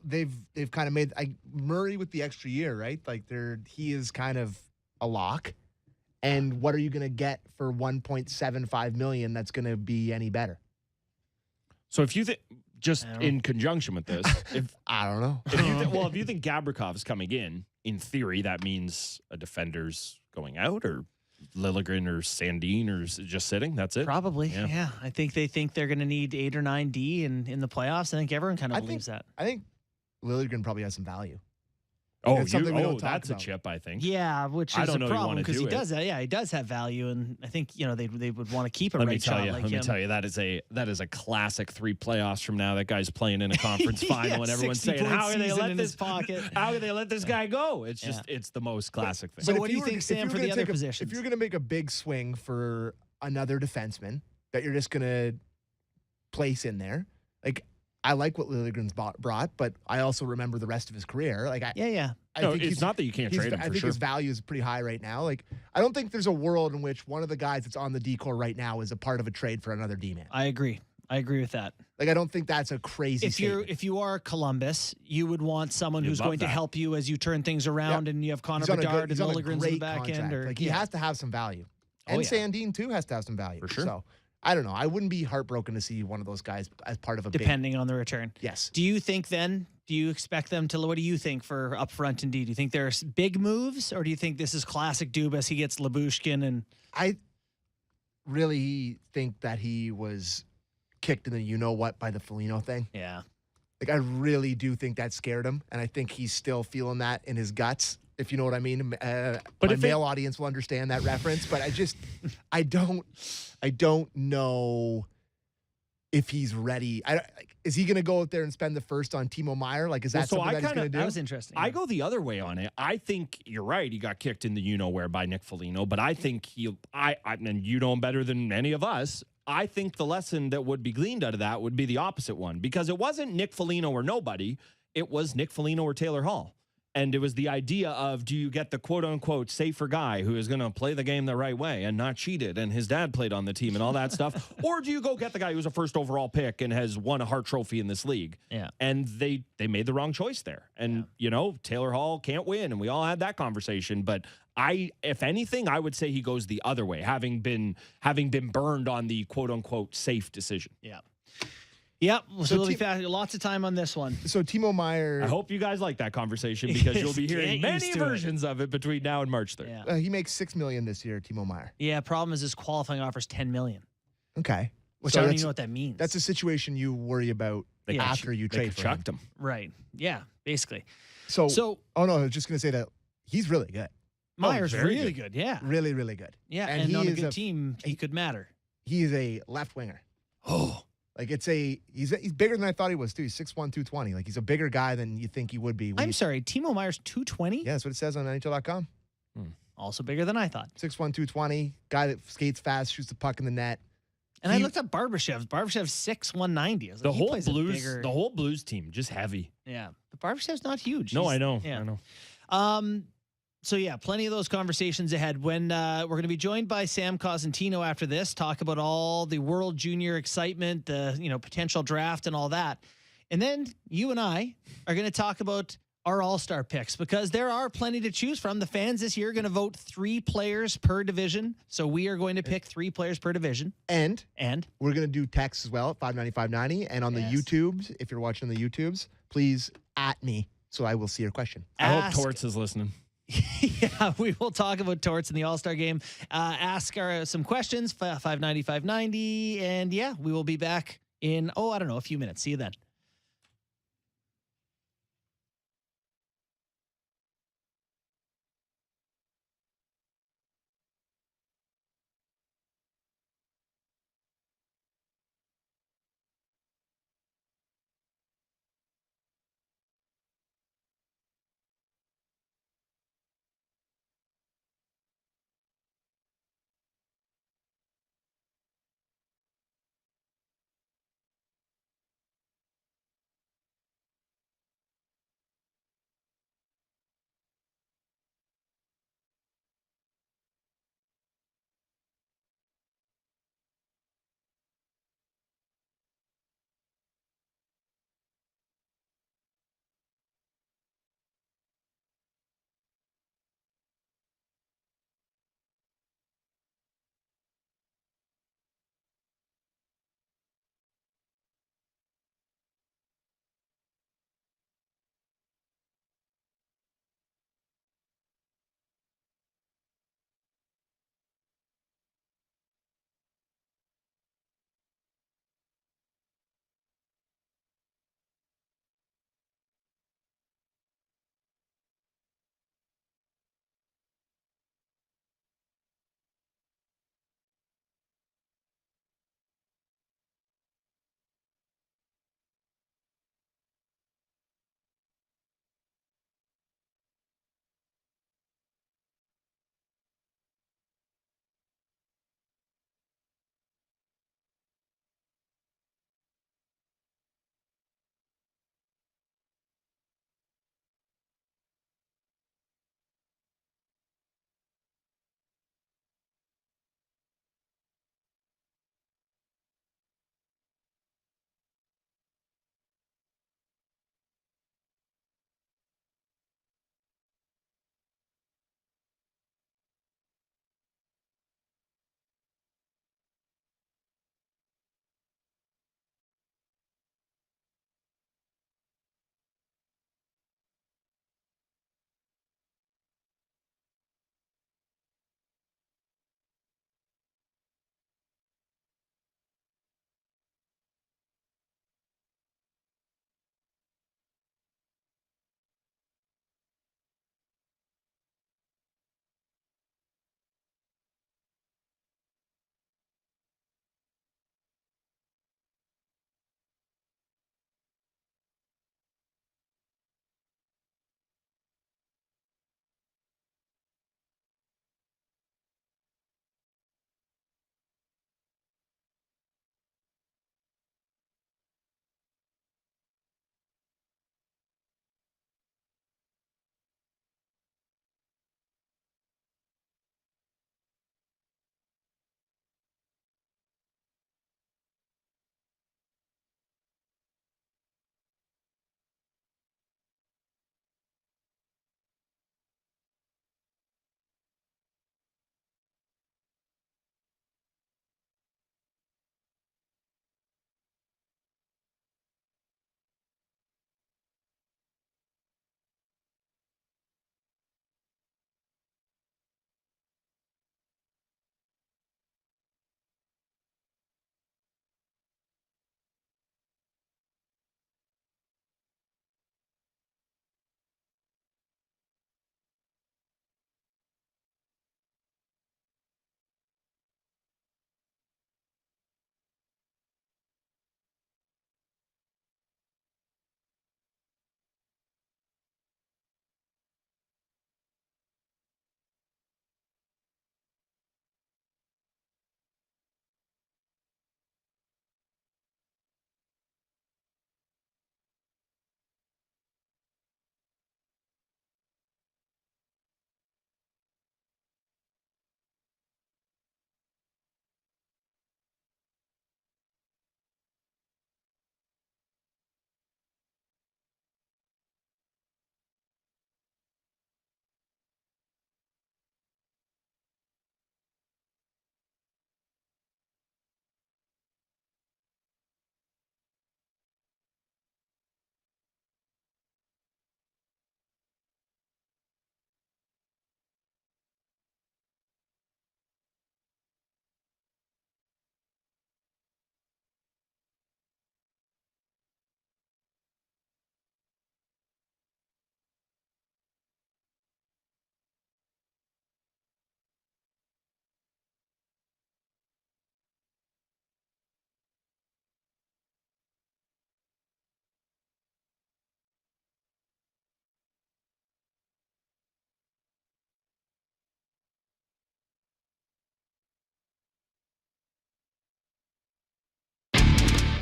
They've kind of made Murray with the extra year, right? Like he is kind of a lock. And what are you going to get for $1.75 million that's going to be any better? So if you think in conjunction with this, I don't know. If you think Gavrikov is coming in, in theory, that means a defender's going out, or Liljegren or Sandin or just sitting. That's it. Probably, yeah. I think they think they're going to need 8 or 9 D in the playoffs. I think everyone kind of believes that. I think Liljegren probably has some value. Oh, That's something we don't talk that's about. a chip, I think. Yeah, which is I don't a know you problem wanna because do he it. does that. Yeah, he does have value, and I think they would want to keep a Let right me tell shot you. like Let him. me tell you. That is a classic 3 playoffs from now. That guy's playing in a conference final, and everyone's saying, 60-point "How can they season let in this his pocket? How can they let this guy go?" It's just it's the most classic thing. So But what if do you were- think, if Sam, you were for gonna the other take positions? If you're going to make a big swing for another defenseman that you're just going to place in there, like I like what Liljegren's brought, but I also remember the rest of his career. Like Yeah. I No, think it's not that you can't trade him I for think sure. his value is pretty high right now. Like I don't think there's a world in which one of the guys that's on the decor right now is a part of a trade for another D-man. I agree with that. Like I don't think that's a crazy. If you are Columbus, you would want someone You'd who's love going to that. help you as you turn things around, and you have Connor Bedard and Liljegren's in the back end. Or Like he has to have some value, and yeah. Sandin too has to have some value For sure. So I don't know. I wouldn't be heartbroken to see one of those guys as part of a depending on the return. Big, yes. Do you think then? Do you expect them to? What do you think for up front? Indeed, do you think there's big moves, or do you think this is classic Dubas? He gets Lyubushkin, and I really think that he was kicked in the you know what by the Foligno thing. yeah, Like I really do think that scared him, and I think he's still feeling that in his guts. If you know what I mean. But my if male audience will understand that reference. But I don't know if he's ready. Is he going to go out there and spend the first on Timo Meyer? Like, is that something that he's going to do? that was interesting. I go the other way on it. I think you're right. He got kicked in the you-know-where by Nick Foligno, but I think and you know him better than any of us, I think the lesson that would be gleaned out of that would be the opposite one, because it wasn't Nick Foligno or nobody. It was Nick Foligno or Taylor Hall. And it was the idea of, do you get the quote-unquote safer guy who is going to play the game the right way and not cheated, and his dad played on the team and all that stuff? Or do you go get the guy who's a first overall pick and has won a Hart Trophy in this league? Yeah. And they made the wrong choice there. And, Taylor Hall can't win, and we all had that conversation. But if anything, I would say he goes the other way, having been burned on the quote-unquote safe decision. Yeah. Yep. So we'll be Tim- lots of time on this one. So Timo Meyer, I hope you guys like that conversation, because you'll be hearing Get used many to it. versions of it between now and March 3rd. Yeah. he makes $6 million this year. Timo Meyer. Yeah. Problem is his qualifying offers $10 million, Okay. which So I don't that's- even know what that means. That's a situation you worry about They after you They trade for him. chucked him. right. Yeah. Basically. So, So oh no, I was just going to say that he's really good. Meyer's very really good. Yeah. Really, really good. Yeah. And And, he on a is good a- team, he could matter. He is a left winger. Oh. Like he's bigger than I thought he was too. He's 6'1", 220. Like he's a bigger guy than you think he would be. I'm sorry. Timo Meyer's 220. Yeah, that's what it says on NHL.com. Also bigger than I thought. 6'1", 220. Guy that skates fast, shoots the puck in the net. And I looked up Barbashev's. Barbashev's 6'1", 190. I was like, The he whole plays a Blues, bigger- the whole Blues team, just heavy. Yeah. But Barbashev's not huge. No, He's- I know. Yeah. I know. So yeah, plenty of those conversations ahead. When we're going to be joined by Sam Cosentino after this, talk about all the World Junior excitement, the potential draft and all that, and then you and I are going to talk about our All-Star picks, because there are plenty to choose from. The fans this year are going to vote 3 players per division, so we are going to pick 3 players per division. And And we're going to do texts as well at 590-590. And on Yes. the YouTubes, if you're watching the YouTubes, please at me so I will see your question. I hope ask- Torts is listening. Yeah, we will talk about Torts in the All-Star game. Ask some questions, 590, 590. And yeah, we will be back in, a few minutes. See you then.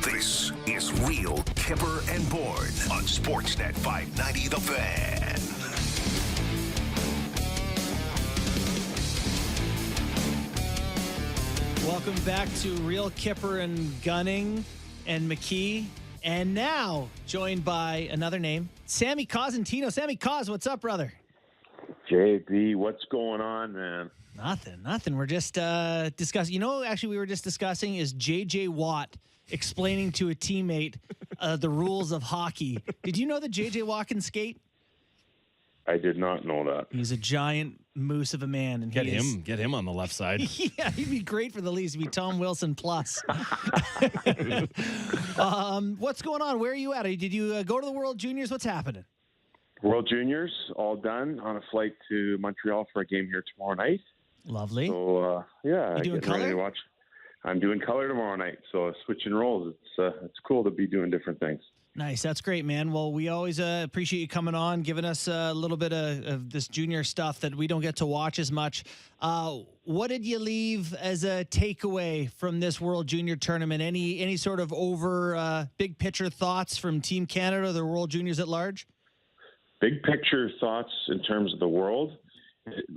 This is Real Kyper and Bourne on Sportsnet 590 The Fan. Welcome back to Real Kyper and Gunning and McKee. And now joined by another name, Sammy Cosentino. Sammy Cos, what's up, brother? JB, what's going on, man? Nothing. We're just discussing. You know, actually, we were just discussing is J.J. Watt explaining to a teammate the rules of hockey. Did you know that J.J. Watt can skate? I did not know that. He's a giant moose of a man, and Get him on the left side. Yeah, he'd be great for the Leafs. He'd be Tom Wilson plus. What's going on? Where are you at? Did you go to the World Juniors? What's happening? World Juniors, all done. On a flight to Montreal for a game here tomorrow night. Lovely. So, yeah. You doing getting ready to color? watch. I'm doing color tomorrow night, so switching roles. It's cool to be doing different things. Nice. That's great, man. Well, we always appreciate you coming on, giving us a little bit of this junior stuff that we don't get to watch as much. What did you leave as a takeaway from this World Junior Tournament? Any sort of big picture thoughts from Team Canada, the World Juniors at large? Big picture thoughts in terms of the world,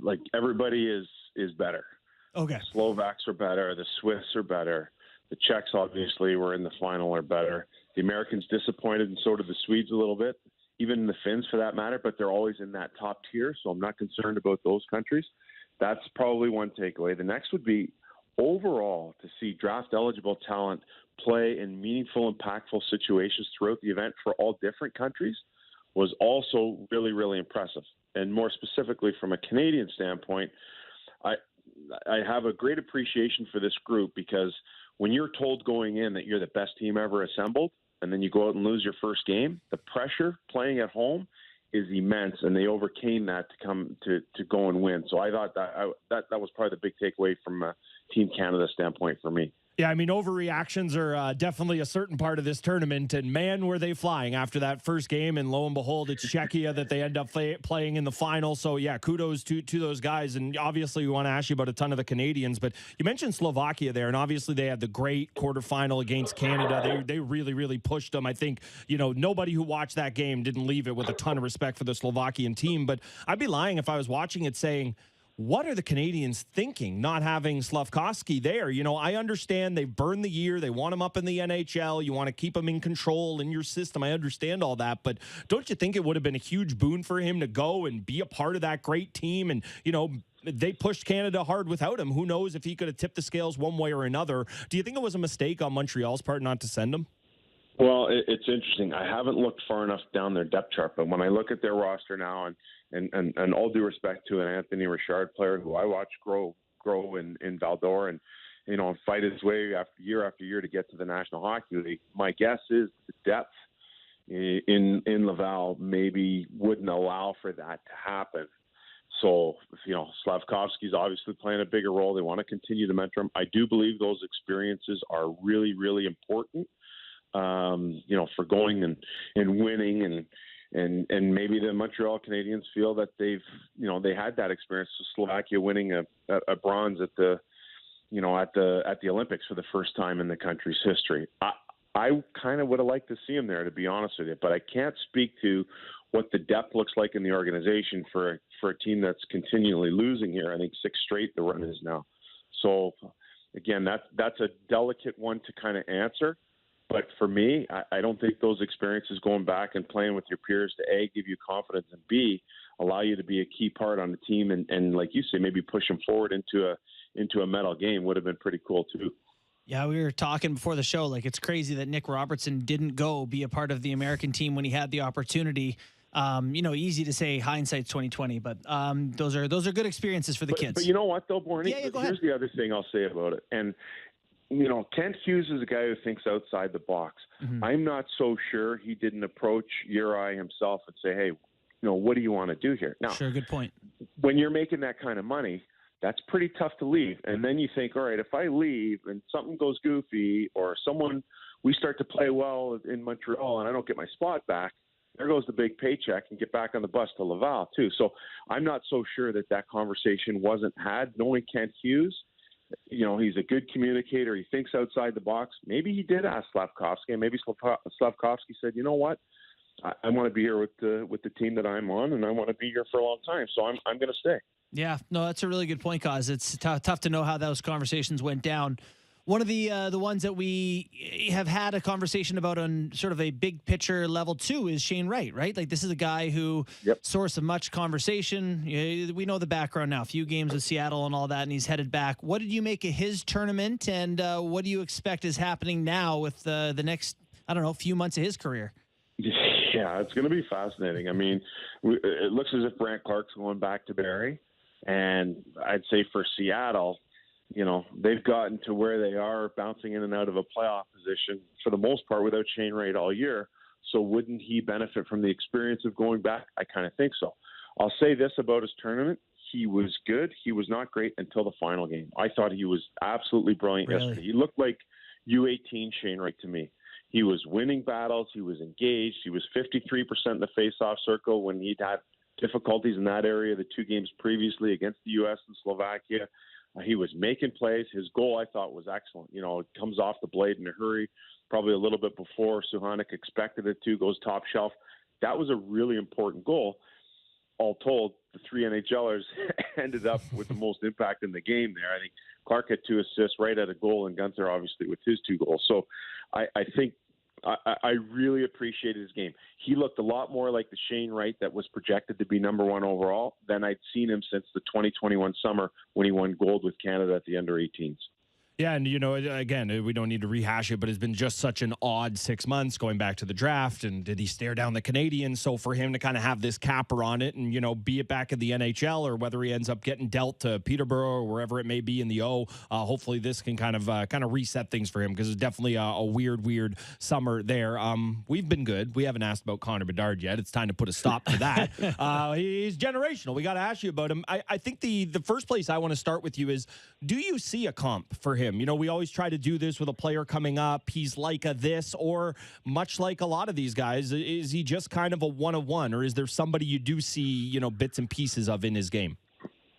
like everybody is better. Okay. Slovaks are better. The Swiss are better. The Czechs, obviously, were in the final, are better. The Americans disappointed, and so did the Swedes a little bit, even the Finns for that matter, but they're always in that top tier, so I'm not concerned about those countries. That's probably one takeaway. The next would be overall to see draft-eligible talent play in meaningful, impactful situations throughout the event for all different countries was also really, really impressive. And more specifically from a Canadian standpoint, I have a great appreciation for this group because when you're told going in that you're the best team ever assembled and then you go out and lose your first game, the pressure playing at home is immense, and they overcame that to come to go and win. So I thought that was probably the big takeaway from a Team Canada standpoint for me. Yeah, I mean, overreactions are definitely a certain part of this tournament, and man, were they flying after that first game, and lo and behold, it's Czechia that they end up playing in the final. So, yeah, kudos to those guys, and obviously we want to ask you about a ton of the Canadians, but you mentioned Slovakia there, and obviously they had the great quarterfinal against Canada. They really, really pushed them. I think, nobody who watched that game didn't leave it with a ton of respect for the Slovakian team, but I'd be lying if I was watching it saying, what are the Canadians thinking not having Slafkovsky there? I understand they've burned the year. They want him up in the NHL. You want to keep him in control in your system. I understand all that. But don't you think it would have been a huge boon for him to go and be a part of that great team? And, they pushed Canada hard without him. Who knows if he could have tipped the scales one way or another. Do you think it was a mistake on Montreal's part not to send him? Well, it's interesting. I haven't looked far enough down their depth chart, but when I look at their roster now, and all due respect to an Anthony Richard player who I watched grow in Val-d'Or and fight his way after year to get to the National Hockey League, my guess is the depth in Laval maybe wouldn't allow for that to happen. So, Slafkovsky's obviously playing a bigger role. They want to continue to mentor him. I do believe those experiences are really, really important. For going and winning and maybe the Montreal Canadiens feel that they had that experience. So Slovakia winning a bronze at the Olympics for the first time in the country's history. I kind of would have liked to see him there, to be honest with you, but I can't speak to what the depth looks like in the organization for a team that's continually losing here. I think 6 straight the run is now. So again, that's a delicate one to kind of answer. But for me, I don't think those experiences going back and playing with your peers to A, give you confidence, and B, allow you to be a key part on the team and like you say, maybe push them forward into a medal game would have been pretty cool too. Yeah, we were talking before the show, like it's crazy that Nick Robertson didn't go be a part of the American team when he had the opportunity. Easy to say hindsight's 2020, but those are good experiences for the kids. But you know what though, Bourne? Yeah, go ahead. Here's the other thing I'll say about it. And Kent Hughes is a guy who thinks outside the box. Mm-hmm. I'm not so sure he didn't approach Uri himself and say, hey, what do you want to do here? Now, sure, good point. When you're making that kind of money, that's pretty tough to leave. And then you think, all right, if I leave and something goes goofy or we start to play well in Montreal and I don't get my spot back, there goes the big paycheck and get back on the bus to Laval too. So I'm not so sure that conversation wasn't had. Knowing Kent Hughes, He's a good communicator. He thinks outside the box. Maybe he did ask Slafkovsky, and maybe Slafkovsky said, you know what? I want to be here with the team that I'm on, and I want to be here for a long time. So I'm going to stay. Yeah, no, that's a really good point, Cos. It's tough to know how those conversations went down. One of the ones that we have had a conversation about on sort of a big picture level too is Shane Wright, right? Like this is a guy who source of much conversation. We know the background now, a few games with Seattle and all that, and he's headed back. What did you make of his tournament, and what do you expect is happening now with the next, few months of his career? Yeah, it's going to be fascinating. I mean, it looks as if Brandt Clarke's going back to Barrie, and I'd say for Seattle, they've gotten to where they are bouncing in and out of a playoff position for the most part without Shane Wright all year. So wouldn't he benefit from the experience of going back? I kind of think so. I'll say this about his tournament. He was good. He was not great until the final game. I thought he was absolutely brilliant yesterday. He looked like U18 Shane Wright to me. He was winning battles. He was engaged. He was 53% in the face-off circle when he'd had difficulties in that area the 2 games previously against the U.S. and Slovakia. He was making plays. His goal, I thought, was excellent. It comes off the blade in a hurry, probably a little bit before Suhanik expected it to, goes top shelf. That was a really important goal. All told, the 3 NHLers ended up with the most impact in the game there. I think Clarke had 2 assists, right at a goal, and Gunther obviously with his 2 goals. So I think I really appreciated his game. He looked a lot more like the Shane Wright that was projected to be number 1 overall than I'd seen him since the 2021 summer when he won gold with Canada at the under-18s. Yeah, and, again, we don't need to rehash it, but it's been just such an odd 6 months going back to the draft. And did he stare down the Canadians? So for him to kind of have this capper on it and, be it back in the NHL or whether he ends up getting dealt to Peterborough or wherever it may be in the O, hopefully this can kind of reset things for him because it's definitely a weird summer there. We've been good. We haven't asked about Connor Bedard yet. It's time to put a stop to that. He's generational. We got to ask you about him. I think the first place I want to start with you is, do you see a comp for him? We always try to do this with a player coming up. He's like a this, or much like a lot of these guys, is he just kind of a one-of-one, or is there somebody you do see, bits and pieces of in his game?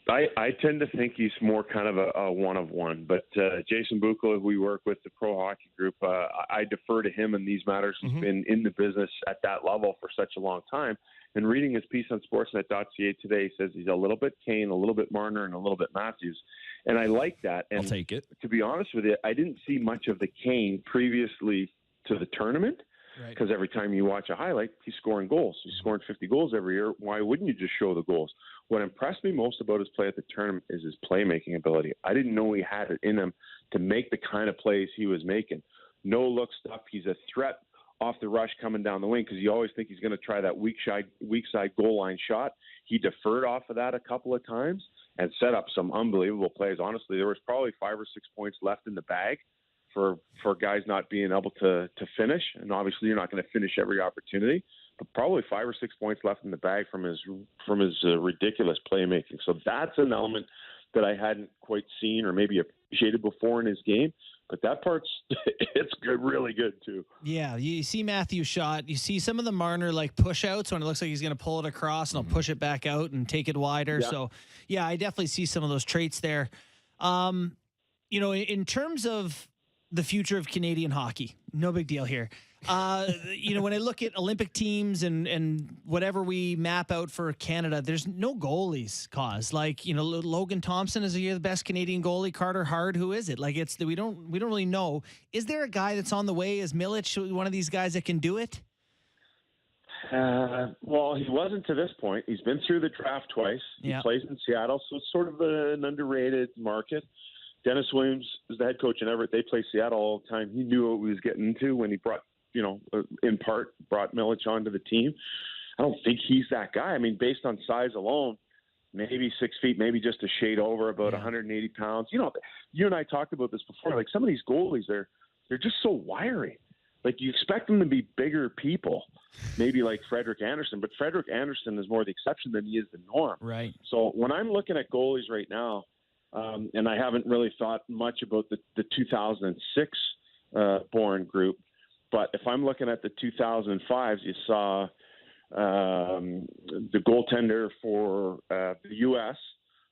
I tend to think he's more kind of a one-of-one, but Jason Buchla, who we work with, the Pro Hockey Group, I defer to him in these matters. He's been in the business at that level for such a long time. And reading his piece on Sportsnet.ca today, he says he's a little bit Kane, a little bit Marner, and a little bit Matthews. And I like that. And I'll take it. To be honest with you, I didn't see much of the Kane previously to the tournament because every time you watch a highlight, he's scoring goals. He's scoring 50 goals every year. Why wouldn't you just show the goals? What impressed me most about his play at the tournament is his playmaking ability. I didn't know he had it in him to make the kind of plays he was making. No-look stuff. He's a threat off the rush coming down the wing because you always think he's going to try that weak side goal line shot. He deferred off of that a couple of times and set up some unbelievable plays. Honestly, there was probably 5 or 6 points left in the bag for guys not being able to finish. And obviously you're not going to finish every opportunity, but probably 5 or 6 points left in the bag from his ridiculous playmaking. So that's an element that I hadn't quite seen or maybe appreciated before in his game. But that part's it's good, really good too. Yeah, you see Matthew's shot. You see some of the Marner push outs when it looks like he's going to pull it across and he'll push it back out and take it wider. Yeah. So yeah, I definitely see some of those traits there. In terms of the future of Canadian hockey, no big deal here. When I look at Olympic teams and whatever we map out for Canada, there's no goalies. Logan Thompson is the best Canadian goalie. Carter Hart, who is it? We don't really know. Is there a guy that's on the way? Is Milic one of these guys that can do it? Well, he wasn't to this point. He's been through the draft twice. He plays in Seattle, so it's sort of an underrated market. Dennis Williams is the head coach in Everett. They play Seattle all the time. He knew what he was getting into when he brought Milic onto the team. I don't think he's that guy. I mean, based on size alone, maybe 6 feet, maybe just a shade over, about 180 pounds. You and I talked about this before. Some of these goalies, they're just so wiry. You expect them to be bigger people, maybe like Frederik Andersen, but Frederik Andersen is more the exception than he is the norm. Right. So when I'm looking at goalies right now, and I haven't really thought much about the 2006 Bourne group, but if I'm looking at the 2005s, you saw the goaltender for the U.S.,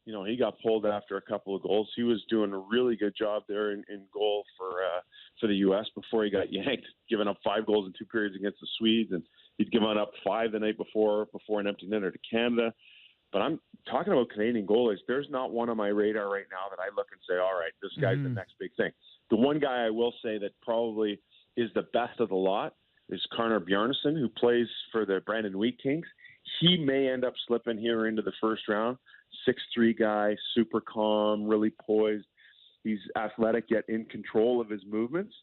he got pulled after a couple of goals. He was doing a really good job there in goal for the U.S. before he got yanked, giving up 5 goals in 2 periods against the Swedes, and he'd given up 5 the night before an empty netter to Canada. But I'm talking about Canadian goalies. There's not one on my radar right now that I look and say, all right, this guy's the next big thing. The one guy I will say that probably is the best of the lot is Connor Bjarnason, who plays for the Brandon Wheat Kings. He may end up slipping here into the first round. 6'3" guy, super calm, really poised. He's athletic yet in control of his movements.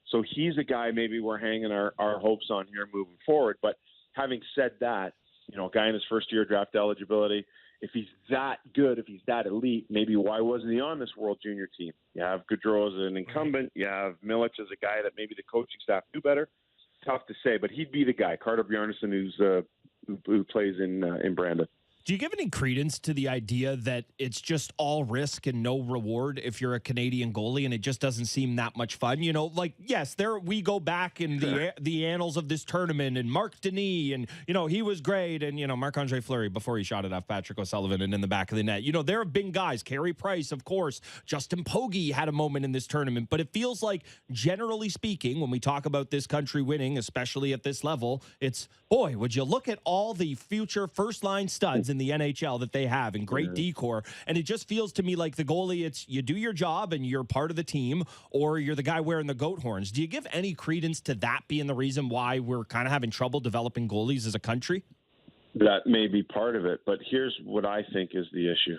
So he's a guy maybe we're hanging our hopes on here moving forward. But having said that, a guy in his first year draft eligibility, if he's that good, if he's that elite, maybe why wasn't he on this World Junior team? You have Gaudreau as an incumbent. You have Milic as a guy that maybe the coaching staff knew better. Tough to say, but he'd be the guy, Carter Bjarnason, who plays in Brandon. Do you give any credence to the idea that it's just all risk and no reward if you're a Canadian goalie and it just doesn't seem that much fun? Yes, we go back in the annals of this tournament and Marc Denis and, he was great. And, Marc-Andre Fleury before he shot it off Patrick O'Sullivan and in the back of the net. There have been guys, Carey Price, of course, Justin Pogge had a moment in this tournament. But it feels like, generally speaking, when we talk about this country winning, especially at this level, it's, boy, would you look at all the future first-line studs in the NHL that they have and great decor. And it just feels to me like the goalie, it's you do your job and you're part of the team, or you're the guy wearing the goat horns. Do you give any credence to that being the reason why we're kind of having trouble developing goalies as a country? That may be part of it, but here's what I think is the issue.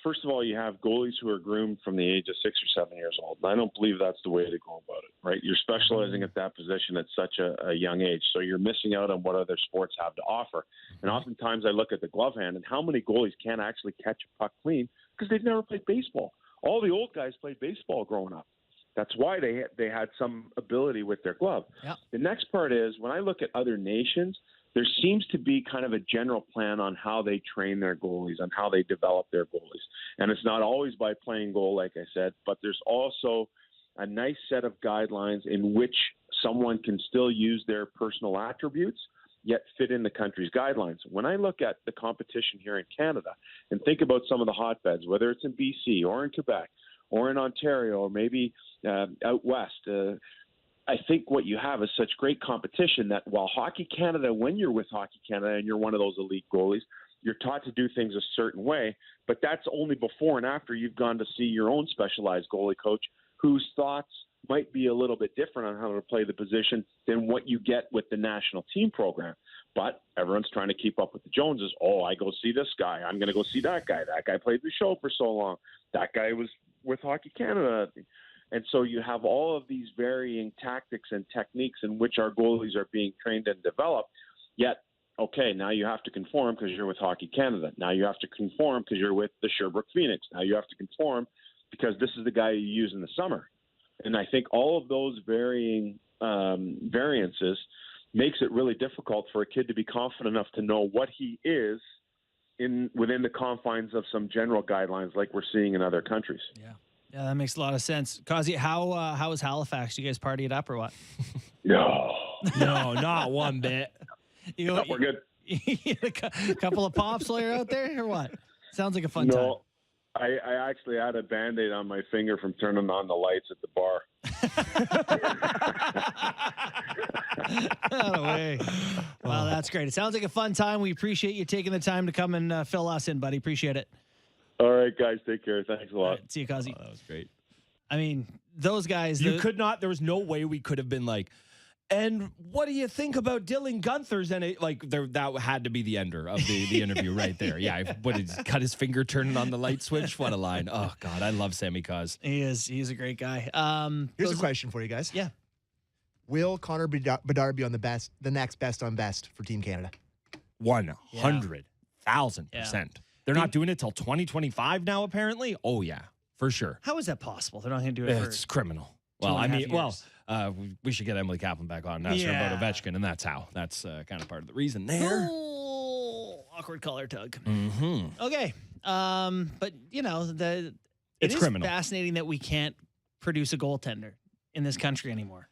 First of all, you have goalies who are groomed from the age of 6 or 7 years old. I don't believe that's the way to go about it, right? You're specializing at that position at such a young age, so you're missing out on what other sports have to offer. And oftentimes I look at the glove hand and how many goalies can't actually catch a puck clean because they've never played baseball. All the old guys played baseball growing up. That's why they had some ability with their glove. Yep. The next part is when I look at other nations, there seems to be kind of a general plan on how they train their goalies, on how they develop their goalies. And it's not always by playing goal, like I said, but there's also a nice set of guidelines in which someone can still use their personal attributes, yet fit in the country's guidelines. When I look at the competition here in Canada and think about some of the hotbeds, whether it's in BC or in Quebec or in Ontario or maybe out west, I think what you have is such great competition that while Hockey Canada, when you're with Hockey Canada and you're one of those elite goalies, you're taught to do things a certain way, but that's only before and after you've gone to see your own specialized goalie coach whose thoughts might be a little bit different on how to play the position than what you get with the national team program. But everyone's trying to keep up with the Joneses. Oh, I go see this guy. I'm going to go see that guy. That guy played the show for so long. That guy was with Hockey Canada. And so you have all of these varying tactics and techniques in which our goalies are being trained and developed. Yet, okay, now you have to conform because you're with Hockey Canada. Now you have to conform because you're with the Sherbrooke Phoenix. Now you have to conform because this is the guy you use in the summer. And I think all of those varying variances makes it really difficult for a kid to be confident enough to know what he is within the confines of some general guidelines like we're seeing in other countries. Yeah, that makes a lot of sense. Kazi, how is Halifax? You guys party it up or what? No, not one bit. We're good. A couple of pops while you're out there or what? Sounds like a fun time. No, I actually had a Band-Aid on my finger from turning on the lights at the bar. No way. Well, that's great. It sounds like a fun time. We appreciate you taking the time to come and fill us in, buddy. Appreciate it. All right, guys. Take care. Thanks a lot. Right, see you, Kazi. That was great. I mean, those guys. There was no way we could have been like, and what do you think about Dylan Guenther's? And that had to be the ender of the interview right there. Yeah. What did he cut his finger turning on the light switch? What a line. Oh God. I love Sammy Cos. He's a great guy. Here's a question for you guys. Yeah. Will Connor Bedard be on the next best on best for Team Canada? 100,000%. They're not doing it till 2025 now, apparently. Oh yeah, for sure. How is that possible? They're not going to do it. It's criminal. Well, we should get Emily Kaplan back on and ask her about Ovechkin, and that's how. That's kind of part of the reason there. Oh, awkward collar tug. Mm-hmm. Okay, but it's criminal. Fascinating that we can't produce a goaltender in this country anymore.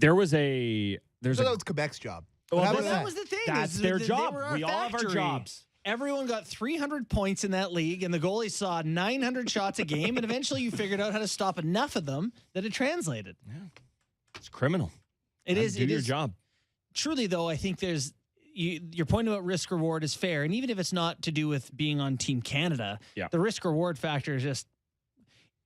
That was Quebec's job. Well, that was the thing. That's their job. We all have our jobs. Everyone got 300 points in that league, and the goalie saw 900 shots a game, and eventually you figured out how to stop enough of them that it translated. Yeah. It's criminal. It is. Do your job. Truly, though, I think your point about risk reward is fair, and even if it's not to do with being on Team Canada, the risk reward factor is just,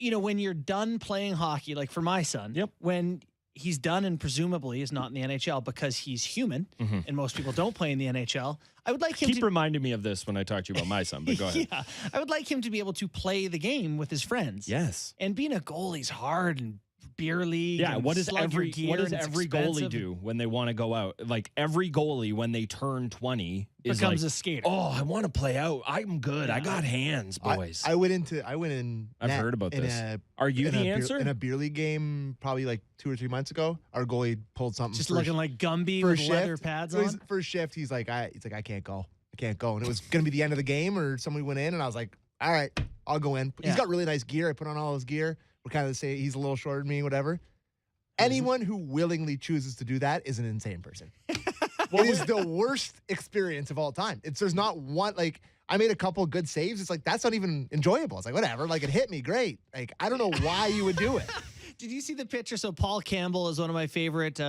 when you're done playing hockey, like for my son, when he's done and presumably is not in the NHL because he's human, and most people don't play in the NHL. I would like him Keep reminding me of this when I talk to you about my son, but go ahead. Yeah, I would like him to be able to play the game with his friends. Yes. And being a goalie's hard and beer league. Yeah, and what does every goalie goalie do when they want to go out? Like every goalie when they turn 20 becomes a skater. Oh, I want to play out. I'm good. I got hands, boys. I went in. I've heard about this. Are you the answer? In a beer league game, probably like 2 or 3 months ago, our goalie pulled something. Just looking like Gumby with leather pads on. First shift, he's like, I can't go. I can't go. And it was going to be the end of the game, or somebody went in, and I was like, all right, I'll go in. He's got really nice gear. I put on all his gear. We're kind of the same. He's a little shorter than me, whatever. Anyone who willingly chooses to do that is an insane person. It is the worst experience of all time. There's not one, like, I made a couple good saves. It's like, that's not even enjoyable. It's like, whatever. Like, it hit me. Great. Like, I don't know why you would do it. Did you see the picture? So Paul Campbell is one of my favorite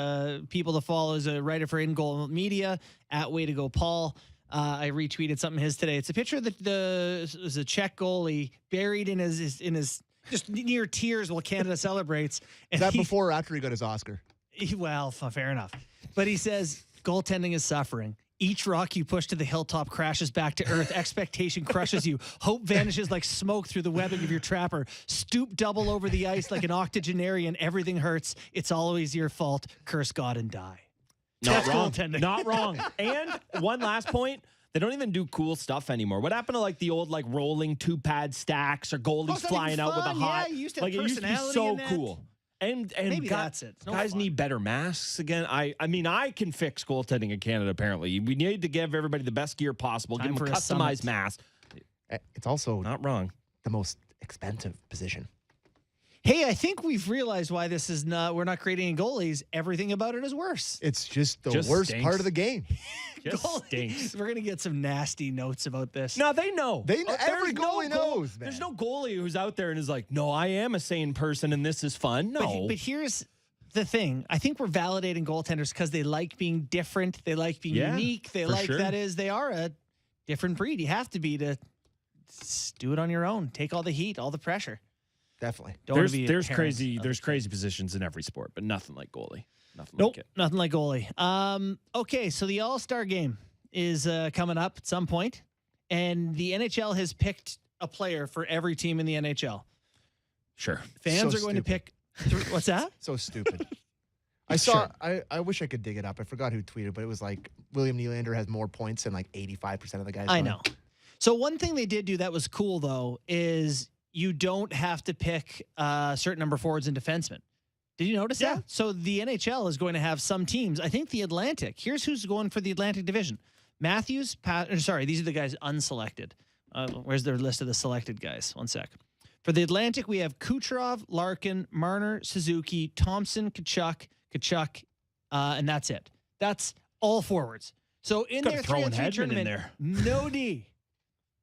people to follow as a writer for In Goal Media at Way to Go Paul. I retweeted something his today. It's a picture of there's a Czech goalie buried in his just near tears while Canada celebrates. And is that before or after he got his Oscar? Well, fair enough. But he says, goaltending is suffering. Each rock you push to the hilltop crashes back to earth. Expectation crushes you. Hope vanishes like smoke through the webbing of your trapper. Stoop double over the ice like an octogenarian. Everything hurts. It's always your fault. Curse God and die. Not wrong. Not wrong. And one last point. They don't even do cool stuff anymore. What happened to like the old like rolling 2-pad stacks or goalies flying out with a hot? Yeah, used to like have it used to be so cool. And maybe that's it. Guys need better masks again. I mean, I can fix goaltending in Canada. Apparently, we need to give everybody the best gear possible. Give them a customized mask. It's also not wrong. The most expensive position. Hey, I think we've realized why this is not. We're not creating goalies. Everything about it is worse. It's just the worst part of the game. Stinks. We're gonna get some nasty notes about this. No, they know. They know. Every goalie knows. Man. There's no goalie who's out there and is like, "No, I am a sane person, and this is fun." No, but here's the thing. I think we're validating goaltenders because they like being different. They like being unique. They like they are a different breed. You have to be to do it on your own. Take all the heat, all the pressure. Definitely. There's crazy positions in every sport, but nothing like goalie. Nothing like it. Nothing like goalie. Okay, so the All-Star game is coming up at some point, and the NHL has picked a player for every team in the NHL. Sure. Fans are going to pick. What's that? So stupid. I wish I could dig it up. I forgot who tweeted, but it was like William Nylander has more points than like 85% of the guys. I know. So one thing they did do that was cool, though, is you don't have to pick a certain number of forwards and defensemen. Did you notice that? So the NHL is going to have some teams. I think the Atlantic. Here's who's going for the Atlantic Division. Matthews, these are the guys unselected. Where's their list of the selected guys? One sec. For the Atlantic, we have Kucherov, Larkin, Marner, Suzuki, Thompson, Kachuk, and that's it. That's all forwards. So in their 3-on-3 tournament, no D.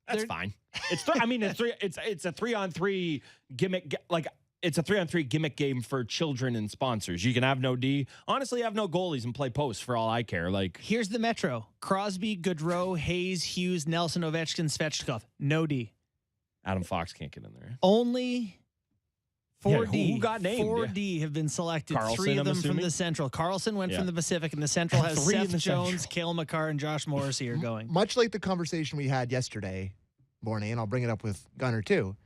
That's fine. It's I mean, it's a 3-on-3 gimmick. Like it's a 3-on-3 gimmick game for children and sponsors. You can have no D. Honestly, have no goalies and play post for all I care. Like here's the Metro: Crosby, Gaudreau, Hayes, Hughes, Nelson, Ovechkin, Svechnikov. No D. Adam Fox can't get in there. Only 4D. Who got named? 4D have been selected. Carlson, 3 of them I'm from assuming? the Central. Carlson went from the Pacific, and the Central has 3 in Seth the Jones, Central. Cale Makar, and Josh Morrissey are going. Much like the conversation we had yesterday, Bourne, and I'll bring it up with Gunner too.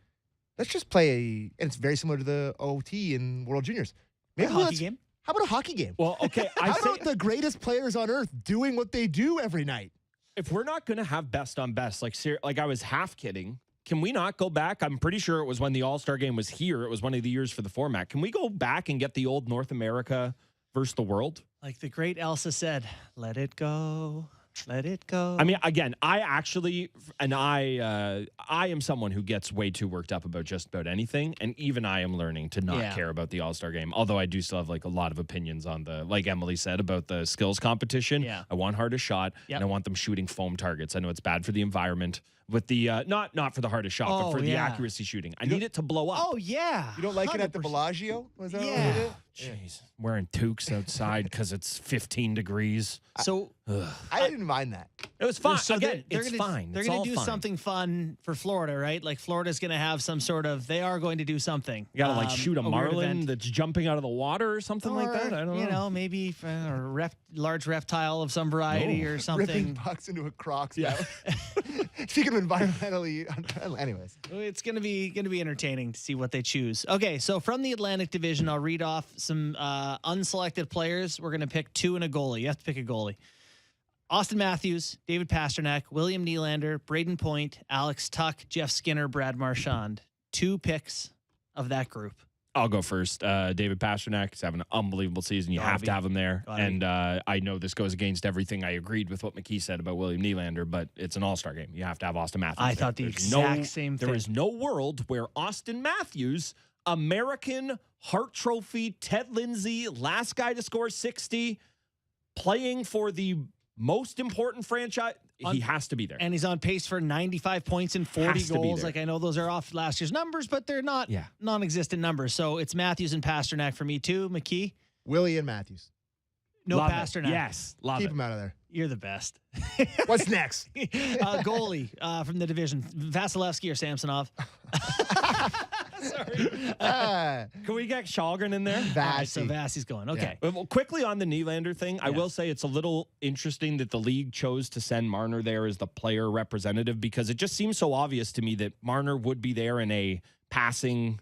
Let's just play and it's very similar to the OT in World Juniors. Maybe a hockey game? How about a hockey game? Well, okay. How about the greatest players on earth doing what they do every night? If we're not going to have best on best, like I was half kidding, can we not go back? I'm pretty sure it was when the All-Star game was here. It was one of the years for the format. Can we go back and get the old North America versus the world? Like the great Elsa said, let it go. Let it go. I mean, again, I am someone who gets way too worked up about just about anything, and even I am learning to not care about the All-Star game. Although I do still have like a lot of opinions on like Emily said about the skills competition. Yeah. I want hardest shot, and I want them shooting foam targets. I know it's bad for the environment. With the not for the hardest shot, but for the accuracy shooting. I need it to blow up. Oh yeah. You don't like it at the Bellagio? Was that what Yeah. it is? Jeez, wearing toques outside because it's 15 degrees. So I didn't mind that. It was fine. So Again, they're it's gonna, fine. They're It's going all to do fine. something fun for Florida, right? Like Florida's going to have some sort of. They are going to do something. You gotta like shoot a weird marlin event. that's jumping out of the water or something like that. I don't know. You know, maybe a large reptile of some variety or something. Ripping pucks into a Crocs. Yeah. Speaking of environmentally, anyways. It's going to be entertaining to see what they choose. Okay, so from the Atlantic Division, I'll read off some unselected players. We're going to pick 2 and a goalie. You have to pick a goalie. Austin Matthews, David Pastrnak, William Nylander, Braden Point, Alex Tuck, Jeff Skinner, Brad Marchand. 2 picks of that group. I'll go first. David Pastrnak is having an unbelievable season. You have to have him there. And I know this goes against everything. I agreed with what McKee said about William Nylander, but it's an all-star game. You have to have Austin Matthews. I thought the exact same thing. There is no world where Austin Matthews, American Hart Trophy, Ted Lindsay, last guy to score 60, playing for the most important franchise, he has to be there. And he's on pace for 95 points and 40 goals. Like, I know those are off last year's numbers, but they're not non-existent numbers. So it's Matthews and Pastrnak for me too. McKee? Willie and Matthews. No Love Pastrnak. It. Yes. Love Keep it. him out of there. You're the best. What's next? Goalie from the division. Vasilevsky or Samsonov? Sorry. Can we get Shalgren in there? Right, so Vassie's going. Okay. Yeah. Well, quickly on the Nylander thing, I will say it's a little interesting that the league chose to send Marner there as the player representative because it just seems so obvious to me that Marner would be there in a passing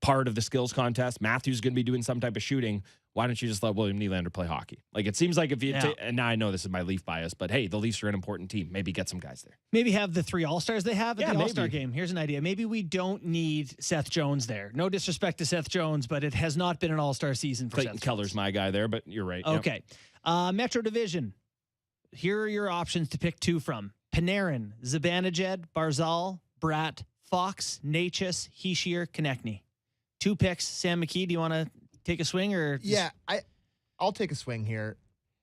part of the skills contest. Matthews is going to be doing some type of shooting. Why don't you just let William Nylander play hockey? Like, it seems like if you and now I know this is my Leaf bias, but hey, the Leafs are an important team. Maybe get some guys there. Maybe have the 3 All-Stars they have at the All-Star maybe. game. Here's an idea. Maybe we don't need Seth Jones there. No disrespect to Seth Jones, but it has not been an All-Star season for Clayton Seth Keller's Jones. my guy there, but you're right. Yep. Okay. Metro Division. Here are your options to pick 2 from. Panarin, Zibanejad, Barzal, Bratt, Fox, Natchez, Heishier, Konechny. 2 picks. Sam McKee, do you want to take a swing or? Yeah, I'll take a swing here.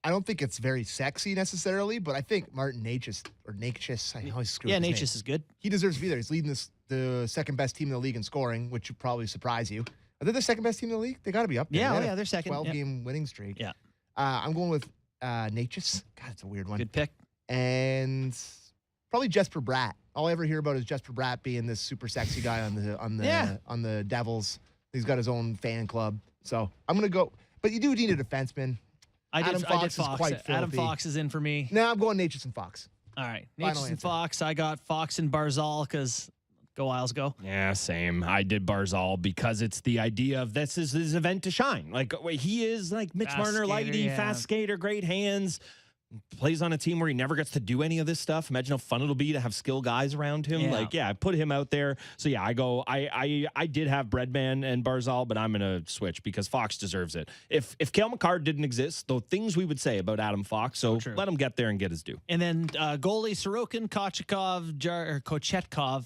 I don't think it's very sexy necessarily, but I think Martin Natchez, I always screw up his Natchez name. is good. He deserves to be there. He's leading the second best team in the league in scoring, which would probably surprise you. Are they the second best team in the league? They got to be up there. Yeah, they're second. 12-game winning streak. Yeah. I'm going with Natchez. God, it's a weird one. Good pick. And probably Jesper Bratt. All I ever hear about is Jesper Bratt being this super sexy guy on the Devils. He's got his own fan club. So I'm gonna go. But you do need a defenseman. Adam Fox is quite filthy. Adam Fox is in for me. No, I'm going Natchez and Fox. All right. Final Natchez and answer. Fox. I got Fox and Barzal because go Isles go. Yeah, same. I did Barzal because it's the idea of this is his event to shine. Like, he is like Mitch Fast Marner, skater, lighty, fast skater, great hands. Plays on a team where he never gets to do any of this stuff. Imagine how fun it'll be to have skill guys around him. I put him out there. So yeah, I did have Breadman and Barzal, but I'm gonna switch because Fox deserves it. If Cale Makar didn't exist, the things we would say about Adam Fox. So let him get there and get his due. And then goalie Sorokin, Kochetkov,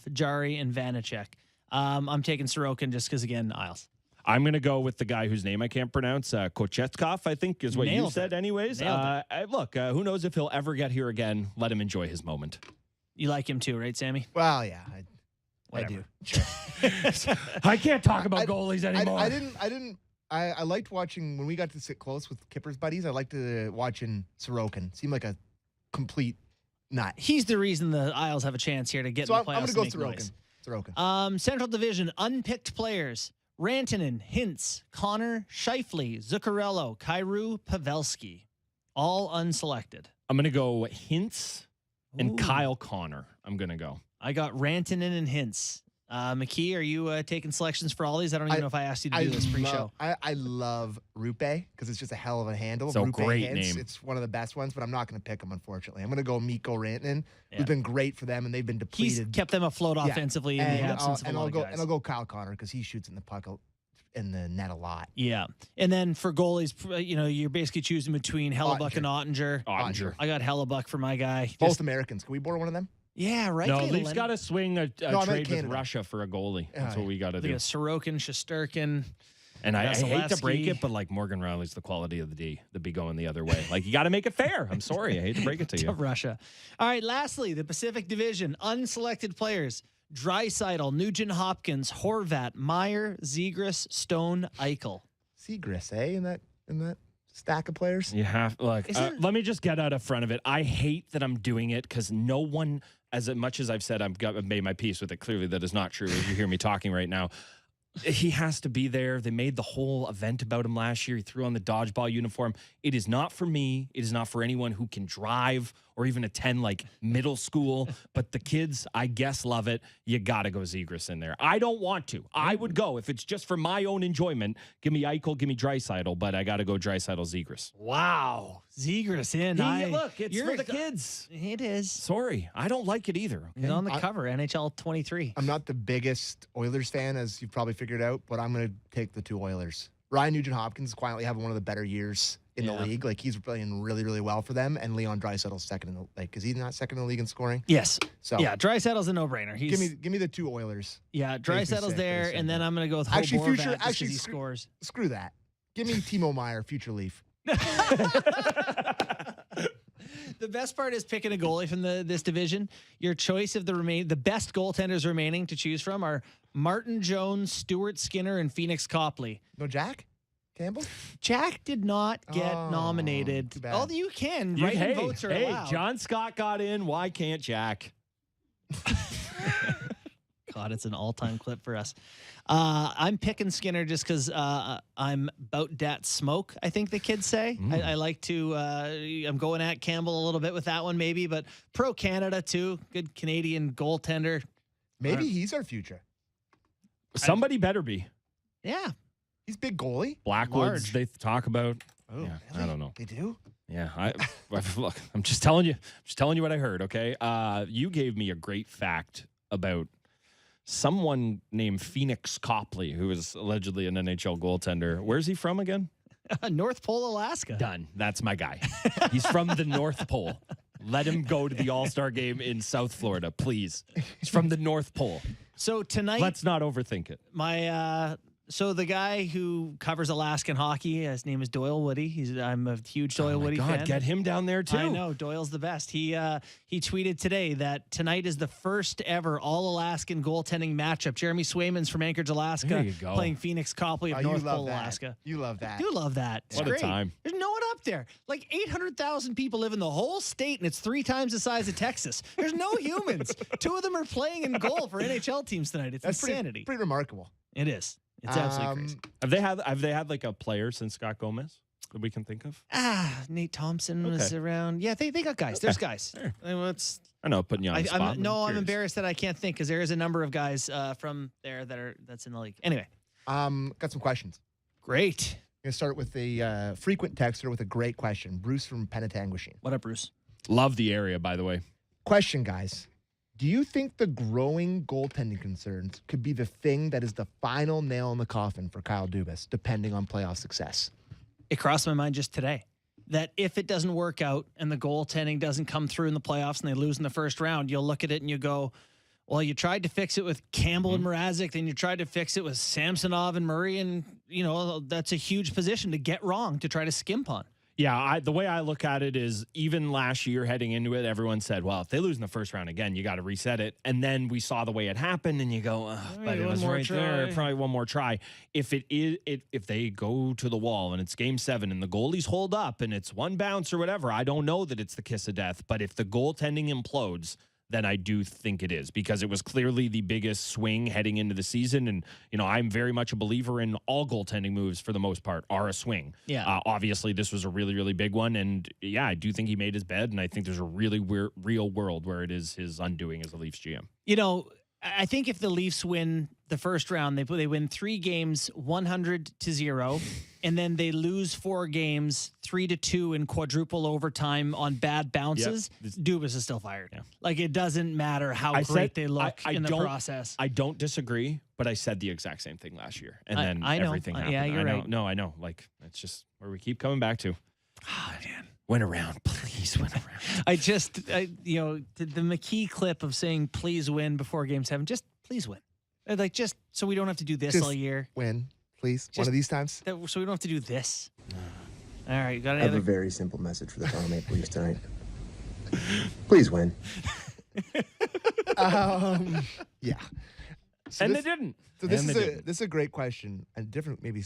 Jari, and Vanacek. I'm taking Sorokin just because again Isles. I'm going to go with the guy whose name I can't pronounce. Kochetkov, I think, is what you said anyways. Look, who knows if he'll ever get here again. Let him enjoy his moment. You like him too, right, Sammy? Well, yeah. I do. Sure. I can't talk about goalies anymore. I liked watching, when we got to sit close with Kipper's buddies, I liked watching Sorokin. Seemed like a complete nut. He's the reason the Isles have a chance here to get in the playoffs. I'm going to go Sorokin. Central Division, unpicked players. Rantanen, Hintz, Connor, Scheifele, Zuccarello, Kyrou, Pavelski. All unselected. I'm going to go Hintz and Kyle Connor. I'm going to go. I got Rantanen and Hintz. McKee, are you taking selections for all these? I don't even know if I asked you to do this pre-show. I love Rupe because it's just a hell of a handle. So Rupe great Hintz, name. It's one of the best ones, but I'm not going to pick him, unfortunately. I'm going to go Mikko Rantanen, who's been great for them, and they've been depleted. He's kept them afloat offensively in the absence of a lot of guys. And I'll go Kyle Connor because he shoots in the puck in the net a lot. Yeah. And then for goalies, you're basically choosing between Hellebuck and Ottinger. I got Hellebuck for my guy. Both Americans. Can we board one of them? Yeah, right. No, Leafs got to swing a trade with Russia for a goalie. That's what we got to do. Sorokin, Shesterkin. And I hate to break it, but like Morgan Rielly's the quality of the D to be going the other way. Like, you got to make it fair. I'm sorry. I hate to break it to you. Russia. All right. Lastly, the Pacific Division. Unselected players. Draisaitl, Nugent Hopkins, Horvat, Meyer, Zegras, Stone, Eichel. Zegras, in that stack of players? You have, let me just get out of front of it. I hate that I'm doing it because no one, as much as I've said I've made my peace with it, clearly that is not true as you hear me talking right now. He has to be there. They made the whole event about him last year. He threw on the dodgeball uniform. It is not for me. It is not for anyone who can drive or even attend like middle school. But the kids, I guess, love it. You got to go Zegras in there. I don't want to. I would go if it's just for my own enjoyment. Give me Eichel, give me Draisaitl, but I got to go Draisaitl, Zegras. Wow. Zegras in. Look, it's for the kids. It is. Sorry, I don't like it either. Okay? He's on the cover, NHL 23. I'm not the biggest Oilers fan, as you've probably figured out, but I'm going to take the two Oilers. Ryan Nugent-Hopkins is quietly having one of the better years in the league. Like, he's playing really, really well for them. And Leon Draisaitl's second in the league. Is he not second in the league in scoring? Yes. So yeah, Draisaitl's a no-brainer. Give me the two Oilers. Yeah, Draisaitl's there, and then I'm going to go with Holl Horvat just he scores. Screw that. Give me Timo Meyer, future Leaf. The best part is picking a goalie from this division. Your choice of the best goaltenders remaining to choose from are Martin Jones, Stuart Skinner, and Phoenix Copley. No Jack Campbell? Jack did not get nominated. Although you can. Write-in votes are allowed. John Scott got in. Why can't Jack? God, it's an all-time clip for us. I'm picking Skinner just because I'm about dat smoke, I think the kids say. I like to, I'm going at Campbell a little bit with that one maybe, but pro-Canada too. Good Canadian goaltender. Maybe he's our future. Somebody better be. Yeah. He's big goalie. Blackwoods, they talk about. Oh, yeah, really? I don't know. They do? Yeah, look, I'm just telling you what I heard, okay? You gave me a great fact about someone named Phoenix Copley, who is allegedly an NHL goaltender. Where's he from again? North Pole, Alaska. Done. That's my guy. He's from the North Pole. Let him go to the All-Star game in South Florida, please. He's from the North Pole. So tonight, let's not overthink it. So the guy who covers Alaskan hockey, his name is Doyle Woody. I'm a huge Doyle Woody fan. Get him down there too. I know Doyle's the best. He tweeted today that tonight is the first ever All-Alaskan goaltending matchup. Jeremy Swayman's from Anchorage, Alaska, playing Phoenix Copley of North Pole, Alaska. You love that. I do love that. It's what great. A time. There's no one up there. Like 800,000 people live in the whole state, and it's 3 times the size of Texas. There's no humans. 2 of them are playing in goal for NHL teams tonight. It's insanity. Pretty remarkable. It is. It's absolutely crazy. Have they had like a player since Scott Gomez that we can think of? Nate Thompson was around. Yeah, they got guys. There's guys. Sure. I know, putting you on the spot. I'm embarrassed that I can't think because there is a number of guys from there that's in the league. Anyway, got some questions. Great. I'm gonna start with a frequent texter with a great question. Bruce from Penetanguishene. What up, Bruce? Love the area, by the way. Question, guys. Do you think the growing goaltending concerns could be the thing that is the final nail in the coffin for Kyle Dubas, depending on playoff success? It crossed my mind just today that if it doesn't work out and the goaltending doesn't come through in the playoffs and they lose in the first round, you'll look at it and you go, well, you tried to fix it with Campbell and Mrazek, then you tried to fix it with Samsonov and Murray, and, that's a huge position to get wrong, to try to skimp on. Yeah, the way I look at it is even last year heading into it, everyone said, well, if they lose in the first round again, you got to reset it. And then we saw the way it happened and you go, but it was right there. Probably one more try. If they go to the wall and it's game 7 and the goalies hold up and it's one bounce or whatever, I don't know that it's the kiss of death. But if the goaltending implodes, then I do think it is, because it was clearly the biggest swing heading into the season. And, I'm very much a believer in all goaltending moves for the most part are a swing. Yeah. Obviously, this was a really, really big one. And, yeah, I do think he made his bed. And I think there's a really real world where it is his undoing as a Leafs GM. I think if the Leafs win the first round, they win 3 games 100-0, and then they lose 4 games 3-2 in quadruple overtime on bad bounces. Yep. Dubas is still fired. Yeah. Like, it doesn't matter how great they look in the process. I don't disagree, but I said the exact same thing last year, and then everything happened. Yeah, you're right. No, I know. Like, it's just where we keep coming back to. Oh, man. Win around, please win around. The McKee clip of saying please win before Game 7, just please win. Like, just so we don't have to do this all year. Win, please. One of these times. So we don't have to do this. All right, you got I have a very simple message for the Toronto Maple Leafs tonight. Please win. Yeah. So and they didn't. So this is a great question, and different maybe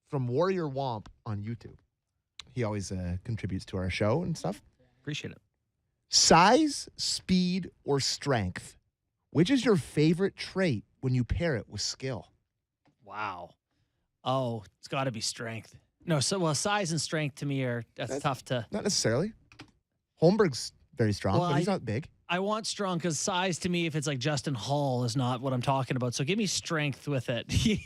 from Warrior Womp on YouTube. He always contributes to our show and stuff. Appreciate it. Size, speed, or strength? Which is your favorite trait when you pair it with skill? Wow. Oh, it's got to be strength. No, size and strength to me that's tough to. Not necessarily. Holmberg's very strong, but he's not big. I want strong because size to me, if it's like Justin Holl, is not what I'm talking about. So give me strength with it. Give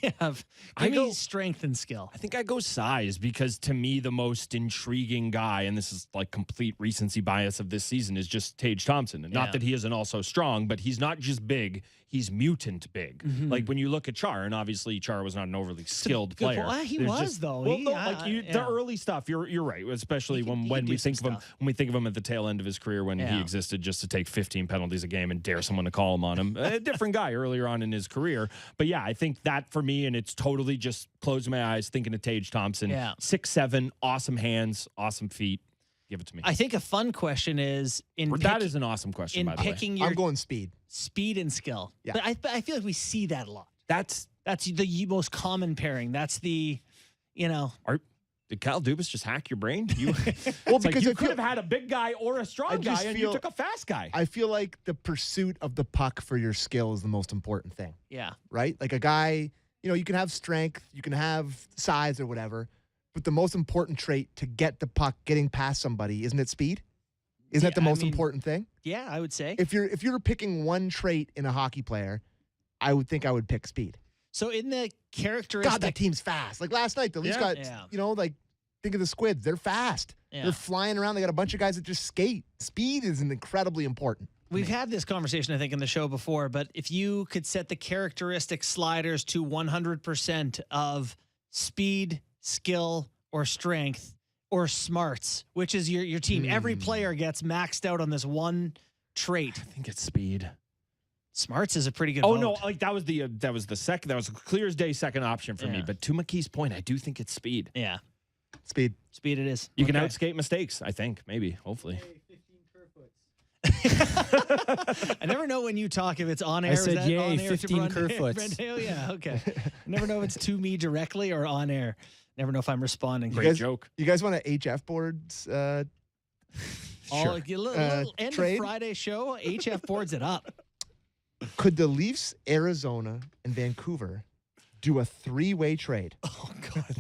me strength and skill. I think I go size because to me, the most intriguing guy, and this is like complete recency bias of this season, is just Tage Thompson. And not that he isn't also strong, but he's not just big. He's mutant big. Mm-hmm. Like when you look at Char, and obviously Char was not an overly skilled player. Well, he was though. The early stuff. You're right, especially when we think of him when we think of him at the tail end of his career when he existed just to take 15 penalties a game and dare someone to call him on him. A different guy earlier on in his career. But yeah, I think that for me, and it's totally just closing my eyes thinking of Tage Thompson. Yeah. 6'7", awesome hands, awesome feet. Give it to me. I think a fun question is that is an awesome question. By the way, I'm going speed and skill. Yeah, but I feel like we see that a lot. That's the most common pairing. That's the, Did Kyle Dubas just hack your brain? Because you could have had a big guy or a strong guy, and you took a fast guy. I feel like the pursuit of the puck for your skill is the most important thing. Yeah. Right? Like a guy, you can have strength, you can have size or whatever, but the most important trait to get the puck getting past somebody, isn't it speed? Isn't that the most important thing? Yeah, I would say. If you're picking one trait in a hockey player, I would think I would pick speed. So in the characteristic, God, that team's fast. Like last night, the Leafs got, think of the Squids. They're fast. Yeah. They're flying around. They got a bunch of guys that just skate. Speed is incredibly important. We've had this conversation, I think, in the show before, but if you could set the characteristic sliders to 100% of speed, skill, or strength, or smarts, which is your team, every player gets maxed out on this one trait. I think it's speed. Smarts is a pretty good vote. No, like that was a clear as day second option for me. But to McKee's point, I do think it's speed. Yeah. Speed it is. You can outskate mistakes, I think, maybe, hopefully. I never know when you talk if it's on air. I said, yay, 15 Kerfoots. Oh, yeah, okay. I never know if it's to me directly or on air. Never know if I'm responding. Great joke. You guys want to HF boards? Sure. Little end of Friday show, HF boards it up. Could the Leafs, Arizona, and Vancouver do a 3-way trade? Oh, God.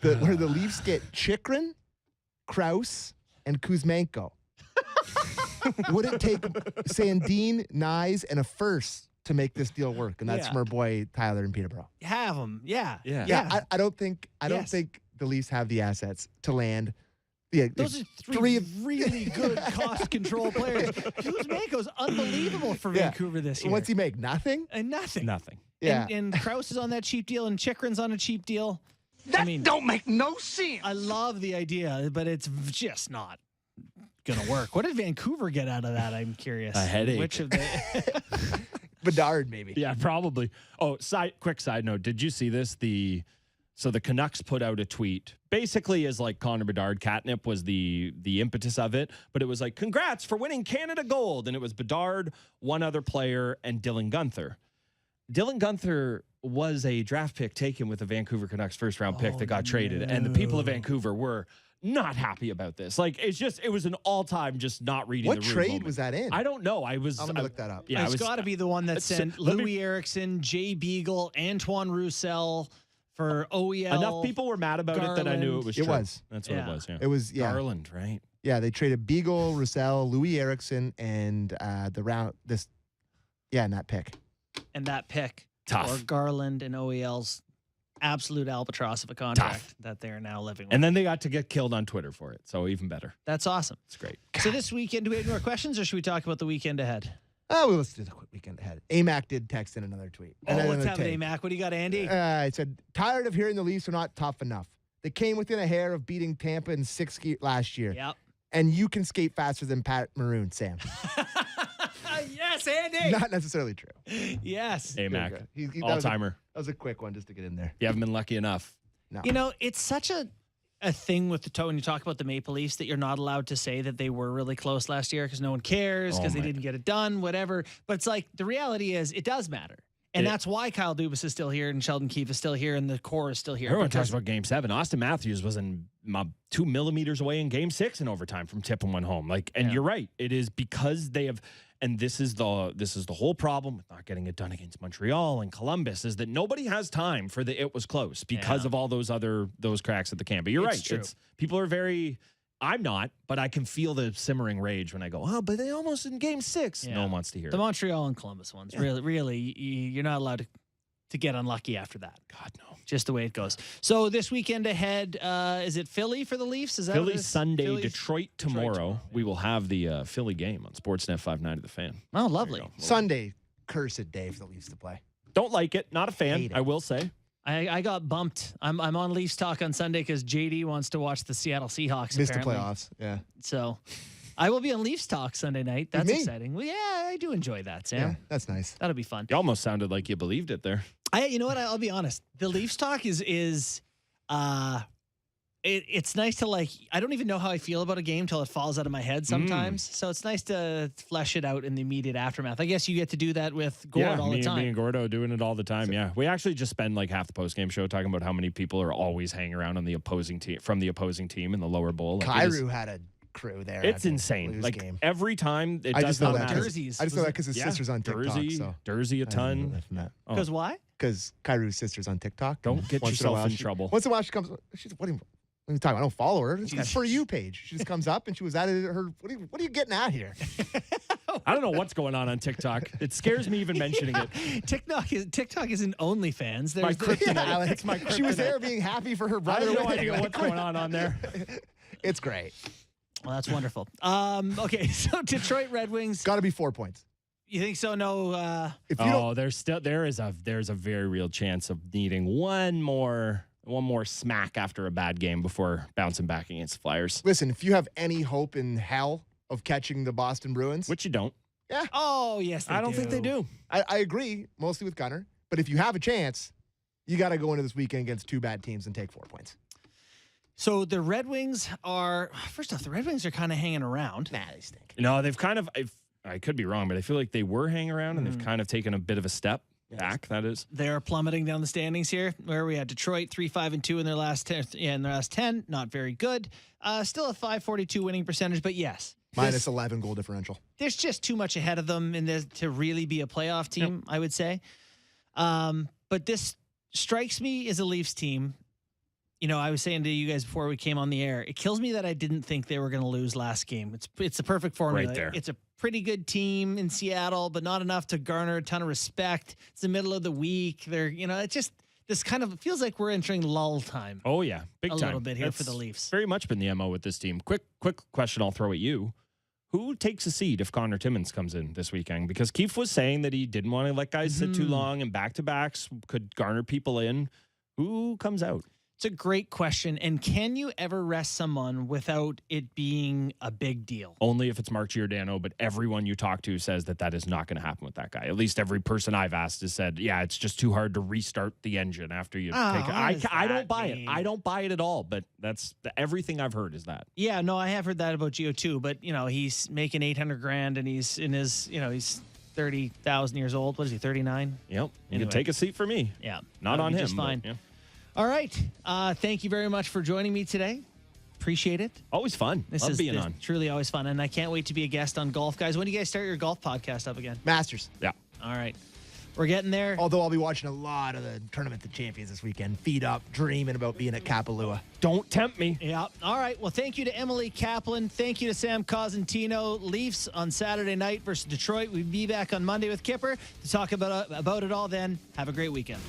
Where the Leafs get Chychrun, Kraus, and Kuzmenko. Would it take Sandin, Nyes, and a first to make this deal work? And that's from our boy Tyler in Peterborough. Have them, yeah. I don't think the Leafs have the assets to land. Yeah, those are three really good cost control players. Kuzmenko's unbelievable for Vancouver this year. What's he make? Nothing? Nothing. Yeah. And Kraus is on that cheap deal, and Chychrun's on a cheap deal. That don't make no sense. I love the idea, but it's just not gonna work. What did Vancouver get out of that? I'm curious. A headache. Which of the Bedard, maybe. Yeah, probably. Oh, quick side note. Did you see this? So the Canucks put out a tweet, basically as like Connor Bedard catnip was the impetus of it, but it was like, congrats for winning Canada Gold. And it was Bedard, one other player, and Dylan Guenther. Dylan Guenther was a draft pick taken with the Vancouver Canucks first-round pick that got traded. And the people of Vancouver were not happy about this. Like, it was an all-time just not reading the room What trade moment. Was that in? I don't know. I'm going to look that up. Yeah, it's got to be the one that sent Louis Eriksson, Jay Beagle, Antoine Roussel for OEL. Enough people were mad about it that I knew it was true. It was. That's what it was, yeah. It was, Garland, right? Yeah, they traded Beagle, Roussel, Louis Eriksson, and and that pick. And that pick Tough. for Garland and OEL's absolute albatross of a contract that they're now living with. And then they got to get killed on Twitter for it. So even better. That's awesome. It's great. So this weekend, do we have any more questions, or should we talk about the weekend ahead? Well, let's do the quick weekend ahead. AMAC did text in another tweet. What's happening, Mac? What do you got, Andy? It said, tired of hearing the Leafs are not tough enough. They came within a hair of beating Tampa in 6 last year. Yep. And you can skate faster than Pat Maroon, Sam. Yes, Andy. Not necessarily true. Yes. AMAC. All timer. That was a quick one just to get in there. You haven't been lucky enough. No. You know, it's such a thing with when you talk about the Maple Leafs that you're not allowed to say that they were really close last year because no one cares because they didn't get it done, whatever. But it's like the reality is it does matter. And that's why Kyle Dubas is still here and Sheldon Keefe is still here and the core is still here. Everyone talks about Game 7. Austin Matthews was 2 millimeters away in Game 6 in overtime from tipping one home. You're right. It is because they have, and this is the whole problem with not getting it done against Montreal and Columbus is that nobody has time for the it was close because of all those cracks at the camp. But you're right. True. People are very. I'm not, but I can feel the simmering rage when I go, but they almost in Game 6. Yeah. No one wants to hear the it. Montreal and Columbus ones. Yeah. Really, you're not allowed to get unlucky after that. God, no. Just the way it goes. So this weekend ahead, is it Philly for the Leafs? Is that Philly Sunday, Detroit tomorrow. We will have the Philly game on Sportsnet 590 The Fan. Oh, lovely. Sunday, cursed day for the Leafs to play. Don't like it. Not a fan, I will say. I got bumped. I'm on Leafs Talk on Sunday because JD wants to watch the Seattle Seahawks. Missed apparently. the playoffs, yeah. So I will be on Leafs Talk Sunday night. That's exciting. Well, yeah, I do enjoy that, Sam. Yeah, that's nice. That'll be fun. You almost sounded like you believed it there. You know what? I'll be honest. The Leafs Talk is it's nice to I don't even know how I feel about a game till it falls out of my head sometimes. So it's nice to flesh it out in the immediate aftermath. I guess you get to do that with Gord all the time. Me and Gordo doing it all the time. Yeah. We actually just spend half the post-game show talking about how many people are always hanging around on the opposing team from the opposing team in the lower bowl. Cairo had a crew there. It's insane. Game. Every time it I does just know not that matter. Jerseys. I just know that because his sister's on TikTok. Jersey a ton. Because why? Because Kairu's sister's on TikTok. Don't get yourself in trouble. Once in a while she comes. She's what are you talking about? I don't follow her. It's a For You page. She just comes up and she was at her. What are you getting at here? I don't know what's going on TikTok. It scares me even mentioning it. TikTok isn't OnlyFans. My kryptonite. It's my kryptonite. She was there being happy for her brother. I have no idea what's going on there. It's great. Well, that's wonderful. Okay, so Detroit Red Wings. Got to be 4 points. You think so? No. If you don't, there's a very real chance of needing one more smack after a bad game before bouncing back against the Flyers. Listen, if you have any hope in hell of catching the Boston Bruins, which you don't. Yeah. Oh, yes, I don't think they do. I agree, mostly with Gunner. But if you have a chance, you got to go into this weekend against 2 bad teams and take 4 points. So the Red Wings are, first off, the Red Wings are kind of hanging around. Nah, they stink. No, they've kind of, I could be wrong, but I feel like they were hanging around and they've kind of taken a bit of a step back. That is, they're plummeting down the standings here. Where we had Detroit 3-5-2 in their last 10. Yeah, in their last 10, not very good. Still a .542 winning percentage, but yes, minus 11 goal differential. There's just too much ahead of them in this to really be a playoff team. I would say, but this strikes me as a Leafs team. You know, I was saying to you guys before we came on the air, it kills me that I didn't think they were going to lose last game. It's the perfect formula. Right there. It's a pretty good team in Seattle, but not enough to garner a ton of respect. It's the middle of the week. It just this kind of feels like we're entering lull time. Oh yeah, big time. A little bit here for the Leafs. Very much been the MO with this team. Quick question I'll throw at you. Who takes a seat if Connor Timmins comes in this weekend? Because Keefe was saying that he didn't want to let guys sit too long and back-to-backs could garner people in. Who comes out? It's a great question. And can you ever rest someone without it being a big deal? Only if it's Mark Giordano, but everyone you talk to says that is not going to happen with that guy. At least every person I've asked has said, yeah, it's just too hard to restart the engine after you take it. I don't buy it. I don't buy it at all, but that's everything I've heard is that. Yeah, no, I have heard that about Gio too, but he's making $800,000 and he's in his, he's 30,000 years old. What is he, 39? Yep. You can take a seat for me. Yeah. Not on him. Just fine. But, yeah. All right. Thank you very much for joining me today. Appreciate it. Always fun. Love being on. Truly always fun. And I can't wait to be a guest on golf. Guys, when do you guys start your golf podcast up again? Masters. Yeah. All right. We're getting there. Although I'll be watching a lot of the Tournament of Champions this weekend. Feet up, dreaming about being at Kapalua. Don't tempt me. Yeah. All right. Well, thank you to Emily Kaplan. Thank you to Sam Cosentino. Leafs on Saturday night versus Detroit. We'll be back on Monday with Kyper to talk about it all then. Have a great weekend.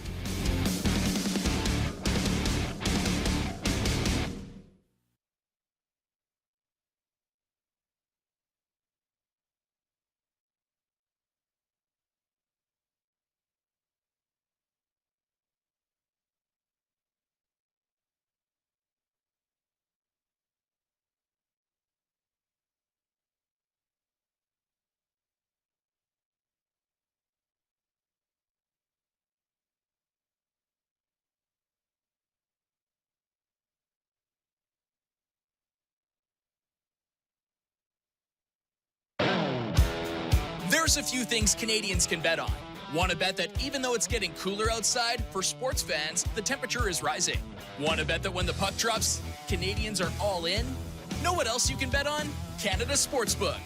There's a few things Canadians can bet on. Want to bet that even though it's getting cooler outside, for sports fans, the temperature is rising? Want to bet that when the puck drops, Canadians are all in? Know what else you can bet on? Canada Sportsbook.